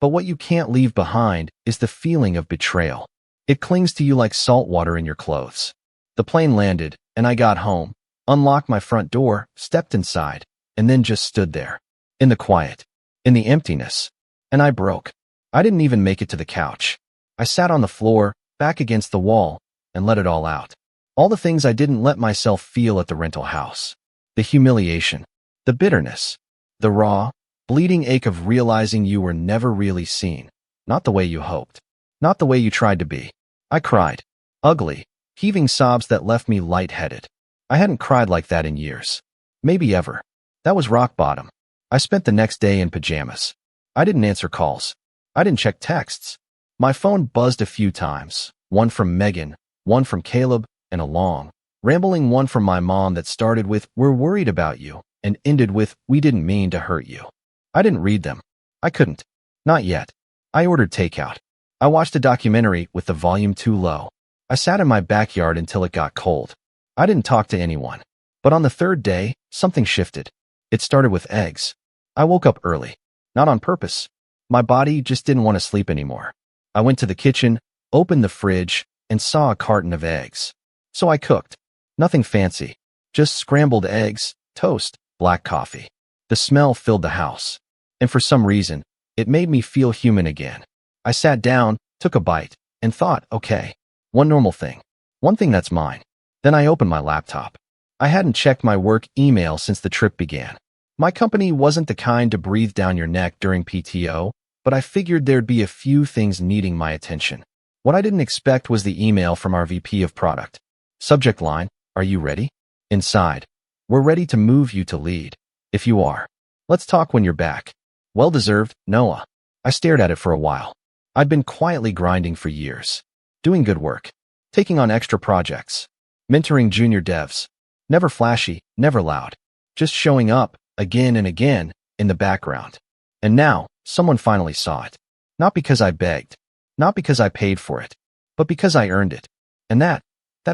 But what you can't leave behind is the feeling of betrayal. It clings to you like salt water in your clothes. The plane landed, and I got home, unlocked my front door, stepped inside, and then just stood there. In the quiet. In the emptiness. And I broke. I didn't even make it to the couch. I sat on the floor, back against the wall, and let it all out. All the things I didn't let myself feel at the rental house. The humiliation. The bitterness. The raw, bleeding ache of realizing you were never really seen. Not the way you hoped. Not the way you tried to be. I cried. Ugly, heaving sobs that left me lightheaded. I hadn't cried like that in years. Maybe ever. That was rock bottom. I spent the next day in pajamas. I didn't answer calls. I didn't check texts. My phone buzzed a few times. One from Megan, one from Caleb, and a long, rambling one from my mom that started with, "We're worried about you," and ended with, "We didn't mean to hurt you." I didn't read them. I couldn't. Not yet. I ordered takeout. I watched a documentary with the volume too low. I sat in my backyard until it got cold. I didn't talk to anyone. But on the third day, something shifted. It started with eggs. I woke up early. Not on purpose. My body just didn't want to sleep anymore. I went to the kitchen, opened the fridge, and saw a carton of eggs. So I cooked. Nothing fancy. Just scrambled eggs, toast, black coffee. The smell filled the house. And for some reason, it made me feel human again. I sat down, took a bite, and thought, okay, one normal thing. One thing that's mine. Then I opened my laptop. I hadn't checked my work email since the trip began. My company wasn't the kind to breathe down your neck during PTO, but I figured there'd be a few things needing my attention. What I didn't expect was the email from our VP of product. Subject line, are you ready? Inside, we're ready to move you to lead. If you are, let's talk when you're back. Well-deserved, Noah. I stared at it for a while. I'd been quietly grinding for years, doing good work, taking on extra projects, mentoring junior devs. Never flashy, never loud, just showing up again and again in the background. And now, someone finally saw it. Not because I begged, not because I paid for it, but because I earned it. And that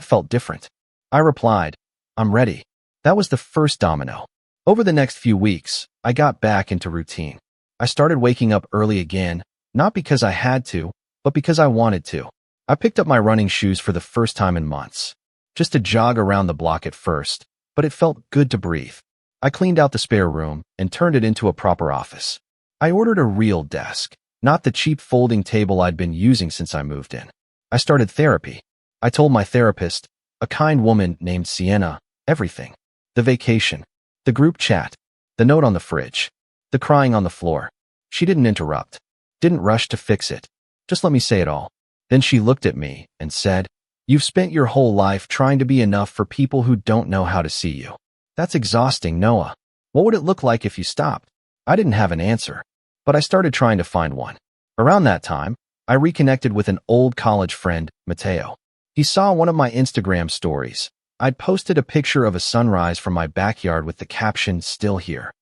felt different. I replied, I'm ready. That was the first domino. Over the next few weeks, I got back into routine. I started waking up early again, not because I had to, but because I wanted to. I picked up my running shoes for the first time in months. Just to jog around the block at first, but it felt good to breathe. I cleaned out the spare room and turned it into a proper office. I ordered a real desk, not the cheap folding table I'd been using since I moved in. I started therapy. I told my therapist, a kind woman named Sienna, everything. The vacation, the group chat, the note on the fridge, the crying on the floor. She didn't interrupt, didn't rush to fix it. Just let me say it all. Then she looked at me and said, you've spent your whole life trying to be enough for people who don't know how to see you. That's exhausting, Noah. What would it look like if you stopped? I didn't have an answer, but I started trying to find one. Around that time, I reconnected with an old college friend, Mateo. He saw one of my Instagram stories. I'd posted a picture of a sunrise from my backyard with the caption, still here.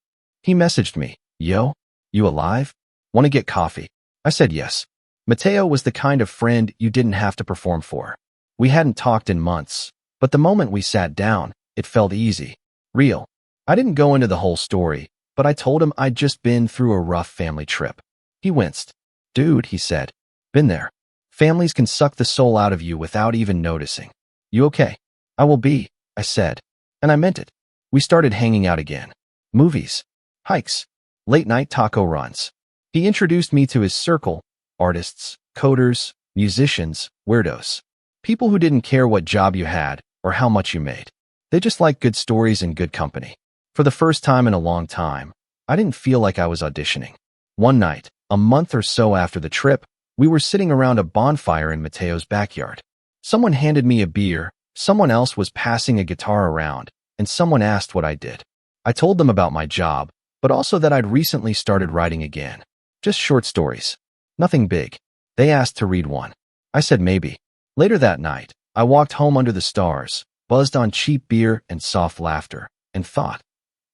He messaged me, yo, you alive? Want to get coffee? I said yes. Mateo was the kind of friend you didn't have to perform for. We hadn't talked in months, but the moment we sat down, it felt easy, real. I didn't go into the whole story, but I told him I'd just been through a rough family trip. He winced. Dude, he said, been there. Families can suck the soul out of you without even noticing. You okay? I will be, I said, and I meant it. We started hanging out again. Movies, hikes, late-night taco runs. He introduced me to his circle, artists, coders, musicians, weirdos. People who didn't care what job you had or how much you made. They just liked good stories and good company. For the first time in a long time, I didn't feel like I was auditioning. One night, a month or so after the trip, we were sitting around a bonfire in Mateo's backyard. Someone handed me a beer, someone else was passing a guitar around, and someone asked what I did. I told them about my job, but also that I'd recently started writing again. Just short stories. Nothing big. They asked to read one. I said maybe. Later that night, I walked home under the stars, buzzed on cheap beer and soft laughter, and thought,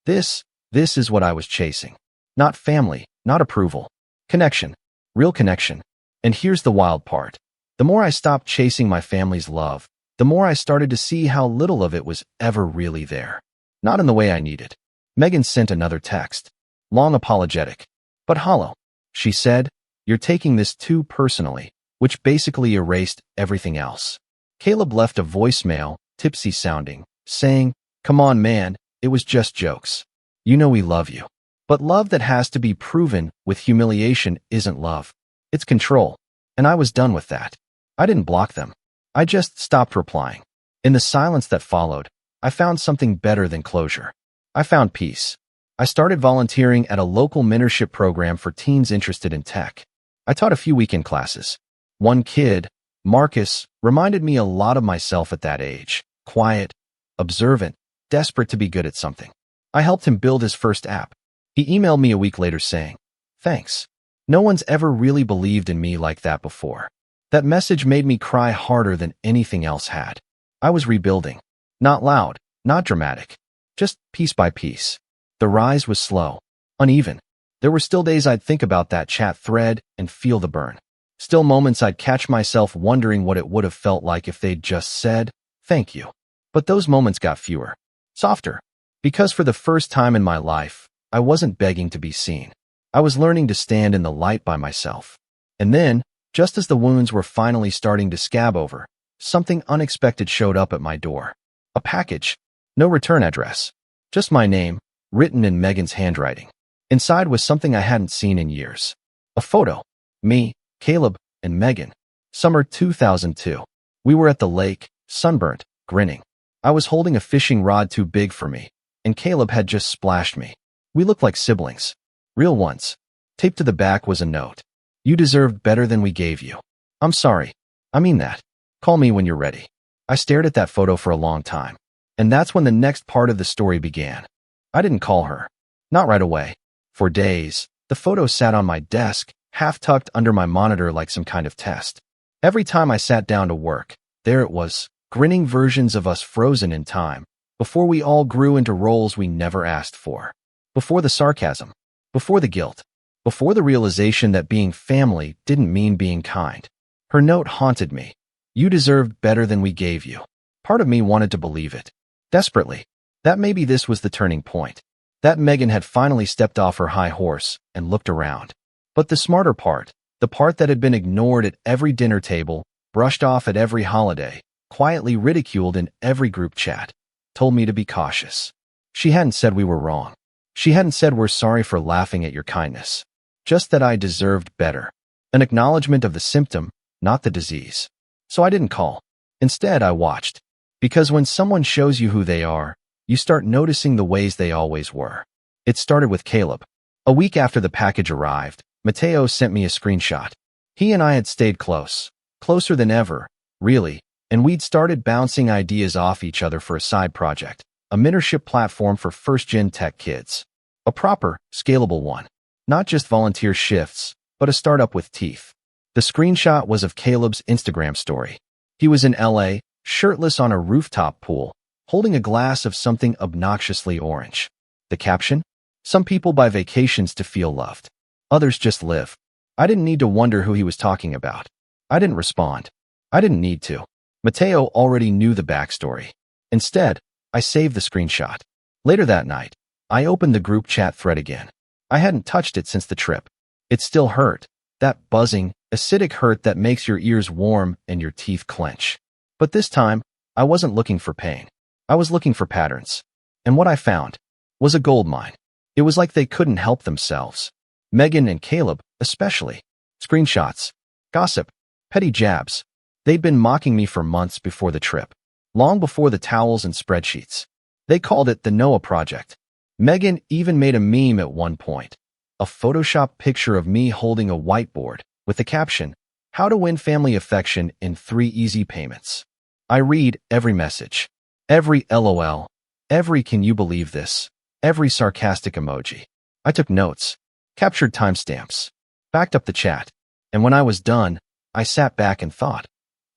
this is what I was chasing. Not family, not approval. Connection. Real connection. And here's the wild part. The more I stopped chasing my family's love, the more I started to see how little of it was ever really there. Not in the way I needed. Megan sent another text. Long apologetic. But hollow. She said, you're taking this too personally, which basically erased everything else. Caleb left a voicemail, tipsy sounding, saying, come on man, it was just jokes. You know we love you. But love that has to be proven with humiliation isn't love. It's control. And I was done with that. I didn't block them. I just stopped replying. In the silence that followed, I found something better than closure. I found peace. I started volunteering at a local mentorship program for teens interested in tech. I taught a few weekend classes. One kid, Marcus, reminded me a lot of myself at that age. Quiet, observant, desperate to be good at something. I helped him build his first app. He emailed me a week later saying, thanks. No one's ever really believed in me like that before. That message made me cry harder than anything else had. I was rebuilding. Not loud, not dramatic. Just piece by piece. The rise was slow, uneven. There were still days I'd think about that chat thread and feel the burn. Still moments I'd catch myself wondering what it would have felt like if they'd just said, thank you. But those moments got fewer. Softer. Because for the first time in my life, I wasn't begging to be seen. I was learning to stand in the light by myself. And then, just as the wounds were finally starting to scab over, something unexpected showed up at my door. A package. No return address. Just my name, written in Megan's handwriting. Inside was something I hadn't seen in years. A photo. Me, Caleb and Megan. Summer 2002. We were at the lake, sunburnt, grinning. I was holding a fishing rod too big for me, and Caleb had just splashed me. We looked like siblings. Real ones. Taped to the back was a note. You deserved better than we gave you. I'm sorry. I mean that. Call me when you're ready. I stared at that photo for a long time. And that's when the next part of the story began. I didn't call her. Not right away. For days, the photo sat on my desk, half tucked under my monitor like some kind of test. Every time I sat down to work, there it was, grinning versions of us frozen in time, before we all grew into roles we never asked for. Before the sarcasm. Before the guilt. Before the realization that being family didn't mean being kind. Her note haunted me. You deserved better than we gave you. Part of me wanted to believe it. Desperately. That maybe this was the turning point. That Megan had finally stepped off her high horse and looked around. But the smarter part, the part that had been ignored at every dinner table, brushed off at every holiday, quietly ridiculed in every group chat, told me to be cautious. She hadn't said we were wrong. She hadn't said we're sorry for laughing at your kindness. Just that I deserved better. An acknowledgement of the symptom, not the disease. So I didn't call. Instead, I watched. Because when someone shows you who they are, you start noticing the ways they always were. It started with Caleb. A week after the package arrived, Mateo sent me a screenshot. He and I had stayed close. Closer than ever, really, and we'd started bouncing ideas off each other for a side project, a mentorship platform for first-gen tech kids. A proper, scalable one. Not just volunteer shifts, but a startup with teeth. The screenshot was of Caleb's Instagram story. He was in LA, shirtless on a rooftop pool, holding a glass of something obnoxiously orange. The caption? Some people buy vacations to feel loved. Others just live. I didn't need to wonder who he was talking about. I didn't respond. I didn't need to. Mateo already knew the backstory. Instead, I saved the screenshot. Later that night, I opened the group chat thread again. I hadn't touched it since the trip. It still hurt. That buzzing, acidic hurt that makes your ears warm and your teeth clench. But this time, I wasn't looking for pain. I was looking for patterns. And what I found was a goldmine. It was like they couldn't help themselves. Megan and Caleb, especially. Screenshots. Gossip. Petty jabs. They'd been mocking me for months before the trip. Long before the towels and spreadsheets. They called it the Noah Project. Megan even made a meme at one point. A Photoshop picture of me holding a whiteboard with the caption, "How to win family affection in 3 easy payments." I read every message. Every LOL. Every "can you believe this?" Every sarcastic emoji. I took notes. Captured timestamps. Backed up the chat. And when I was done, I sat back and thought,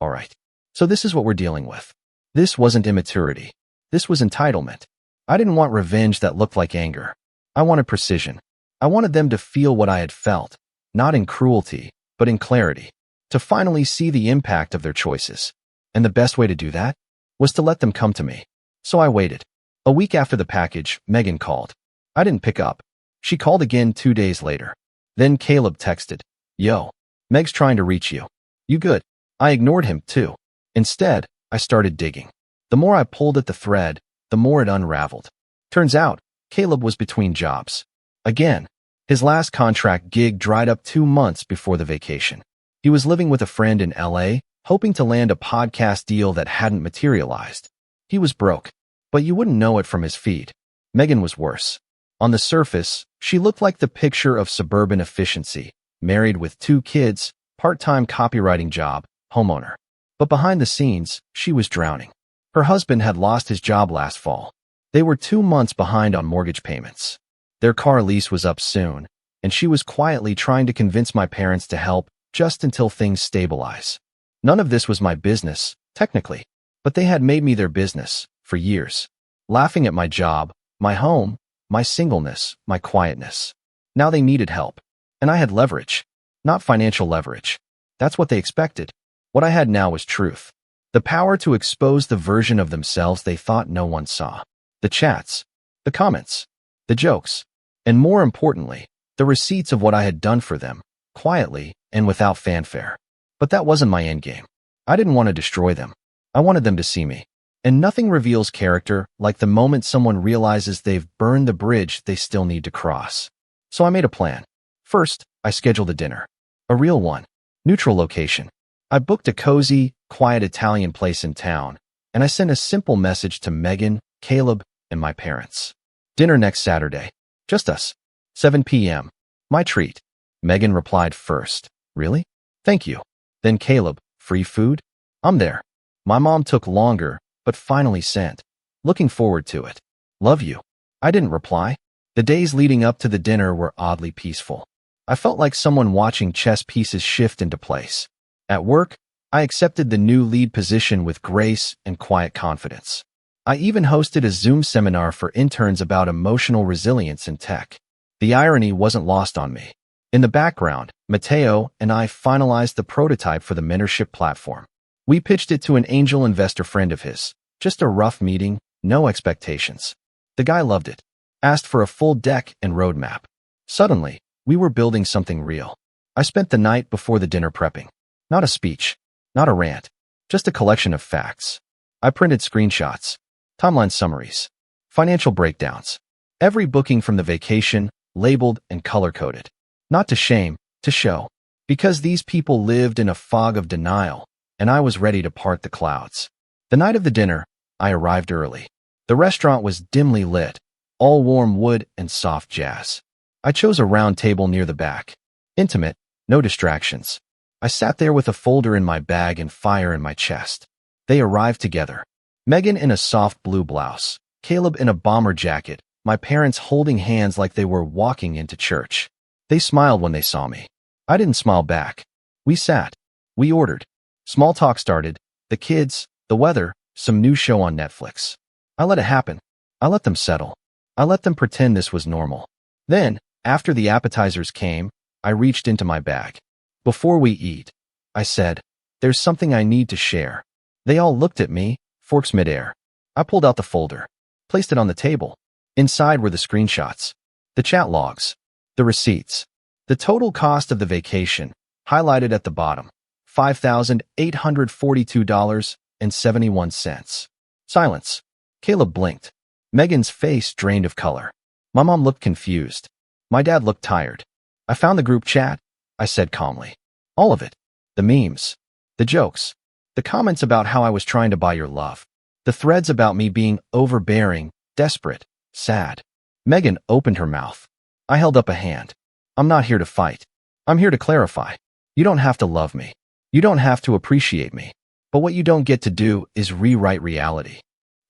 all right, so this is what we're dealing with. This wasn't immaturity. This was entitlement. I didn't want revenge that looked like anger. I wanted precision. I wanted them to feel what I had felt, not in cruelty, but in clarity, to finally see the impact of their choices. And the best way to do that was to let them come to me. So I waited. A week after the package, Megan called. I didn't pick up. She called again 2 days later. Then Caleb texted, "Yo, Meg's trying to reach you. You good?" I ignored him too. Instead, I started digging. The more I pulled at the thread, the more it unraveled. Turns out, Caleb was between jobs. Again, his last contract gig dried up 2 months before the vacation. He was living with a friend in LA, hoping to land a podcast deal that hadn't materialized. He was broke, but you wouldn't know it from his feed. Megan was worse. On the surface, she looked like the picture of suburban efficiency, married with 2 kids, part-time copywriting job, homeowner. But behind the scenes, she was drowning. Her husband had lost his job last fall. They were 2 months behind on mortgage payments. Their car lease was up soon, and she was quietly trying to convince my parents to help just until things stabilize. None of this was my business, technically, but they had made me their business for years, laughing at my job, my home, my singleness, my quietness. Now they needed help, and I had leverage, not financial leverage. That's what they expected. What I had now was truth. The power to expose the version of themselves they thought no one saw. The chats, the comments, the jokes, and more importantly, the receipts of what I had done for them, quietly and without fanfare. But that wasn't my endgame. I didn't want to destroy them. I wanted them to see me. And nothing reveals character like the moment someone realizes they've burned the bridge they still need to cross. So I made a plan. First, I scheduled a dinner. A real one. Neutral location. I booked a cozy, quiet Italian place in town, and I sent a simple message to Megan, Caleb, and my parents. Dinner next Saturday. Just us. 7 p.m. My treat. Megan replied first. Really? Thank you. Then Caleb, free food? I'm there. My mom took longer, but finally sent. Looking forward to it. Love you. I didn't reply. The days leading up to the dinner were oddly peaceful. I felt like someone watching chess pieces shift into place. At work, I accepted the new lead position with grace and quiet confidence. I even hosted a Zoom seminar for interns about emotional resilience in tech. The irony wasn't lost on me. In the background, Matteo and I finalized the prototype for the mentorship platform. We pitched it to an angel investor friend of his. Just a rough meeting, no expectations. The guy loved it, asked for a full deck and roadmap. Suddenly, we were building something real. I spent the night before the dinner prepping. Not a speech, not a rant, just a collection of facts. I printed screenshots, timeline summaries, financial breakdowns, every booking from the vacation, labeled and color-coded. Not to shame, to show. Because these people lived in a fog of denial, and I was ready to part the clouds. The night of the dinner, I arrived early. The restaurant was dimly lit, all warm wood and soft jazz. I chose a round table near the back. Intimate, no distractions. I sat there with a folder in my bag and fire in my chest. They arrived together. Megan in a soft blue blouse, Caleb in a bomber jacket, my parents holding hands like they were walking into church. They smiled when they saw me. I didn't smile back. We sat. We ordered. Small talk started. The kids, the weather, some new show on Netflix. I let it happen. I let them settle. I let them pretend this was normal. Then, after the appetizers came, I reached into my bag. Before we eat, I said, there's something I need to share. They all looked at me, forks midair. I pulled out the folder, placed it on the table. Inside were the screenshots, the chat logs, the receipts, the total cost of the vacation, highlighted at the bottom, $5,842.71. Silence. Caleb blinked. Megan's face drained of color. My mom looked confused. My dad looked tired. I found the group chat, I said calmly. All of it. The memes, the jokes, the comments about how I was trying to buy your love, the threads about me being overbearing, desperate, sad. Megan opened her mouth. I held up a hand. I'm not here to fight. I'm here to clarify. You don't have to love me. You don't have to appreciate me. But what you don't get to do is rewrite reality.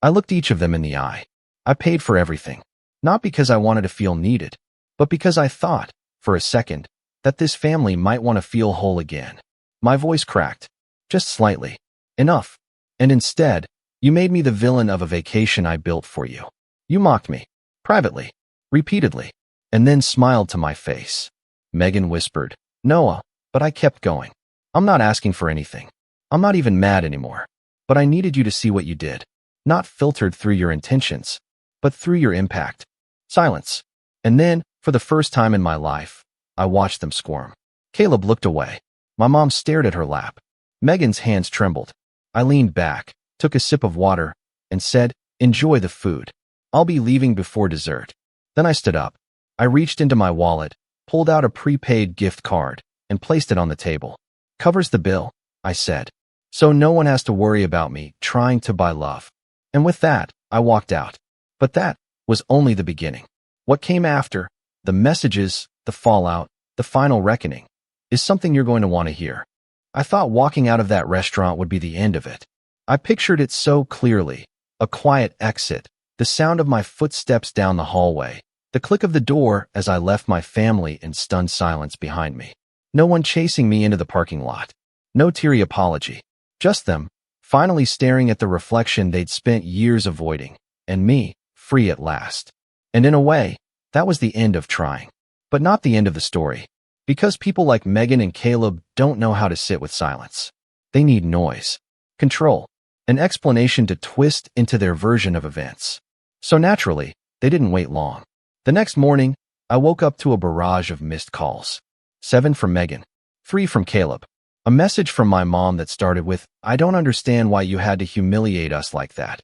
I looked each of them in the eye. I paid for everything. Not because I wanted to feel needed, but because I thought, for a second, that this family might want to feel whole again. My voice cracked. Just slightly. Enough. And instead, you made me the villain of a vacation I built for you. You mocked me. Privately. Repeatedly. And then smiled to my face. Megan whispered, Noah, but I kept going. I'm not asking for anything. I'm not even mad anymore. But I needed you to see what you did. Not filtered through your intentions, but through your impact. Silence. And then, for the first time in my life, I watched them squirm. Caleb looked away. My mom stared at her lap. Megan's hands trembled. I leaned back, took a sip of water, and said, Enjoy the food. I'll be leaving before dessert. Then I stood up. I reached into my wallet, pulled out a prepaid gift card, and placed it on the table. Covers the bill, I said. So no one has to worry about me trying to buy love. And with that, I walked out. But that was only the beginning. What came after, the messages, the fallout, the final reckoning, is something you're going to want to hear. I thought walking out of that restaurant would be the end of it. I pictured it so clearly. A quiet exit, the sound of my footsteps down the hallway, the click of the door as I left my family in stunned silence behind me. No one chasing me into the parking lot. No teary apology. Just them, finally staring at the reflection they'd spent years avoiding, and me, free at last. And in a way, that was the end of trying. But not the end of the story. Because people like Megan and Caleb don't know how to sit with silence. They need noise, control, an explanation to twist into their version of events. So naturally, they didn't wait long. The next morning, I woke up to a barrage of missed calls. 7 from Megan, 3 from Caleb. A message from my mom that started with, I don't understand why you had to humiliate us like that,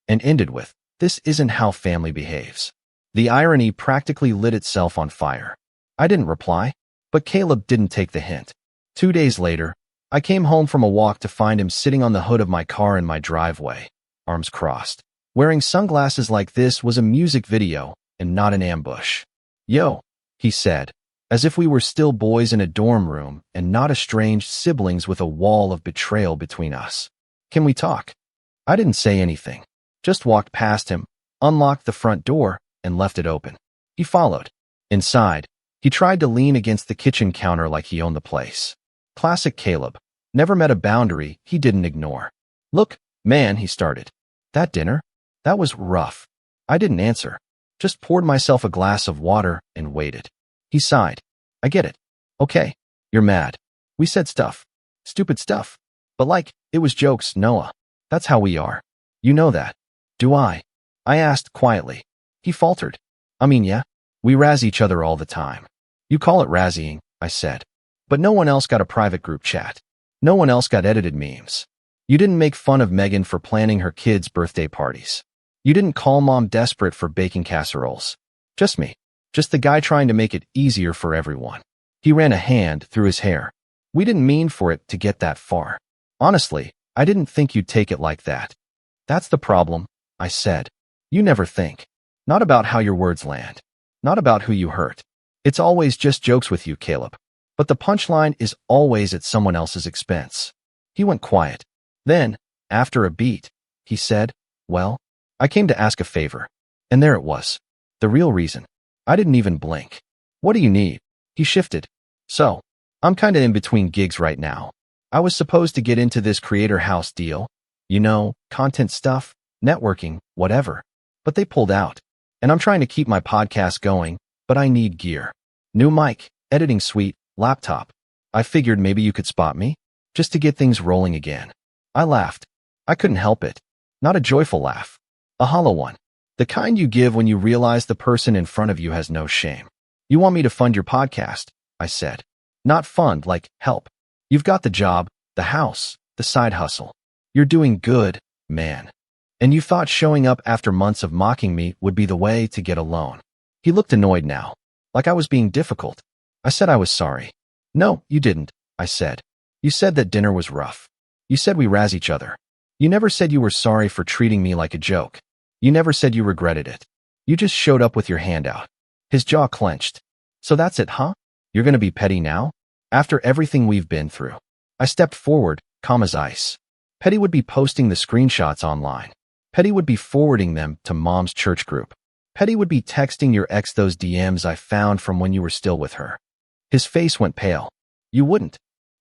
and ended with, this isn't how family behaves. The irony practically lit itself on fire. I didn't reply, but Caleb didn't take the hint. 2 days later, I came home from a walk to find him sitting on the hood of my car in my driveway, arms crossed. Wearing sunglasses like this was a music video and not an ambush. "Yo," he said, as if we were still boys in a dorm room and not estranged siblings with a wall of betrayal between us. "Can we talk?" I didn't say anything, just walked past him, unlocked the front door, and left it open. He followed. Inside, he tried to lean against the kitchen counter like he owned the place. Classic Caleb. Never met a boundary he didn't ignore. "Look, man," he started. "That dinner? That was rough." I didn't answer, just poured myself a glass of water and waited. He sighed. "I get it. Okay, you're mad. We said stuff. Stupid stuff. But like, it was jokes, Noah. That's how we are. You know that." "Do I?" I asked quietly. He faltered. "I mean, yeah. We razz each other all the time." "You call it razzying," I said. "But no one else got a private group chat. No one else got edited memes. You didn't make fun of Megan for planning her kids' birthday parties. You didn't call mom desperate for baking casseroles. Just me. Just the guy trying to make it easier for everyone." He ran a hand through his hair. "We didn't mean for it to get that far. Honestly, I didn't think you'd take it like that." "That's the problem," I said. "You never think. Not about how your words land. Not about who you hurt. It's always just jokes with you, Caleb. But the punchline is always at someone else's expense." He went quiet. Then, after a beat, he said, "Well, I came to ask a favor." And there it was. The real reason. I didn't even blink. "What do you need?" He shifted. "So, I'm kinda in between gigs right now. I was supposed to get into this creator house deal. You know, content stuff, networking, whatever. But they pulled out. And I'm trying to keep my podcast going, but I need gear. New mic, editing suite, laptop. I figured maybe you could spot me, just to get things rolling again." I laughed. I couldn't help it. Not a joyful laugh. A hollow one. The kind you give when you realize the person in front of you has no shame. "You want me to fund your podcast?" I said. "Not fund, like help. You've got the job, the house, the side hustle. You're doing good, man. And you thought showing up after months of mocking me would be the way to get a loan." He looked annoyed now, like I was being difficult. I said I was sorry. "No, you didn't," I said. "You said that dinner was rough. You said we razz each other. You never said you were sorry for treating me like a joke. You never said you regretted it. You just showed up with your hand out." His jaw clenched. "So that's it, huh? You're gonna be petty now? After everything we've been through?" I stepped forward, calm as ice. Petty would be posting the screenshots online. Petty would be forwarding them to mom's church group. Petty would be texting your ex those DMs I found from when you were still with her. His face went pale. "You wouldn't."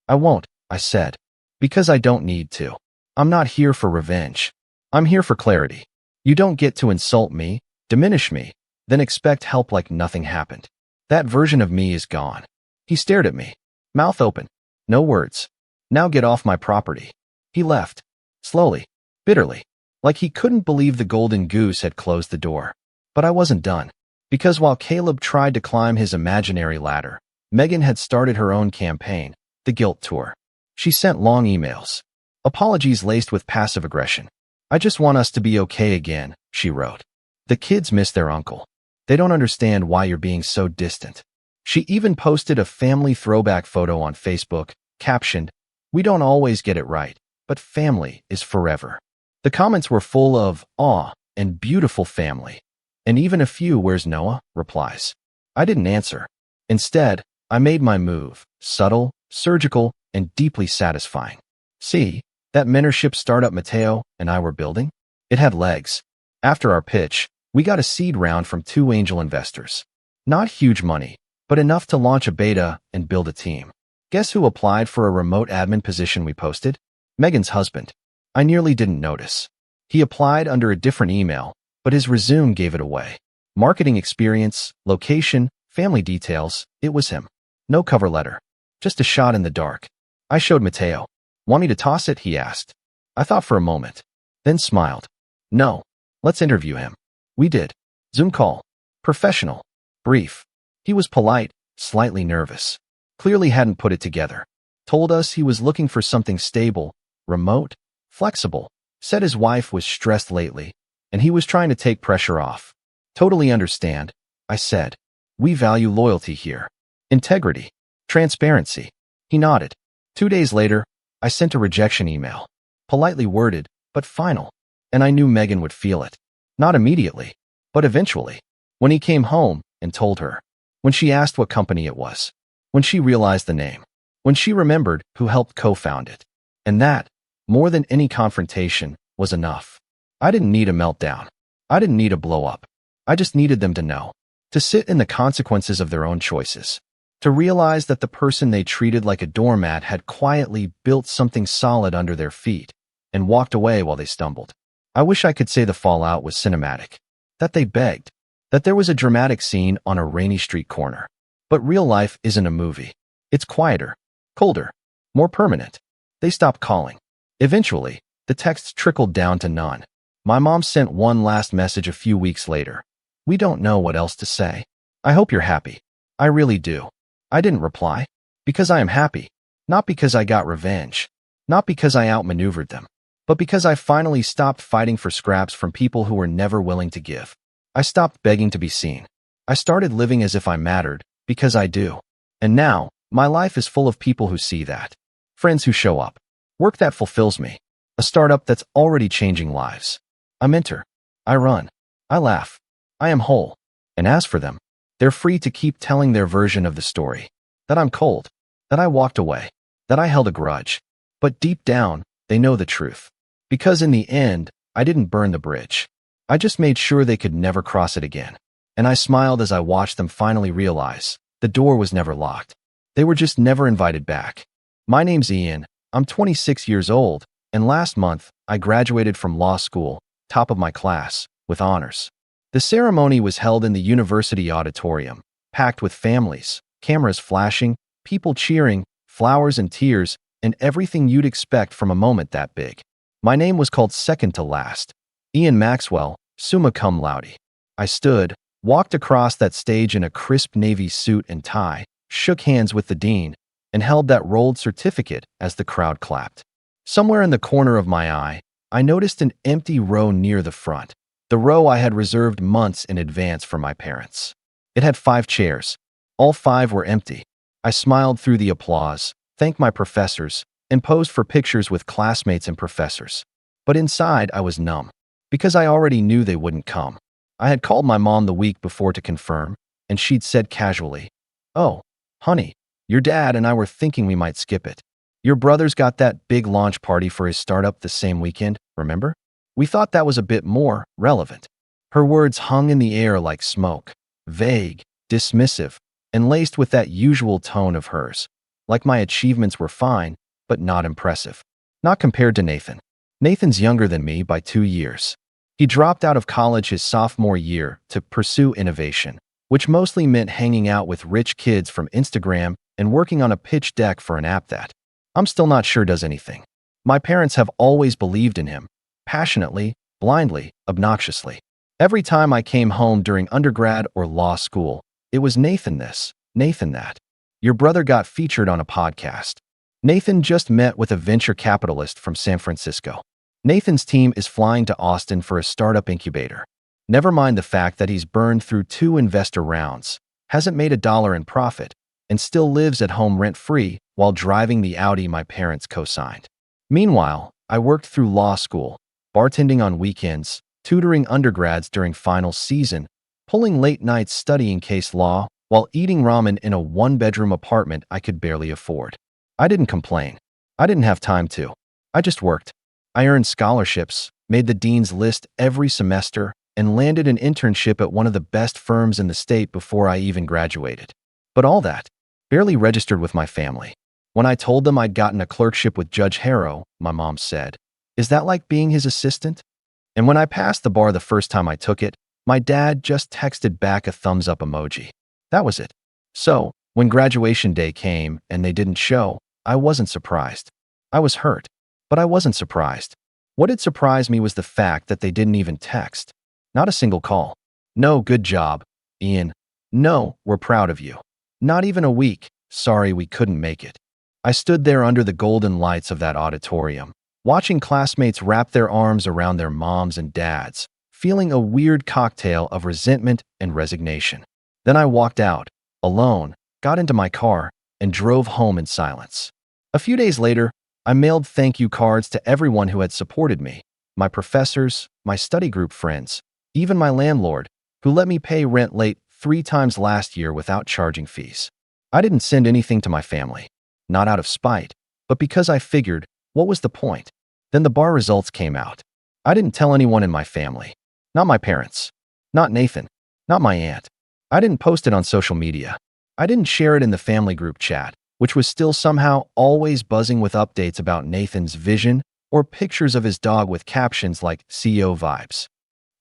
"I won't," I said. "Because I don't need to. I'm not here for revenge. I'm here for clarity. You don't get to insult me, diminish me, then expect help like nothing happened. That version of me is gone." He stared at me, mouth open. No words. "Now get off my property." He left. Slowly, bitterly, like he couldn't believe the golden goose had closed the door. But I wasn't done. Because while Caleb tried to climb his imaginary ladder, Megan had started her own campaign, the guilt tour. She sent long emails. Apologies laced with passive aggression. "I just want us to be okay again," she wrote. "The kids miss their uncle. They don't understand why you're being so distant." She even posted a family throwback photo on Facebook, captioned, "We don't always get it right, but family is forever." The comments were full of awe and beautiful family, and even a few "Where's Noah?" replies. I didn't answer. Instead, I made my move, subtle, surgical, and deeply satisfying. See, that mentorship startup Mateo and I were building? It had legs. After our pitch, we got a seed round from 2 angel investors. Not huge money, but enough to launch a beta and build a team. Guess who applied for a remote admin position we posted? Megan's husband. I nearly didn't notice. He applied under a different email, but his resume gave it away. Marketing experience, location, family details, it was him. No cover letter. Just a shot in the dark. I showed Mateo. "Want me to toss it?" he asked. I thought for a moment, then smiled. "No, let's interview him." We did. Zoom call. Professional. Brief. He was polite, slightly nervous. Clearly hadn't put it together. Told us he was looking for something stable, remote, flexible. Said his wife was stressed lately, and he was trying to take pressure off. Totally understand, I said. We value loyalty here. Integrity. Transparency. He nodded. 2 days later, I sent a rejection email. Politely worded, but final. And I knew Megan would feel it. Not immediately, but eventually. When he came home and told her. When she asked what company it was. When she realized the name. When she remembered who helped co-found it. And that, more than any confrontation, was enough. I didn't need a meltdown. I didn't need a blow-up. I just needed them to know. To sit in the consequences of their own choices. To realize that the person they treated like a doormat had quietly built something solid under their feet and walked away while they stumbled. I wish I could say the fallout was cinematic. That they begged. That there was a dramatic scene on a rainy street corner. But real life isn't a movie. It's quieter, colder, more permanent. They stopped calling. Eventually, the texts trickled down to none. My mom sent one last message a few weeks later. We don't know what else to say. I hope you're happy. I really do. I didn't reply. Because I am happy. Not because I got revenge. Not because I outmaneuvered them. But because I finally stopped fighting for scraps from people who were never willing to give. I stopped begging to be seen. I started living as if I mattered, because I do. And now, my life is full of people who see that. Friends who show up. Work that fulfills me. A startup that's already changing lives. I mentor. I run. I laugh. I am whole. And as for them, they're free to keep telling their version of the story. That I'm cold. That I walked away. That I held a grudge. But deep down, they know the truth. Because in the end, I didn't burn the bridge. I just made sure they could never cross it again. And I smiled as I watched them finally realize the door was never locked. They were just never invited back. My name's Ian. I'm 26 years old, and last month, I graduated from law school, top of my class, with honors. The ceremony was held in the university auditorium, packed with families, cameras flashing, people cheering, flowers and tears, and everything you'd expect from a moment that big. My name was called second to last. Ian Maxwell, summa cum laude. I stood, walked across that stage in a crisp navy suit and tie, shook hands with the dean, and held that rolled certificate as the crowd clapped. Somewhere in the corner of my eye, I noticed an empty row near the front, the row I had reserved months in advance for my parents. It had 5 chairs. All 5 were empty. I smiled through the applause, thanked my professors, and posed for pictures with classmates and professors. But inside, I was numb. Because I already knew they wouldn't come. I had called my mom the week before to confirm, and she'd said casually, "Oh, honey, your dad and I were thinking we might skip it. Your brother's got that big launch party for his startup the same weekend, remember? We thought that was a bit more relevant." Her words hung in the air like smoke, vague, dismissive, and laced with that usual tone of hers, like my achievements were fine, but not impressive. Not compared to Nathan. Nathan's younger than me by 2 years. He dropped out of college his sophomore year to pursue innovation, which mostly meant hanging out with rich kids from Instagram and working on a pitch deck for an app that I'm still not sure does anything. My parents have always believed in him, passionately, blindly, obnoxiously. Every time I came home during undergrad or law school, it was Nathan this, Nathan that. Your brother got featured on a podcast. Nathan just met with a venture capitalist from San Francisco. Nathan's team is flying to Austin for a startup incubator. Never mind the fact that he's burned through 2 investor rounds, hasn't made $1 in profit, and still lives at home rent-free while driving the Audi my parents co-signed. Meanwhile, I worked through law school, bartending on weekends, tutoring undergrads during final season, pulling late nights studying case law, while eating ramen in a 1-bedroom apartment I could barely afford. I didn't complain. I didn't have time to. I just worked. I earned scholarships, made the dean's list every semester, and landed an internship at one of the best firms in the state before I even graduated. But all that barely registered with my family. When I told them I'd gotten a clerkship with Judge Harrow, my mom said, "Is that like being his assistant?" And when I passed the bar the first time I took it, my dad just texted back a thumbs-up emoji. That was it. So, when graduation day came and they didn't show, I wasn't surprised. I was hurt, but I wasn't surprised. What had surprised me was the fact that they didn't even text. Not a single call. No, good job, Ian. No, we're proud of you. Not even a week. Sorry we couldn't make it. I stood there under the golden lights of that auditorium, watching classmates wrap their arms around their moms and dads, feeling a weird cocktail of resentment and resignation. Then I walked out, alone, got into my car, and drove home in silence. A few days later, I mailed thank you cards to everyone who had supported me, my professors, my study group friends, even my landlord, who let me pay rent late 3 times last year without charging fees. I didn't send anything to my family, not out of spite, but because I figured, what was the point? Then the bar results came out. I didn't tell anyone in my family. Not my parents. Not Nathan. Not my aunt. I didn't post it on social media. I didn't share it in the family group chat, which was still somehow always buzzing with updates about Nathan's vision or pictures of his dog with captions like CEO vibes.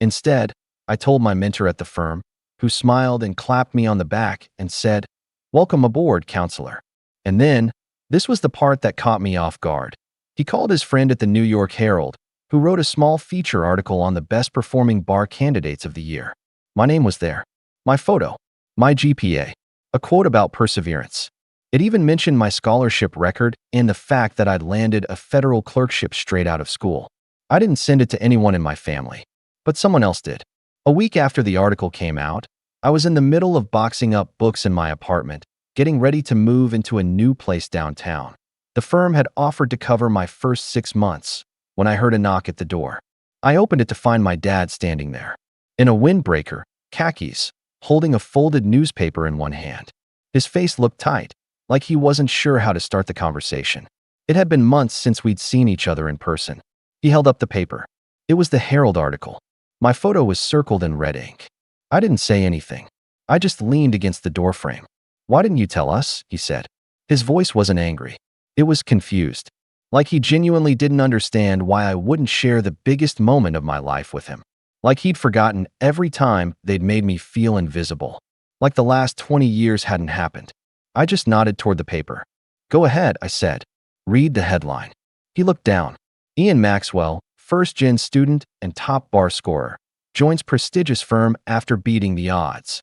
Instead, I told my mentor at the firm, who smiled and clapped me on the back and said, "Welcome aboard, counselor." And then, this was the part that caught me off guard. He called his friend at the New York Herald, who wrote a small feature article on the best performing bar candidates of the year. My name was there. My photo. My GPA. A quote about perseverance. It even mentioned my scholarship record and the fact that I'd landed a federal clerkship straight out of school. I didn't send it to anyone in my family, but someone else did. A week after the article came out, I was in the middle of boxing up books in my apartment, getting ready to move into a new place downtown. The firm had offered to cover my first 6 months when I heard a knock at the door. I opened it to find my dad standing there, in a windbreaker, khakis, holding a folded newspaper in one hand. His face looked tight, like he wasn't sure how to start the conversation. It had been months since we'd seen each other in person. He held up the paper. It was the Herald article. My photo was circled in red ink. I didn't say anything. I just leaned against the doorframe. "Why didn't you tell us?" he said. His voice wasn't angry. It was confused, like he genuinely didn't understand why I wouldn't share the biggest moment of my life with him. Like he'd forgotten every time they'd made me feel invisible. Like the last 20 years hadn't happened. I just nodded toward the paper. "Go ahead," I said. "Read the headline." He looked down. Ian Maxwell, first-gen student and top bar scorer, joins prestigious firm after beating the odds.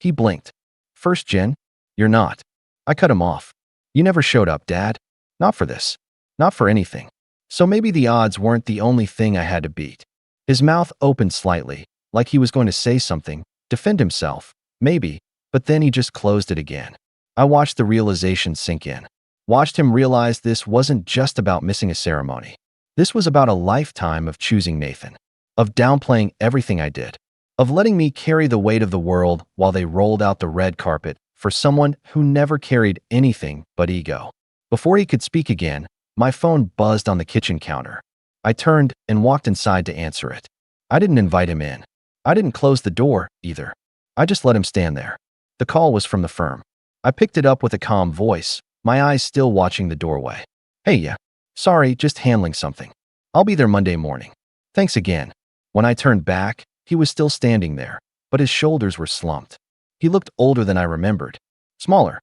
He blinked. "First gen? You're not." I cut him off. "You never showed up, Dad. Not for this. Not for anything. So maybe the odds weren't the only thing I had to beat." His mouth opened slightly, like he was going to say something, defend himself, maybe, but then he just closed it again. I watched the realization sink in. Watched him realize this wasn't just about missing a ceremony. This was about a lifetime of choosing Nathan, of downplaying everything I did, of letting me carry the weight of the world while they rolled out the red carpet for someone who never carried anything but ego. Before he could speak again, my phone buzzed on the kitchen counter. I turned and walked inside to answer it. I didn't invite him in. I didn't close the door, either. I just let him stand there. The call was from the firm. I picked it up with a calm voice, my eyes still watching the doorway. "Hey, yeah. Sorry, just handling something. I'll be there Monday morning. Thanks again." When I turned back, he was still standing there, but his shoulders were slumped. He looked older than I remembered. Smaller.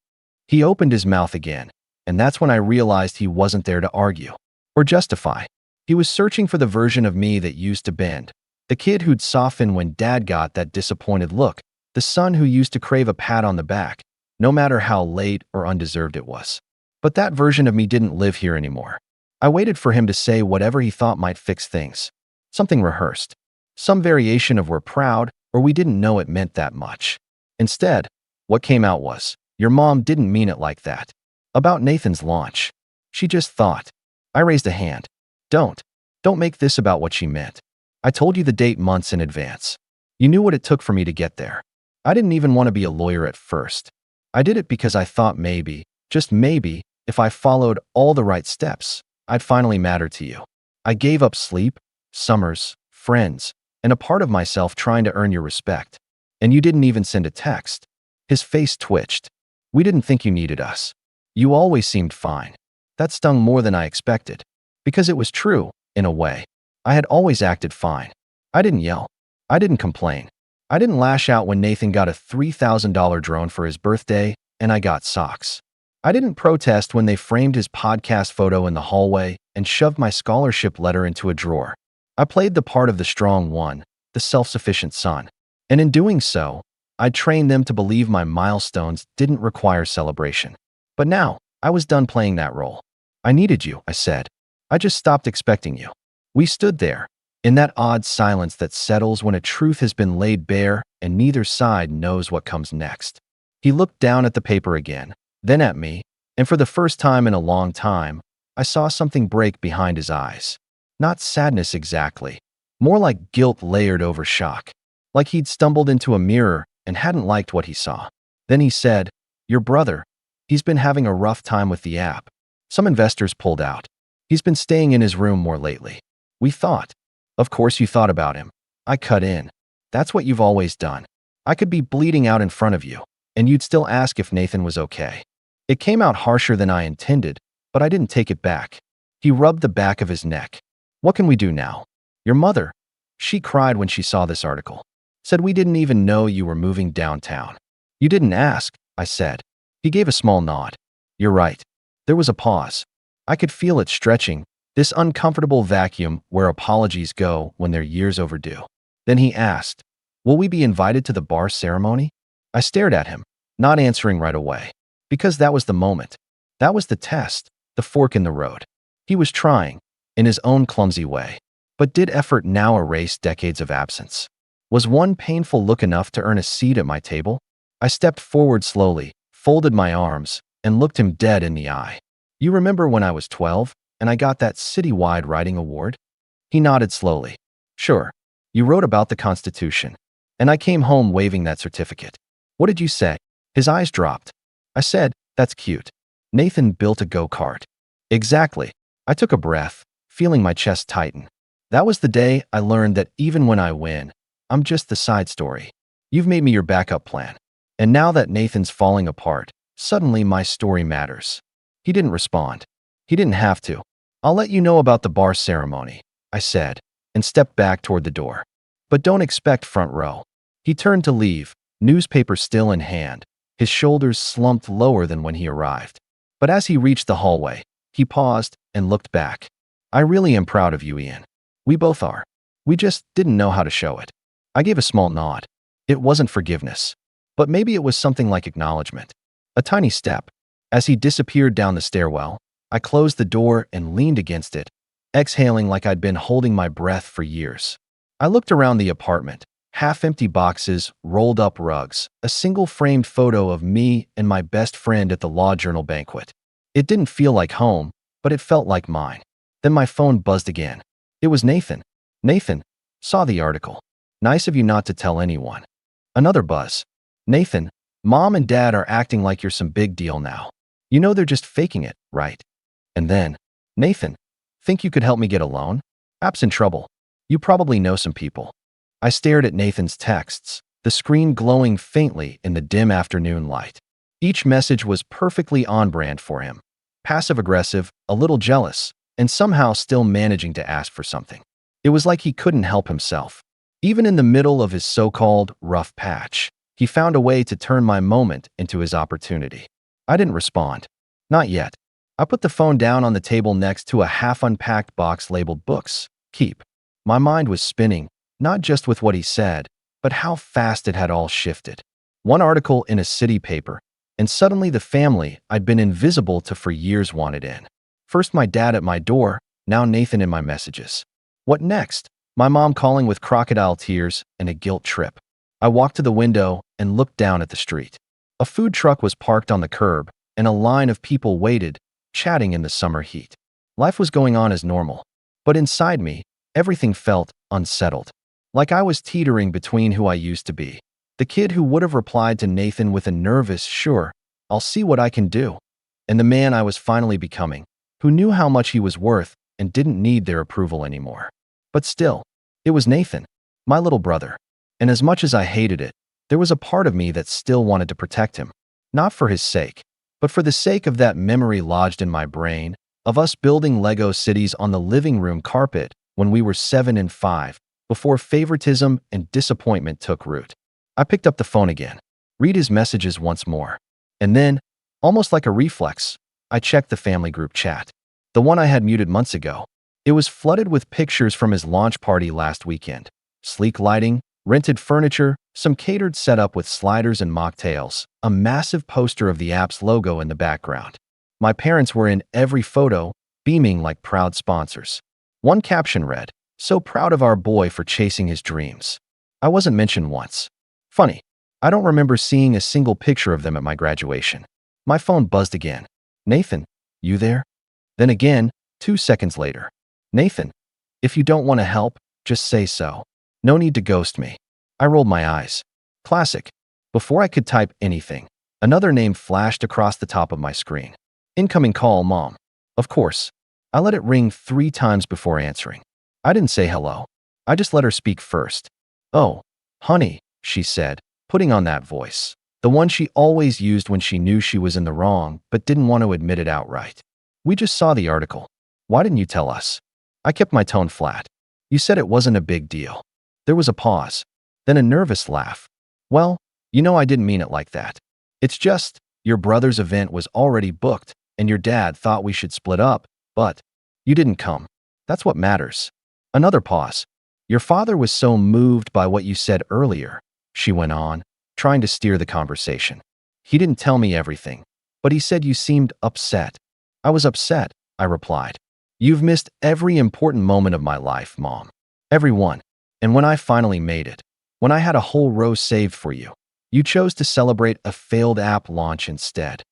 He opened his mouth again, and that's when I realized he wasn't there to argue or justify. He was searching for the version of me that used to bend, the kid who'd soften when Dad got that disappointed look, the son who used to crave a pat on the back, no matter how late or undeserved it was. But that version of me didn't live here anymore. I waited for him to say whatever he thought might fix things. Something rehearsed. Some variation of "we're proud" or "we didn't know it meant that much." Instead, what came out was, "Your mom didn't mean it like that." About Nathan's launch. She just thought. I raised a hand. Don't make this about what she meant. I told you the date months in advance. You knew what it took for me to get there. I didn't even want to be a lawyer at first. I did it because I thought maybe, just maybe, if I followed all the right steps, I'd finally matter to you. I gave up sleep, summers, friends, and a part of myself trying to earn your respect. And you didn't even send a text. His face twitched. "We didn't think you needed us. You always seemed fine." That stung more than I expected. Because it was true, in a way. I had always acted fine. I didn't yell. I didn't complain. I didn't lash out when Nathan got a $3,000 drone for his birthday and I got socks. I didn't protest when they framed his podcast photo in the hallway and shoved my scholarship letter into a drawer. I played the part of the strong one, the self-sufficient son. And in doing so, I trained them to believe my milestones didn't require celebration. But now, I was done playing that role. "I needed you," I said. "I just stopped expecting you." We stood there, in that odd silence that settles when a truth has been laid bare and neither side knows what comes next. He looked down at the paper again, then at me, And for the first time in a long time, I saw something break behind his eyes. Not sadness exactly, more like guilt layered over shock. Like he'd stumbled into a mirror and hadn't liked what he saw. Then he said, "Your brother, he's been having a rough time with the app. Some investors pulled out. He's been staying in his room more lately." We thought. Of course you thought about him. I cut in. That's what you've always done. I could be bleeding out in front of you, and you'd still ask if Nathan was okay. It came out harsher than I intended, but I didn't take it back. He rubbed the back of his neck. "What can we do now? Your mother, she cried when she saw this article. Said we didn't even know you were moving downtown." "You didn't ask," I said. He gave a small nod. "You're right." There was a pause. I could feel it stretching, this uncomfortable vacuum where apologies go when they're years overdue. Then he asked, "Will we be invited to the bar ceremony?" I stared at him, not answering right away. Because that was the moment. That was the test, the fork in the road. He was trying, in his own clumsy way. But did effort now erase decades of absence? Was one painful look enough to earn a seat at my table? I stepped forward slowly, folded my arms, and looked him dead in the eye. "You remember when I was 12, and I got that citywide writing award?" He nodded slowly. "Sure. You wrote about the Constitution. And I came home waving that certificate. What did you say?" His eyes dropped. I said, "That's cute. Nathan built a go-kart." Exactly. I took a breath, feeling my chest tighten. That was the day I learned that even when I win, I'm just the side story. You've made me your backup plan. And now that Nathan's falling apart, suddenly my story matters. He didn't respond. He didn't have to. "I'll let you know about the bar ceremony," I said, and stepped back toward the door. "But don't expect front row." He turned to leave, newspaper still in hand, his shoulders slumped lower than when he arrived. But as he reached the hallway, he paused and looked back. "I really am proud of you, Ian. We both are. We just didn't know how to show it." I gave a small nod. It wasn't forgiveness. But maybe it was something like acknowledgement. A tiny step. As he disappeared down the stairwell, I closed the door and leaned against it, exhaling like I'd been holding my breath for years. I looked around the apartment. Half-empty boxes, rolled-up rugs, a single framed photo of me and my best friend at the Law Journal banquet. It didn't feel like home, but it felt like mine. Then my phone buzzed again. It was Nathan. "Nathan, saw the article. Nice of you not to tell anyone." Another buzz. "Nathan, Mom and Dad are acting like you're some big deal now. You know they're just faking it, right?" And then, "Nathan, think you could help me get a loan? App's in trouble. You probably know some people." I stared at Nathan's texts, the screen glowing faintly in the dim afternoon light. Each message was perfectly on brand for him. Passive-aggressive, a little jealous, and somehow still managing to ask for something. It was like he couldn't help himself. Even in the middle of his so-called rough patch, he found a way to turn my moment into his opportunity. I didn't respond. Not yet. I put the phone down on the table next to a half-unpacked box labeled books. Keep. My mind was spinning, not just with what he said, but how fast it had all shifted. One article in a city paper, and suddenly the family I'd been invisible to for years wanted in. First my dad at my door, now Nathan in my messages. What next? My mom calling with crocodile tears and a guilt trip. I walked to the window and looked down at the street. A food truck was parked on the curb, and a line of people waited, chatting in the summer heat. Life was going on as normal. But inside me, everything felt unsettled. Like I was teetering between who I used to be, the kid who would have replied to Nathan with a nervous, "Sure, I'll see what I can do," and the man I was finally becoming, who knew how much he was worth and didn't need their approval anymore. But still, it was Nathan, my little brother. And as much as I hated it, there was a part of me that still wanted to protect him. Not for his sake, but for the sake of that memory lodged in my brain, of us building Lego cities on the living room carpet when we were 7 and 5, before favoritism and disappointment took root. I picked up the phone again, read his messages once more. And then, almost like a reflex, I checked the family group chat. The one I had muted months ago. It was flooded with pictures from his launch party last weekend. Sleek lighting, rented furniture, some catered setup with sliders and mocktails, a massive poster of the app's logo in the background. My parents were in every photo, beaming like proud sponsors. One caption read, "So proud of our boy for chasing his dreams." I wasn't mentioned once. Funny, I don't remember seeing a single picture of them at my graduation. My phone buzzed again. Nathan, you there? Then again, 2 seconds later. Nathan, if you don't want to help, just say so. No need to ghost me. I rolled my eyes. Classic. Before I could type anything, another name flashed across the top of my screen. Incoming call, Mom. Of course. I let it ring 3 times before answering. I didn't say hello. I just let her speak first. Oh, honey, she said, putting on that voice. The one she always used when she knew she was in the wrong, but didn't want to admit it outright. We just saw the article. Why didn't you tell us? I kept my tone flat. You said it wasn't a big deal. There was a pause, then a nervous laugh. Well, you know I didn't mean it like that. It's just, your brother's event was already booked, and your dad thought we should split up, but you didn't come. That's what matters. Another pause. Your father was so moved by what you said earlier, she went on, trying to steer the conversation. He didn't tell me everything, but he said you seemed upset. I was upset, I replied. You've missed every important moment of my life, Mom. Every one. And when I finally made it, when I had a whole row saved for you, you chose to celebrate a failed app launch instead.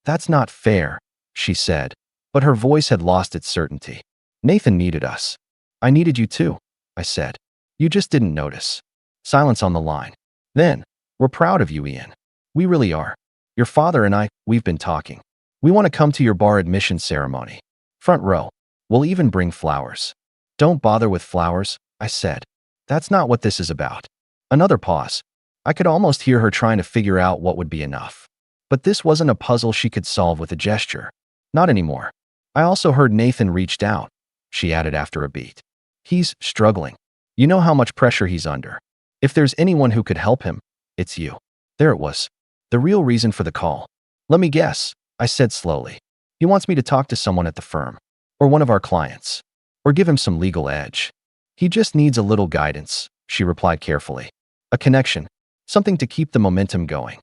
That's not fair, she said, but her voice had lost its certainty. Nathan needed us. I needed you too, I said. You just didn't notice. Silence on the line. Then, we're proud of you, Ian. We really are. Your father and I, we've been talking. We want to come to your bar admission ceremony. Front row. We'll even bring flowers. Don't bother with flowers, I said. That's not what this is about. Another pause. I could almost hear her trying to figure out what would be enough. But this wasn't a puzzle she could solve with a gesture. Not anymore. I also heard Nathan reached out, she added after a beat. He's struggling. You know how much pressure he's under. If there's anyone who could help him, it's you. There it was. The real reason for the call. Let me guess, I said slowly. He wants me to talk to someone at the firm, or one of our clients, or give him some legal edge. He just needs a little guidance, she replied carefully. A connection, something to keep the momentum going.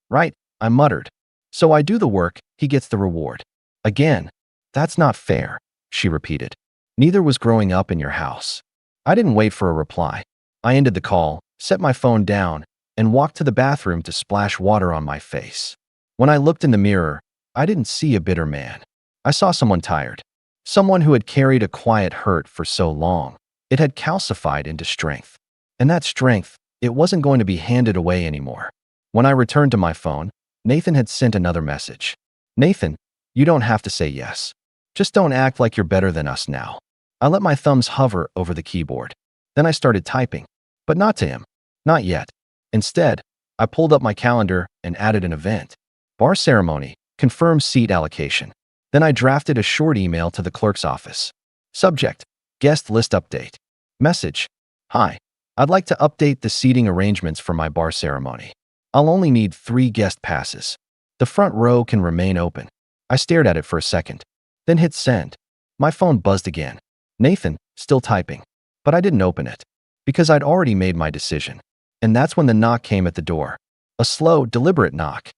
Right, I muttered. So I do the work, he gets the reward. Again, that's not fair, she repeated. Neither was growing up in your house. I didn't wait for a reply. I ended the call, set my phone down, and walked to the bathroom to splash water on my face. When I looked in the mirror, I didn't see a bitter man. I saw someone tired. Someone who had carried a quiet hurt for so long. It had calcified into strength. And that strength, it wasn't going to be handed away anymore. When I returned to my phone, Nathan had sent another message. Nathan, you don't have to say yes. Just don't act like you're better than us now. I let my thumbs hover over the keyboard. Then I started typing. But not to him. Not yet. Instead, I pulled up my calendar and added an event. Bar ceremony, confirm seat allocation. Then I drafted a short email to the clerk's office. Subject, guest list update. Message, hi, I'd like to update the seating arrangements for my bar ceremony. I'll only need 3 guest passes. The front row can remain open. I stared at it for a second, then hit send. My phone buzzed again. Nathan, still typing. But I didn't open it, because I'd already made my decision. And that's when the knock came at the door. A slow, deliberate knock.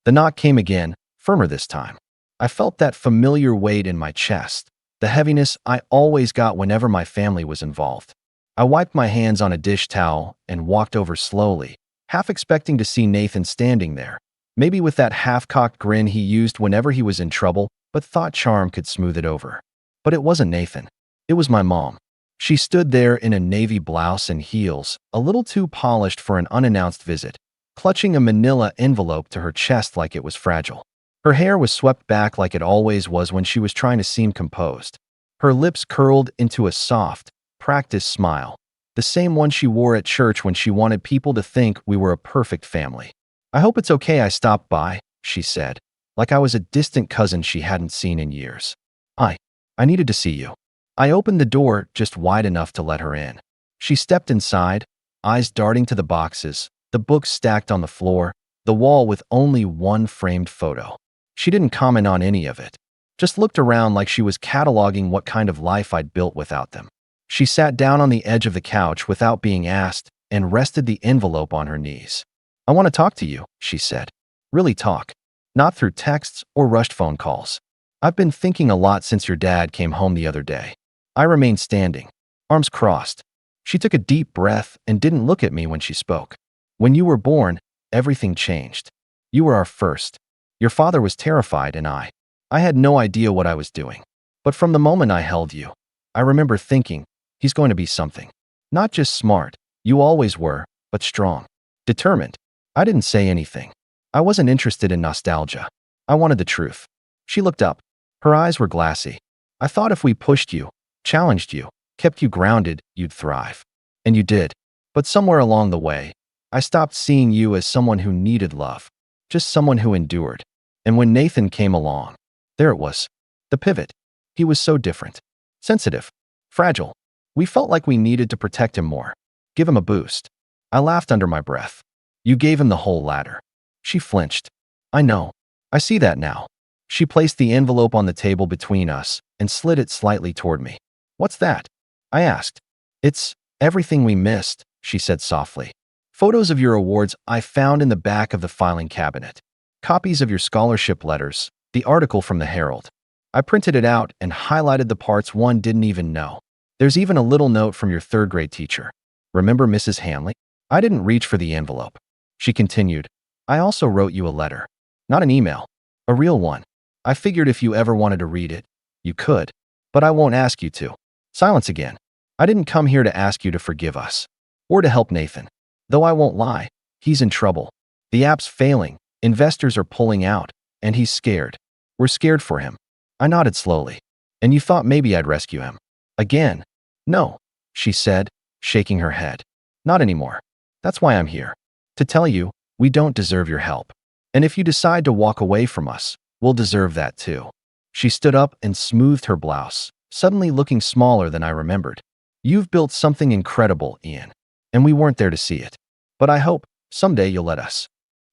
The knock came again, firmer this time. I felt that familiar weight in my chest, the heaviness I always got whenever my family was involved. I wiped my hands on a dish towel and walked over slowly, half expecting to see Nathan standing there, maybe with that half-cocked grin he used whenever he was in trouble, but thought charm could smooth it over. But it wasn't Nathan. It was my mom. She stood there in a navy blouse and heels, a little too polished for an unannounced visit, clutching a manila envelope to her chest like it was fragile. Her hair was swept back like it always was when she was trying to seem composed. Her lips curled into a soft, practiced smile, the same one she wore at church when she wanted people to think we were a perfect family. I hope it's okay I stopped by, she said, like I was a distant cousin she hadn't seen in years. I needed to see you. I opened the door just wide enough to let her in. She stepped inside, eyes darting to the boxes, the books stacked on the floor, the wall with only one framed photo. She didn't comment on any of it, just looked around like she was cataloging what kind of life I'd built without them. She sat down on the edge of the couch without being asked and rested the envelope on her knees. I want to talk to you, she said. Really talk. Not through texts or rushed phone calls. I've been thinking a lot since your dad came home the other day. I remained standing, arms crossed. She took a deep breath and didn't look at me when she spoke. When you were born, everything changed. You were our first. Your father was terrified and I I had no idea what I was doing. But from the moment I held you, I remember thinking, he's going to be something. Not just smart, you always were, but strong. Determined. I didn't say anything. I wasn't interested in nostalgia. I wanted the truth. She looked up. Her eyes were glassy. I thought if we pushed you, challenged you, kept you grounded, you'd thrive. And you did. But somewhere along the way, I stopped seeing you as someone who needed love, just someone who endured. And when Nathan came along, there it was. The pivot. He was so different. Sensitive. Fragile. We felt like we needed to protect him more. Give him a boost. I laughed under my breath. You gave him the whole ladder. She flinched. I know. I see that now. She placed the envelope on the table between us and slid it slightly toward me. What's that? I asked. It's everything we missed, she said softly. Photos of your awards I found in the back of the filing cabinet. Copies of your scholarship letters, the article from the Herald. I printed it out and highlighted the parts one didn't even know. There's even a little note from your third-grade teacher. Remember Mrs. Hanley? I didn't reach for the envelope. She continued. I also wrote you a letter. Not an email. A real one. I figured if you ever wanted to read it, you could. But I won't ask you to. Silence again. I didn't come here to ask you to forgive us. Or to help Nathan. Though I won't lie, he's in trouble. The app's failing, investors are pulling out, and he's scared. We're scared for him. I nodded slowly. And you thought maybe I'd rescue him. Again. No, she said, shaking her head. Not anymore. That's why I'm here. To tell you, we don't deserve your help. And if you decide to walk away from us, we'll deserve that too. She stood up and smoothed her blouse, suddenly looking smaller than I remembered. You've built something incredible, Ian. And we weren't there to see it. But I hope, someday you'll let us.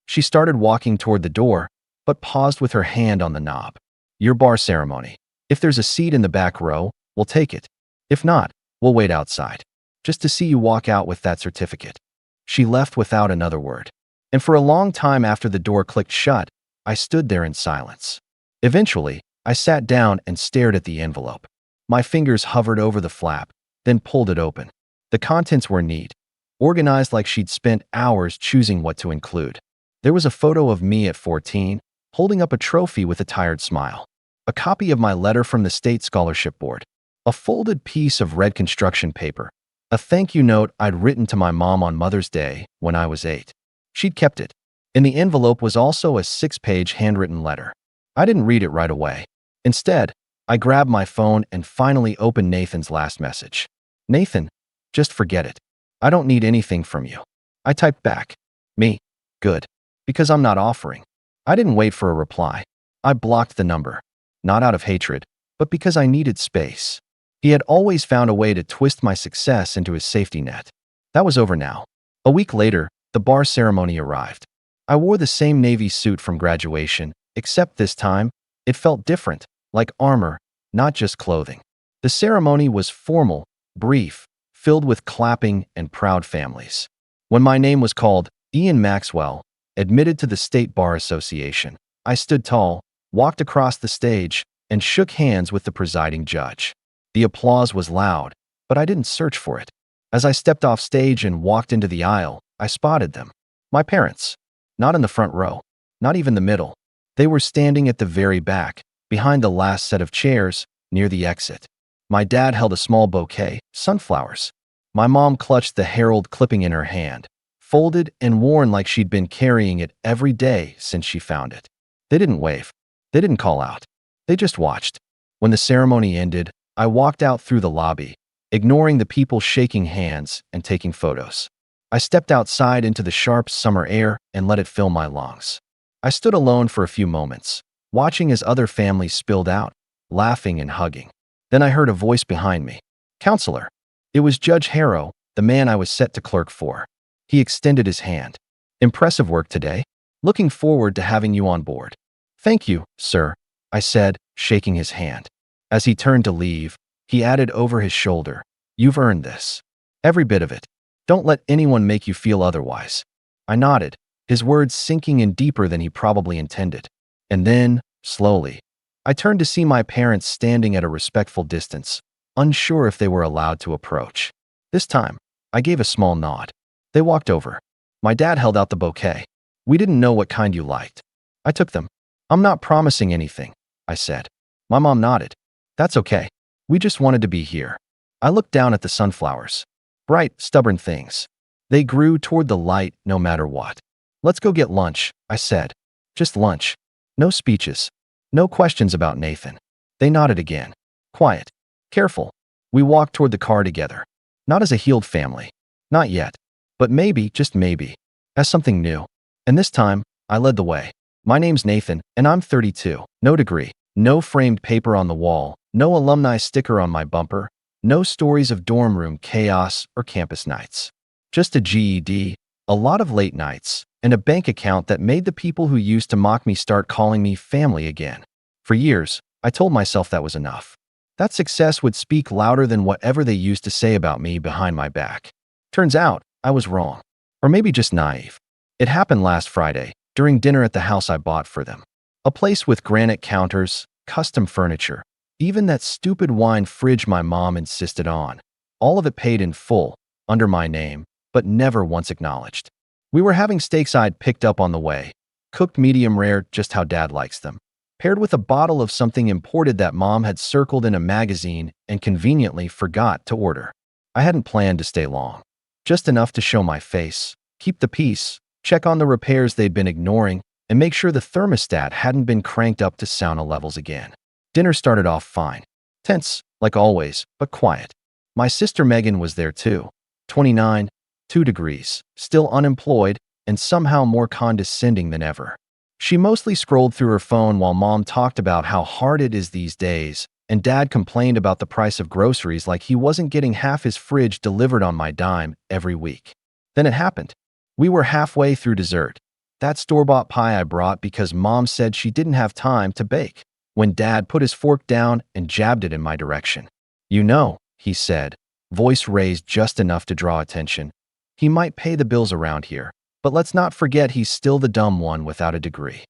She started walking toward the door, but paused with her hand on the knob. Your bar ceremony. If there's a seat in the back row, we'll take it. If not, we'll wait outside. Just to see you walk out with that certificate. She left without another word. And for a long time after the door clicked shut, I stood there in silence. Eventually, I sat down and stared at the envelope. My fingers hovered over the flap, then pulled it open. The contents were neat, organized like she'd spent hours choosing what to include. There was a photo of me at 14, holding up a trophy with a tired smile. A copy of my letter from the State Scholarship Board. A folded piece of red construction paper. A thank you note I'd written to my mom on Mother's Day when I was 8. She'd kept it. In the envelope was also a 6-page handwritten letter. I didn't read it right away. Instead, I grabbed my phone and finally opened Nathan's last message. Nathan, just forget it. I don't need anything from you. I typed back. Me. Good. Because I'm not offering. I didn't wait for a reply. I blocked the number. Not out of hatred, but because I needed space. He had always found a way to twist my success into his safety net. That was over now. A week later, the bar ceremony arrived. I wore the same navy suit from graduation, except this time, it felt different, like armor, not just clothing. The ceremony was formal, brief, filled with clapping and proud families. When my name was called, Ian Maxwell, admitted to the State Bar Association, I stood tall, walked across the stage, and shook hands with the presiding judge. The applause was loud, but I didn't search for it. As I stepped off stage and walked into the aisle, I spotted them. My parents. Not in the front row, not even the middle. They were standing at the very back, behind the last set of chairs, near the exit. My dad held a small bouquet, sunflowers. My mom clutched the Herald clipping in her hand, folded and worn like she'd been carrying it every day since she found it. They didn't wave. They didn't call out. They just watched. When the ceremony ended, I walked out through the lobby, ignoring the people shaking hands and taking photos. I stepped outside into the sharp summer air and let it fill my lungs. I stood alone for a few moments, watching as other families spilled out, laughing and hugging. Then I heard a voice behind me. Counselor. It was Judge Harrow, the man I was set to clerk for. He extended his hand. Impressive work today. Looking forward to having you on board. Thank you, sir, I said, shaking his hand. As he turned to leave, he added over his shoulder, You've earned this. Every bit of it. Don't let anyone make you feel otherwise. I nodded, his words sinking in deeper than he probably intended. And then, slowly, I turned to see my parents standing at a respectful distance, unsure if they were allowed to approach. This time, I gave a small nod. They walked over. My dad held out the bouquet. We didn't know what kind you liked. I took them. I'm not promising anything. I said. My mom nodded. That's okay. We just wanted to be here. I looked down at the sunflowers. Bright, stubborn things. They grew toward the light no matter what. Let's go get lunch, I said. Just lunch. No speeches. No questions about Nathan. They nodded again. Quiet. Careful. We walked toward the car together. Not as a healed family. Not yet. But maybe, just maybe, as something new. And this time, I led the way. My name's Nathan, and I'm 32. No degree. No framed paper on the wall. No alumni sticker on my bumper. No stories of dorm room chaos or campus nights. Just a GED, a lot of late nights, and a bank account that made the people who used to mock me start calling me family again. For years, I told myself that was enough. That success would speak louder than whatever they used to say about me behind my back. Turns out, I was wrong. Or maybe just naive. It happened last Friday, during dinner at the house I bought for them. A place with granite counters, custom furniture, even that stupid wine fridge my mom insisted on. All of it paid in full, under my name, but never once acknowledged. We were having steaks I'd picked up on the way, cooked medium rare just how Dad likes them, paired with a bottle of something imported that Mom had circled in a magazine and conveniently forgot to order. I hadn't planned to stay long. Just enough to show my face, keep the peace, check on the repairs they'd been ignoring, and make sure the thermostat hadn't been cranked up to sauna levels again. Dinner started off fine. Tense, like always, but quiet. My sister Megan was there too. 29, 2 degrees, still unemployed, and somehow more condescending than ever. She mostly scrolled through her phone while Mom talked about how hard it is these days, and Dad complained about the price of groceries like he wasn't getting half his fridge delivered on my dime every week. Then it happened. We were halfway through dessert. That store-bought pie I brought because Mom said she didn't have time to bake. When Dad put his fork down and jabbed it in my direction. You know, he said, voice raised just enough to draw attention. He might pay the bills around here, but let's not forget he's still the dumb one without a degree.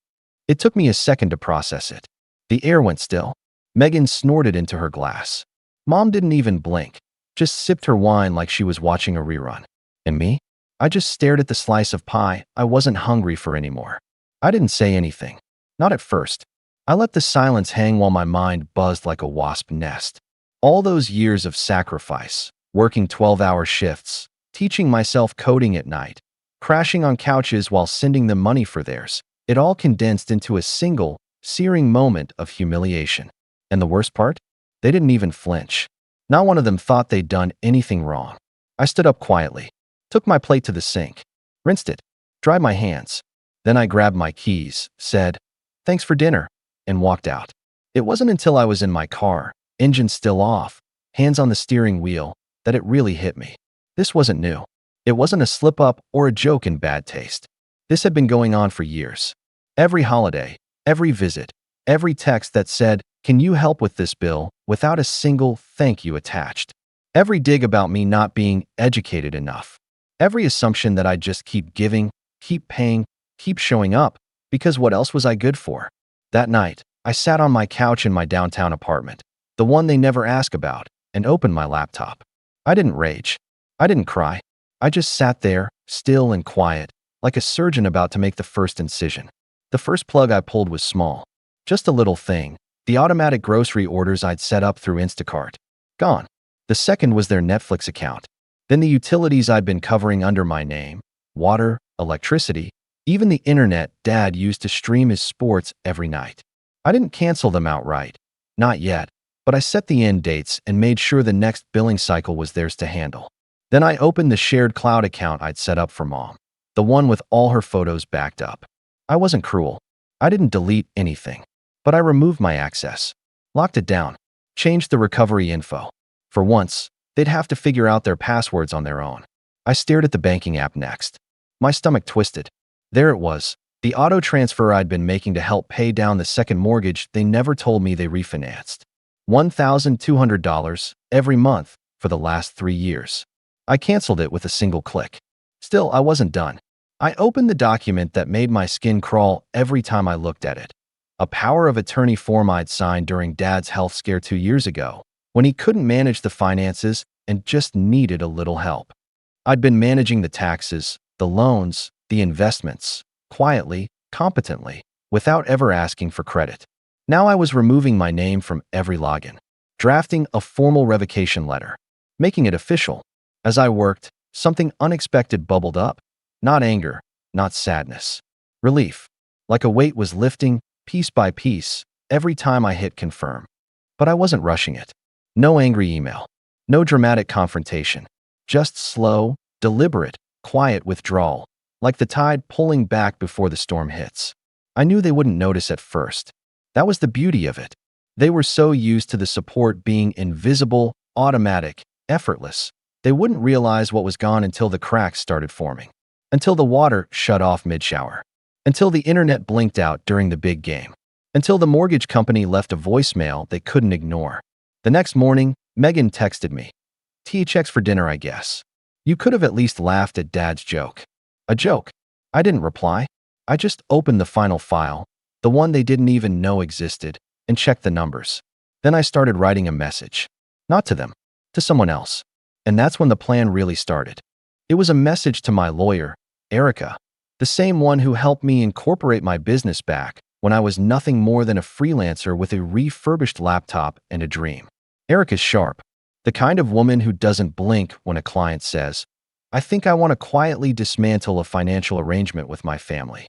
It took me a second to process it. The air went still. Megan snorted into her glass. Mom didn't even blink, just sipped her wine like she was watching a rerun. And me? I just stared at the slice of pie I wasn't hungry for anymore. I didn't say anything. Not at first. I let the silence hang while my mind buzzed like a wasp nest. All those years of sacrifice, working 12-hour shifts, teaching myself coding at night, crashing on couches while sending them money for theirs, it all condensed into a single, searing moment of humiliation. And the worst part? They didn't even flinch. Not one of them thought they'd done anything wrong. I stood up quietly, took my plate to the sink, rinsed it, dried my hands. Then I grabbed my keys, said, "Thanks for dinner," and walked out. It wasn't until I was in my car, engine still off, hands on the steering wheel, that it really hit me. This wasn't new. It wasn't a slip-up or a joke in bad taste. This had been going on for years. Every holiday, every visit, every text that said, "Can you help with this bill?" without a single thank you attached. Every dig about me not being educated enough. Every assumption that I'd just keep giving, keep paying, keep showing up, because what else was I good for? That night, I sat on my couch in my downtown apartment, the one they never ask about, and opened my laptop. I didn't rage. I didn't cry. I just sat there, still and quiet, like a surgeon about to make the first incision. The first plug I pulled was small. Just a little thing, the automatic grocery orders I'd set up through Instacart. Gone. The second was their Netflix account. Then the utilities I'd been covering under my name, water, electricity, even the internet Dad used to stream his sports every night. I didn't cancel them outright. Not yet, but I set the end dates and made sure the next billing cycle was theirs to handle. Then I opened the shared cloud account I'd set up for Mom, the one with all her photos backed up. I wasn't cruel. I didn't delete anything, but I removed my access, locked it down, changed the recovery info. For once, they'd have to figure out their passwords on their own. I stared at the banking app next. My stomach twisted. There it was, the auto transfer I'd been making to help pay down the second mortgage they never told me they refinanced. $1,200 every month for the last 3 years. I canceled it with a single click. Still, I wasn't done. I opened the document that made my skin crawl every time I looked at it. A power of attorney form I'd signed during Dad's health scare 2 years ago, when he couldn't manage the finances and just needed a little help. I'd been managing the taxes, the loans, the investments, quietly, competently, without ever asking for credit. Now I was removing my name from every login, drafting a formal revocation letter, making it official. As I worked, something unexpected bubbled up. Not anger, not sadness. Relief. Like a weight was lifting, piece by piece, every time I hit confirm. But I wasn't rushing it. No angry email. No dramatic confrontation. Just slow, deliberate, quiet withdrawal, like the tide pulling back before the storm hits. I knew they wouldn't notice at first. That was the beauty of it. They were so used to the support being invisible, automatic, effortless. They wouldn't realize what was gone until the cracks started forming. Until the water shut off mid-shower. Until the internet blinked out during the big game. Until the mortgage company left a voicemail they couldn't ignore. The next morning, Megan texted me. THX for dinner, I guess. You could have at least laughed at Dad's joke. A joke. I didn't reply. I just opened the final file, the one they didn't even know existed, and checked the numbers. Then I started writing a message. Not to them, to someone else. And that's when the plan really started. It was a message to my lawyer, Erica, the same one who helped me incorporate my business back when I was nothing more than a freelancer with a refurbished laptop and a dream. Erica's sharp, the kind of woman who doesn't blink when a client says, I think I want to quietly dismantle a financial arrangement with my family.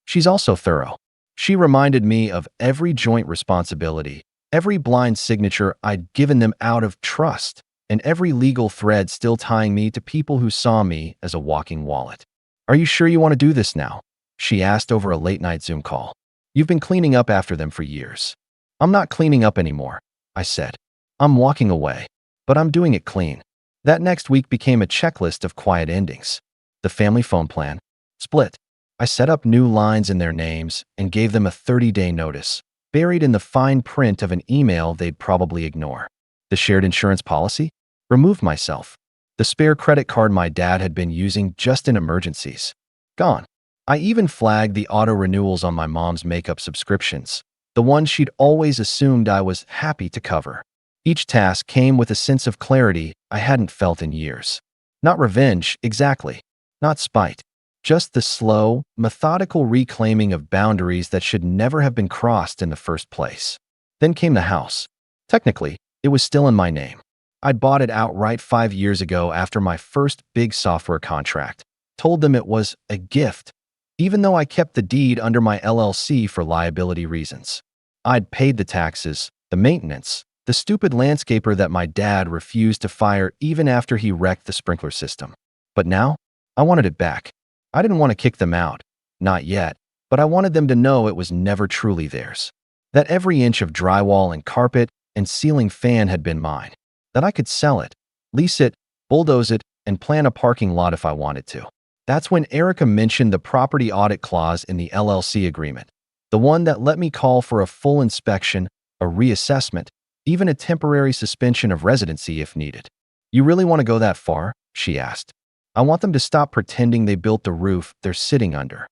She's also thorough. She reminded me of every joint responsibility, every blind signature I'd given them out of trust, and every legal thread still tying me to people who saw me as a walking wallet. Are you sure you want to do this now? She asked over a late-night Zoom call. You've been cleaning up after them for years. I'm not cleaning up anymore, I said. I'm walking away, but I'm doing it clean. That next week became a checklist of quiet endings. The family phone plan. Split. I set up new lines in their names and gave them a 30-day notice, buried in the fine print of an email they'd probably ignore. The shared insurance policy? Removed myself. The spare credit card my dad had been using just in emergencies. Gone. I even flagged the auto renewals on my mom's makeup subscriptions, the ones she'd always assumed I was happy to cover. Each task came with a sense of clarity I hadn't felt in years. Not revenge, exactly. Not spite. Just the slow, methodical reclaiming of boundaries that should never have been crossed in the first place. Then came the house. Technically, it was still in my name. I'd bought it outright 5 years ago after my first big software contract. Told them it was a gift, even though I kept the deed under my LLC for liability reasons. I'd paid the taxes, the maintenance, the stupid landscaper that my dad refused to fire even after he wrecked the sprinkler system. But now, I wanted it back. I didn't want to kick them out. Not yet, but I wanted them to know it was never truly theirs. That every inch of drywall and carpet and ceiling fan had been mine. That I could sell it, lease it, bulldoze it, and plan a parking lot if I wanted to. That's when Erica mentioned the property audit clause in the LLC agreement, the one that let me call for a full inspection, a reassessment, even a temporary suspension of residency if needed. You really want to go that far? She asked. I want them to stop pretending they built the roof they're sitting under.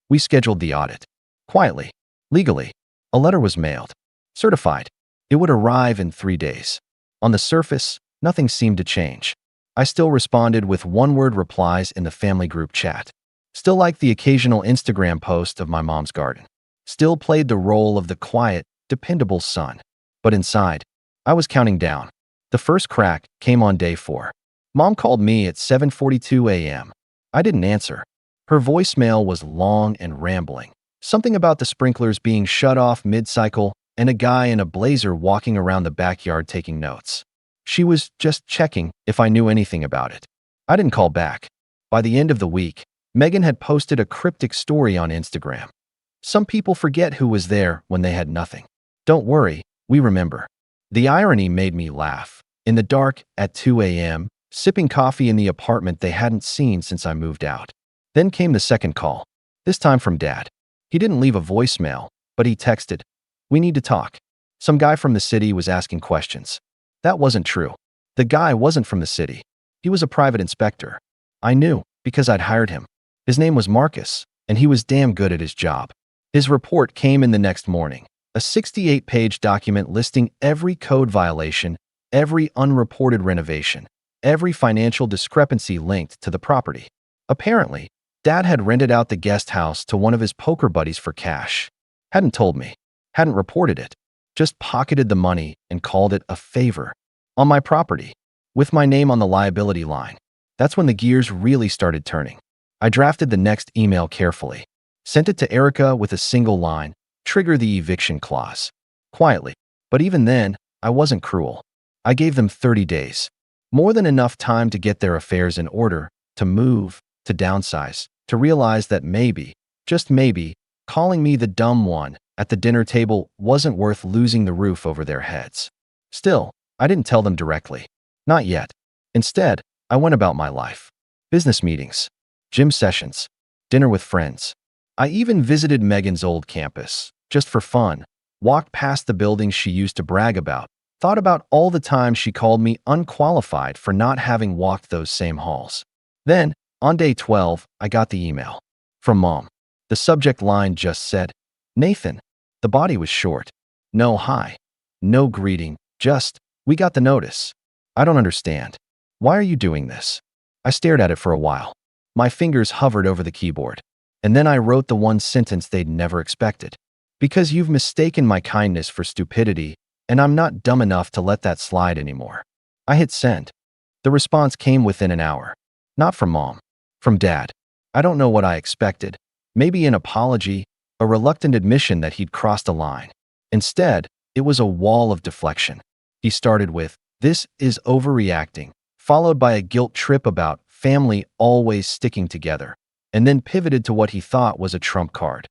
We scheduled the audit. Quietly. Legally. A letter was mailed. Certified. It would arrive in 3 days. On the surface, nothing seemed to change. I still responded with one-word replies in the family group chat. Still liked the occasional Instagram post of my mom's garden. Still played the role of the quiet, dependable son. But inside, I was counting down. The first crack came on day 4. Mom called me at 7:42 a.m. I didn't answer. Her voicemail was long and rambling. Something about the sprinklers being shut off mid-cycle and a guy in a blazer walking around the backyard taking notes. She was just checking if I knew anything about it. I didn't call back. By the end of the week, Megan had posted a cryptic story on Instagram. Some people forget who was there when they had nothing. Don't worry, we remember. The irony made me laugh. In the dark, at 2 a.m., sipping coffee in the apartment they hadn't seen since I moved out. Then came the second call, this time from Dad. He didn't leave a voicemail, but he texted, "We need to talk." Some guy from the city was asking questions. That wasn't true. The guy wasn't from the city. He was a private inspector. I knew, because I'd hired him. His name was Marcus, and he was damn good at his job. His report came in the next morning, a 68-page document listing every code violation, every unreported renovation, every financial discrepancy linked to the property. Apparently, Dad had rented out the guest house to one of his poker buddies for cash. Hadn't told me. Hadn't reported it, just pocketed the money and called it a favor. On my property, with my name on the liability line. That's when the gears really started turning. I drafted the next email carefully, sent it to Erica with a single line, trigger the eviction clause. Quietly. But even then, I wasn't cruel. I gave them 30 days. More than enough time to get their affairs in order, to move, to downsize, to realize that maybe, just maybe, calling me the dumb one at the dinner table wasn't worth losing the roof over their heads. Still, I didn't tell them directly. Not yet. Instead, I went about my life. Business meetings, gym sessions, dinner with friends. I even visited Megan's old campus, just for fun, walked past the buildings she used to brag about, thought about all the times she called me unqualified for not having walked those same halls. Then, on day 12, I got the email. From Mom. The subject line just said, Nathan. The body was short. No hi. No greeting, just, we got the notice. I don't understand. Why are you doing this? I stared at it for a while. My fingers hovered over the keyboard. And then I wrote the one sentence they'd never expected. Because you've mistaken my kindness for stupidity, and I'm not dumb enough to let that slide anymore. I hit send. The response came within an hour. Not from Mom. From Dad. I don't know what I expected. Maybe an apology, a reluctant admission that he'd crossed a line. Instead, it was a wall of deflection. He started with, "This is overreacting," followed by a guilt trip about family always sticking together, and then pivoted to what he thought was a trump card.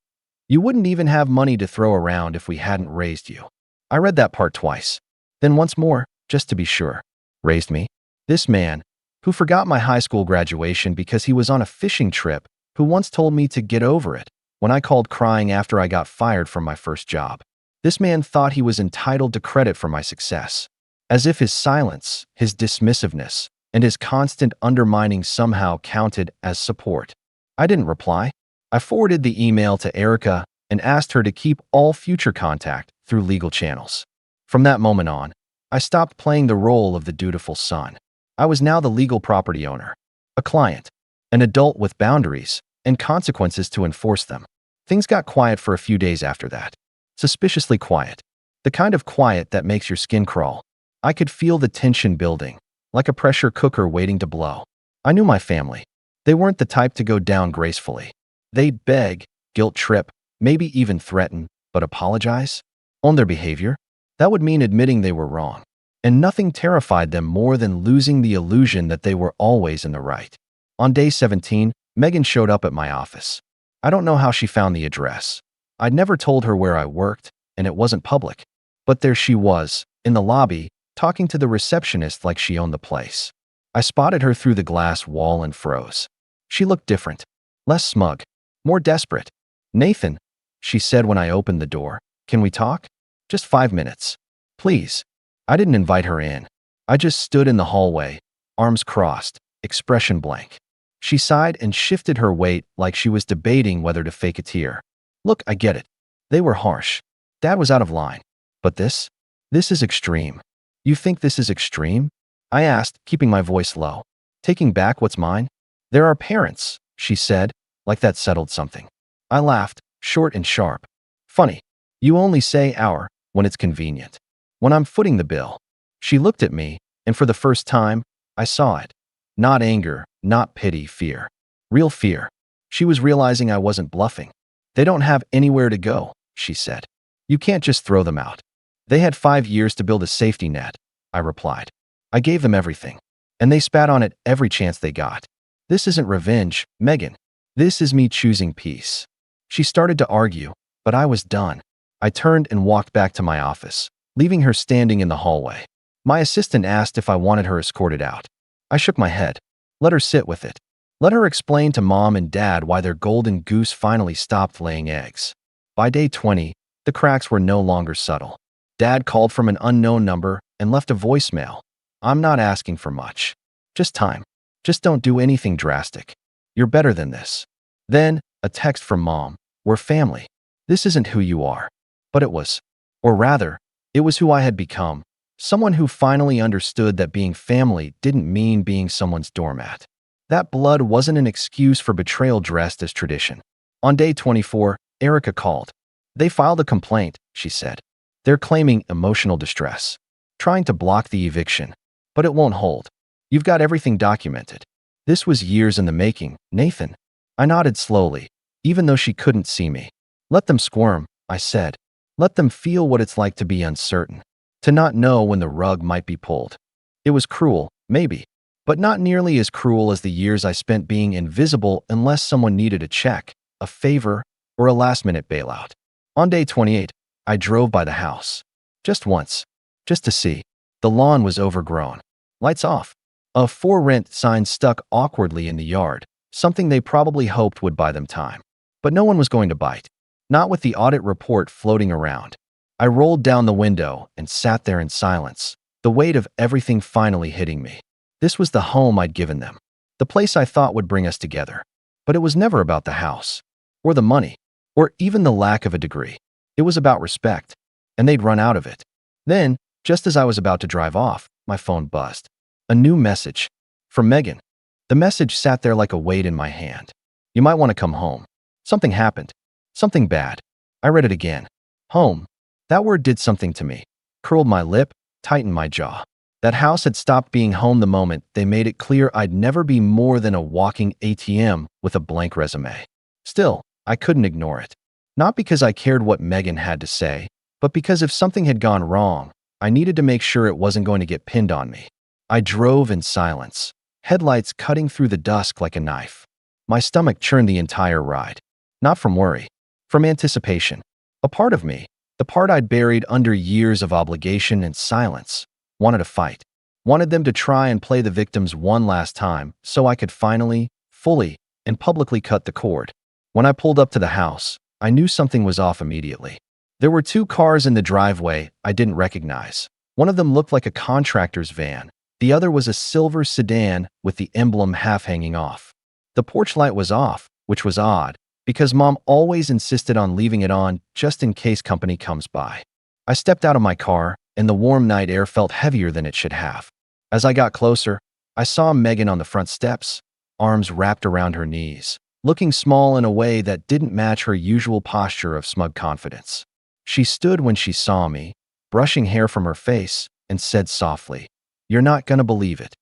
"You wouldn't even have money to throw around if we hadn't raised you." I read that part twice. Then once more, just to be sure. Raised me? This man, who forgot my high school graduation because he was on a fishing trip, who once told me to get over it when I called crying after I got fired from my first job. This man thought he was entitled to credit for my success, as if his silence, his dismissiveness, and his constant undermining somehow counted as support. I didn't reply. I forwarded the email to Erica and asked her to keep all future contact through legal channels. From that moment on, I stopped playing the role of the dutiful son. I was now the legal property owner, a client, an adult with boundaries and consequences to enforce them. Things got quiet for a few days after that. Suspiciously quiet. The kind of quiet that makes your skin crawl. I could feel the tension building, like a pressure cooker waiting to blow. I knew my family. They weren't the type to go down gracefully. They'd beg, guilt trip, maybe even threaten, but apologize? Own their behavior? That would mean admitting they were wrong. And nothing terrified them more than losing the illusion that they were always in the right. On day 17, Megan showed up at my office. I don't know how she found the address. I'd never told her where I worked, and it wasn't public. But there she was, in the lobby, talking to the receptionist like she owned the place. I spotted her through the glass wall and froze. She looked different, less smug, more desperate. "Nathan," she said when I opened the door, "can we talk? Just 5 minutes. Please." I didn't invite her in. I just stood in the hallway, arms crossed, expression blank. She sighed and shifted her weight like she was debating whether to fake a tear. "Look, I get it. They were harsh. Dad was out of line. But this is extreme." "You think this is extreme?" I asked, keeping my voice low. "Taking back what's mine?" "There are parents," she said, like that settled something. I laughed, short and sharp. "Funny. You only say our when it's convenient. When I'm footing the bill." She looked at me, and for the first time, I saw it. Not anger, not pity, fear. Real fear. She was realizing I wasn't bluffing. "They don't have anywhere to go," she said. "You can't just throw them out." "They had 5 years to build a safety net," I replied. "I gave them everything, and they spat on it every chance they got. This isn't revenge, Megan. This is me choosing peace." She started to argue, but I was done. I turned and walked back to my office, leaving her standing in the hallway. My assistant asked if I wanted her escorted out. I shook my head. Let her sit with it. Let her explain to Mom and Dad why their golden goose finally stopped laying eggs. By day 20, the cracks were no longer subtle. Dad called from an unknown number and left a voicemail. "I'm not asking for much. Just time. Just don't do anything drastic. You're better than this." Then, a text from Mom. "We're family. This isn't who you are." But it was. Or rather, it was who I had become. Someone who finally understood that being family didn't mean being someone's doormat. That blood wasn't an excuse for betrayal dressed as tradition. On day 24, Erica called. "They filed a complaint," she said. They're claiming emotional distress, trying to block the eviction, but it won't hold. You've got everything documented. This was years in the making, Nathan. I nodded slowly, even though she couldn't see me. Let them squirm, I said. Let them feel what it's like to be uncertain, to not know when the rug might be pulled. It was cruel, maybe, but not nearly as cruel as the years I spent being invisible unless someone needed a check, a favor, or a last-minute bailout. On day 28, I drove by the house. Just once, just to see. The lawn was overgrown. Lights off. A for rent sign stuck awkwardly in the yard, something they probably hoped would buy them time. But no one was going to bite. Not with the audit report floating around. I rolled down the window and sat there in silence, the weight of everything finally hitting me. This was the home I'd given them, the place I thought would bring us together. But it was never about the house, or the money, or even the lack of a degree. It was about respect, and they'd run out of it. Then, just as I was about to drive off, my phone buzzed. A new message. From Megan. The message sat there like a weight in my hand. You might want to come home. Something happened. Something bad. I read it again. Home. That word did something to me. Curled my lip, tightened my jaw. That house had stopped being home the moment they made it clear I'd never be more than a walking ATM with a blank resume. Still, I couldn't ignore it. Not because I cared what Megan had to say, but because if something had gone wrong, I needed to make sure it wasn't going to get pinned on me. I drove in silence, headlights cutting through the dusk like a knife. My stomach churned the entire ride. Not from worry, from anticipation. A part of me, the part I'd buried under years of obligation and silence, wanted a fight. Wanted them to try and play the victims one last time so I could finally, fully, and publicly cut the cord. When I pulled up to the house, I knew something was off immediately. There were two cars in the driveway I didn't recognize. One of them looked like a contractor's van. The other was a silver sedan with the emblem half hanging off. The porch light was off, which was odd, because Mom always insisted on leaving it on just in case company comes by. I stepped out of my car, and the warm night air felt heavier than it should have. As I got closer, I saw Megan on the front steps, arms wrapped around her knees, looking small in a way that didn't match her usual posture of smug confidence. She stood when she saw me, brushing hair from her face, and said softly, "You're not gonna believe it."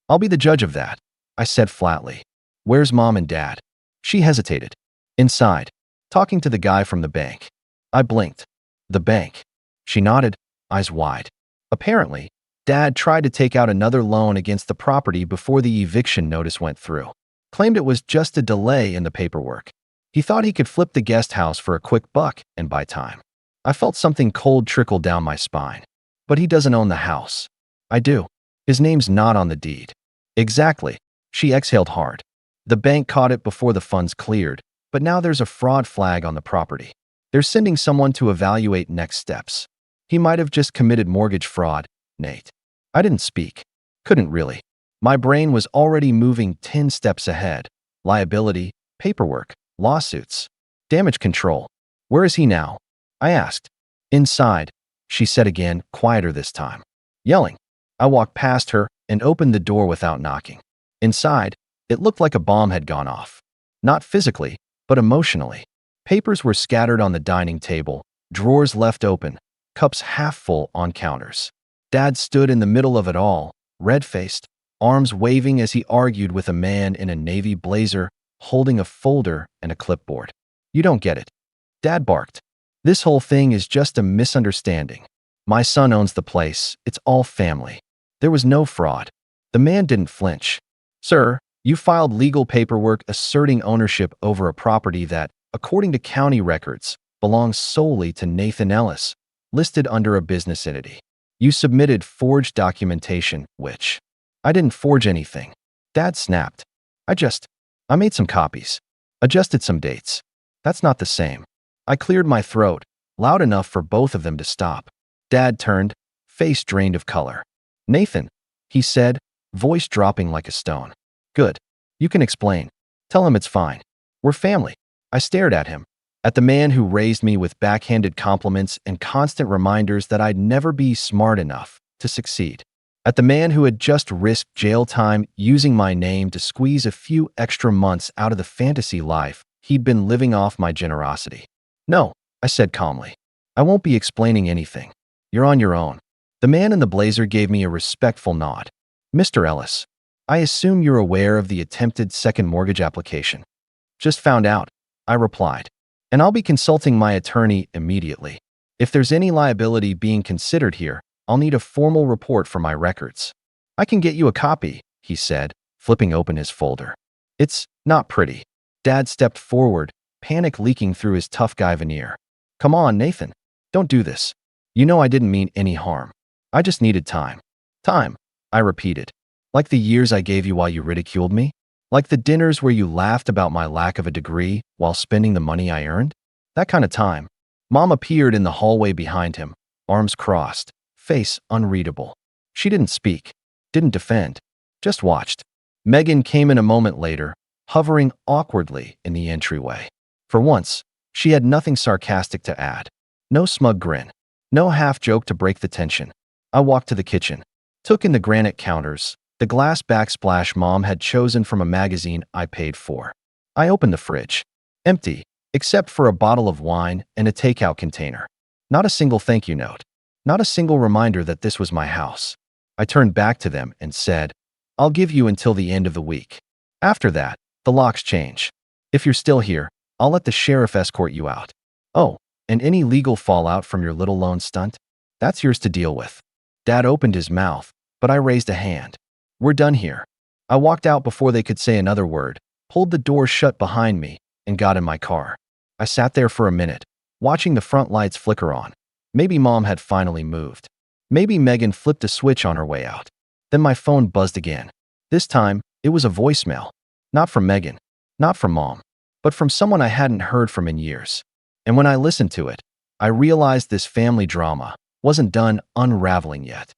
"I'll be the judge of that," I said flatly. "Where's Mom and Dad?" She hesitated. "Inside, talking to the guy from the bank." I blinked. "The bank?" She nodded, eyes wide. Apparently, Dad tried to take out another loan against the property before the eviction notice went through. Claimed it was just a delay in the paperwork. He thought he could flip the guest house for a quick buck and buy time. I felt something cold trickle down my spine. But he doesn't own the house. I do. His name's not on the deed. Exactly. She exhaled hard. The bank caught it before the funds cleared, but now there's a fraud flag on the property. They're sending someone to evaluate next steps. He might have just committed mortgage fraud, Nate. I didn't speak. Couldn't really. My brain was already moving 10 steps ahead. Liability, paperwork, lawsuits, damage control. Where is he now? I asked. Inside, she said again, quieter this time. Yelling. I walked past her and opened the door without knocking. Inside, it looked like a bomb had gone off. Not physically, but emotionally. Papers were scattered on the dining table, drawers left open, cups half full on counters. Dad stood in the middle of it all, red-faced, arms waving as he argued with a man in a navy blazer, holding a folder and a clipboard. You don't get it. Dad barked. This whole thing is just a misunderstanding. My son owns the place. It's all family. There was no fraud. The man didn't flinch. Sir, you filed legal paperwork asserting ownership over a property that, according to county records, belongs solely to Nathan Ellis, listed under a business entity. You submitted forged documentation, which I didn't forge anything. Dad snapped. I made some copies. Adjusted some dates. That's not the same. I cleared my throat, loud enough for both of them to stop. Dad turned, face drained of color. Nathan, he said, voice dropping like a stone. Good. You can explain. Tell him it's fine. We're family. I stared at him, at the man who raised me with backhanded compliments and constant reminders that I'd never be smart enough to succeed. At the man who had just risked jail time using my name to squeeze a few extra months out of the fantasy life he'd been living off my generosity. No, I said calmly. I won't be explaining anything. You're on your own. The man in the blazer gave me a respectful nod. Mr. Ellis, I assume you're aware of the attempted second mortgage application. Just found out, I replied. And I'll be consulting my attorney immediately. If there's any liability being considered here, I'll need a formal report for my records. I can get you a copy, he said, flipping open his folder. It's not pretty. Dad stepped forward, panic leaking through his tough guy veneer. Come on, Nathan. Don't do this. You know I didn't mean any harm. I just needed time. Time, I repeated. Like the years I gave you while you ridiculed me? Like the dinners where you laughed about my lack of a degree while spending the money I earned? That kind of time. Mom appeared in the hallway behind him, arms crossed, face unreadable. She didn't speak, didn't defend, just watched. Megan came in a moment later, hovering awkwardly in the entryway. For once, she had nothing sarcastic to add. No smug grin. No half-joke to break the tension. I walked to the kitchen, took in the granite counters, the glass backsplash Mom had chosen from a magazine I paid for. I opened the fridge. Empty, except for a bottle of wine and a takeout container. Not a single thank you note. Not a single reminder that this was my house. I turned back to them and said, I'll give you until the end of the week. After that, the locks change. If you're still here, I'll let the sheriff escort you out. Oh, and any legal fallout from your little loan stunt? That's yours to deal with. Dad opened his mouth, but I raised a hand. We're done here. I walked out before they could say another word, pulled the door shut behind me, and got in my car. I sat there for a minute, watching the front lights flicker on. Maybe Mom had finally moved. Maybe Megan flipped a switch on her way out. Then my phone buzzed again. This time, it was a voicemail. Not from Megan, not from Mom, but from someone I hadn't heard from in years. And when I listened to it, I realized this family drama wasn't done unraveling yet.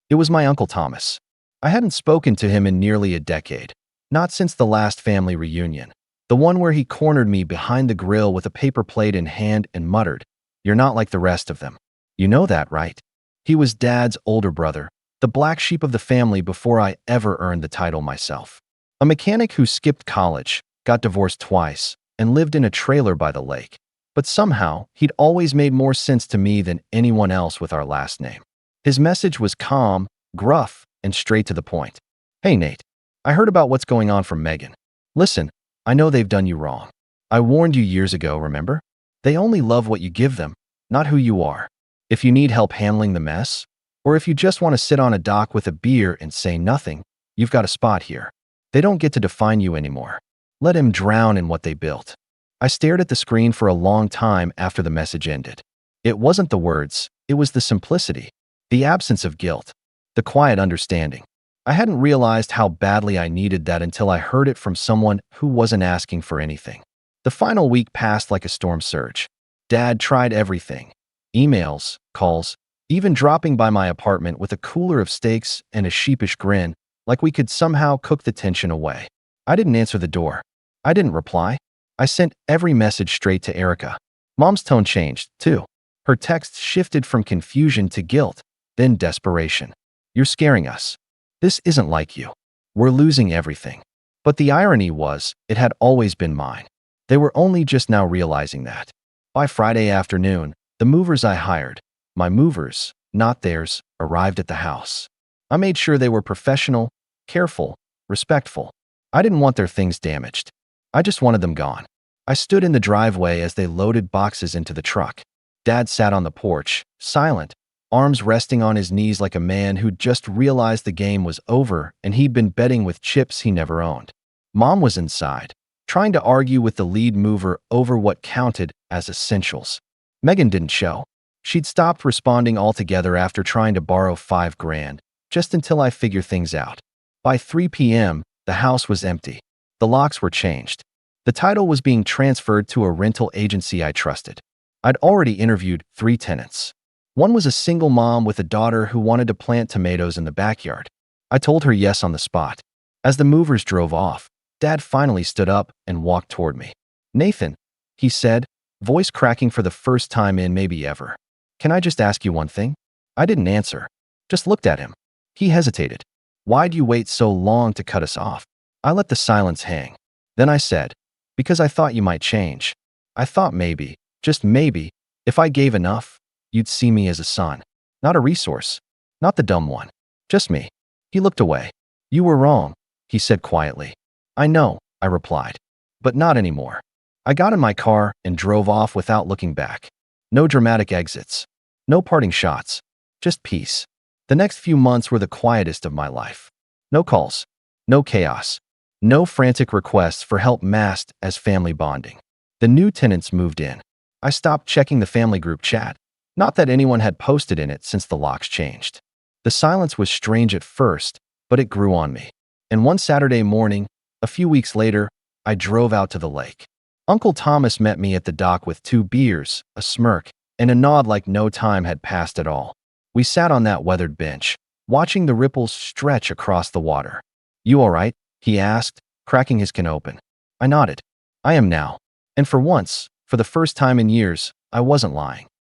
It was my Uncle Thomas. I hadn't spoken to him in nearly a decade, not since the last family reunion, the one where he cornered me behind the grill with a paper plate in hand and muttered, "You're not like the rest of them. You know that, right?" He was Dad's older brother, the black sheep of the family before I ever earned the title myself. A mechanic who skipped college, got divorced twice, and lived in a trailer by the lake. But somehow, he'd always made more sense to me than anyone else with our last name. His message was calm, gruff, and straight to the point. Hey, Nate, I heard about what's going on from Megan. Listen, I know they've done you wrong. I warned you years ago, remember? They only love what you give them, not who you are. If you need help handling the mess, or if you just want to sit on a dock with a beer and say nothing, you've got a spot here. They don't get to define you anymore. Let him drown in what they built. I stared at the screen for a long time after the message ended. It wasn't the words, it was the simplicity, the absence of guilt, the quiet understanding. I hadn't realized how badly I needed that until I heard it from someone who wasn't asking for anything. The final week passed like a storm surge. Dad tried everything. Emails, calls, even dropping by my apartment with a cooler of steaks and a sheepish grin, like we could somehow cook the tension away. I didn't answer the door. I didn't reply. I sent every message straight to Erica. Mom's tone changed, too. Her text shifted from confusion to guilt, then desperation. You're scaring us. This isn't like you. We're losing everything. But the irony was, it had always been mine. They were only just now realizing that. By Friday afternoon, the movers I hired, my movers, not theirs, arrived at the house. I made sure they were professional, careful, respectful. I didn't want their things damaged. I just wanted them gone. I stood in the driveway as they loaded boxes into the truck. Dad sat on the porch, silent, arms resting on his knees like a man who'd just realized the game was over and he'd been betting with chips he never owned. Mom was inside, trying to argue with the lead mover over what counted as essentials. Megan didn't show. She'd stopped responding altogether after trying to borrow $5,000, just until I figure things out. By 3 p.m., the house was empty. The locks were changed. The title was being transferred to a rental agency I trusted. I'd already interviewed 3 tenants. One was a single mom with a daughter who wanted to plant tomatoes in the backyard. I told her yes on the spot. As the movers drove off, Dad finally stood up and walked toward me. "Nathan," he said, voice cracking for the first time in maybe ever. "Can I just ask you one thing?" I didn't answer. Just looked at him. He hesitated. "Why'd you wait so long to cut us off?" I let the silence hang. Then I said, "Because I thought you might change. I thought maybe, just maybe, if I gave enough, you'd see me as a son, not a resource, not the dumb one, just me. He looked away. You were wrong, he said quietly. I know, I replied. But not anymore. I got in my car and drove off without looking back. No dramatic exits. No parting shots. Just peace. The next few months were the quietest of my life. No calls. No chaos. No frantic requests for help masked as family bonding. The new tenants moved in. I stopped checking the family group chat. Not that anyone had posted in it since the locks changed. The silence was strange at first, but it grew on me. And one Saturday morning, a few weeks later, I drove out to the lake. Uncle Thomas met me at the dock with 2 beers, a smirk, and a nod like no time had passed at all. We sat on that weathered bench, watching the ripples stretch across the water. You all right? He asked, cracking his can open. I nodded. I am now. And for once, for the first time in years, I wasn't lying.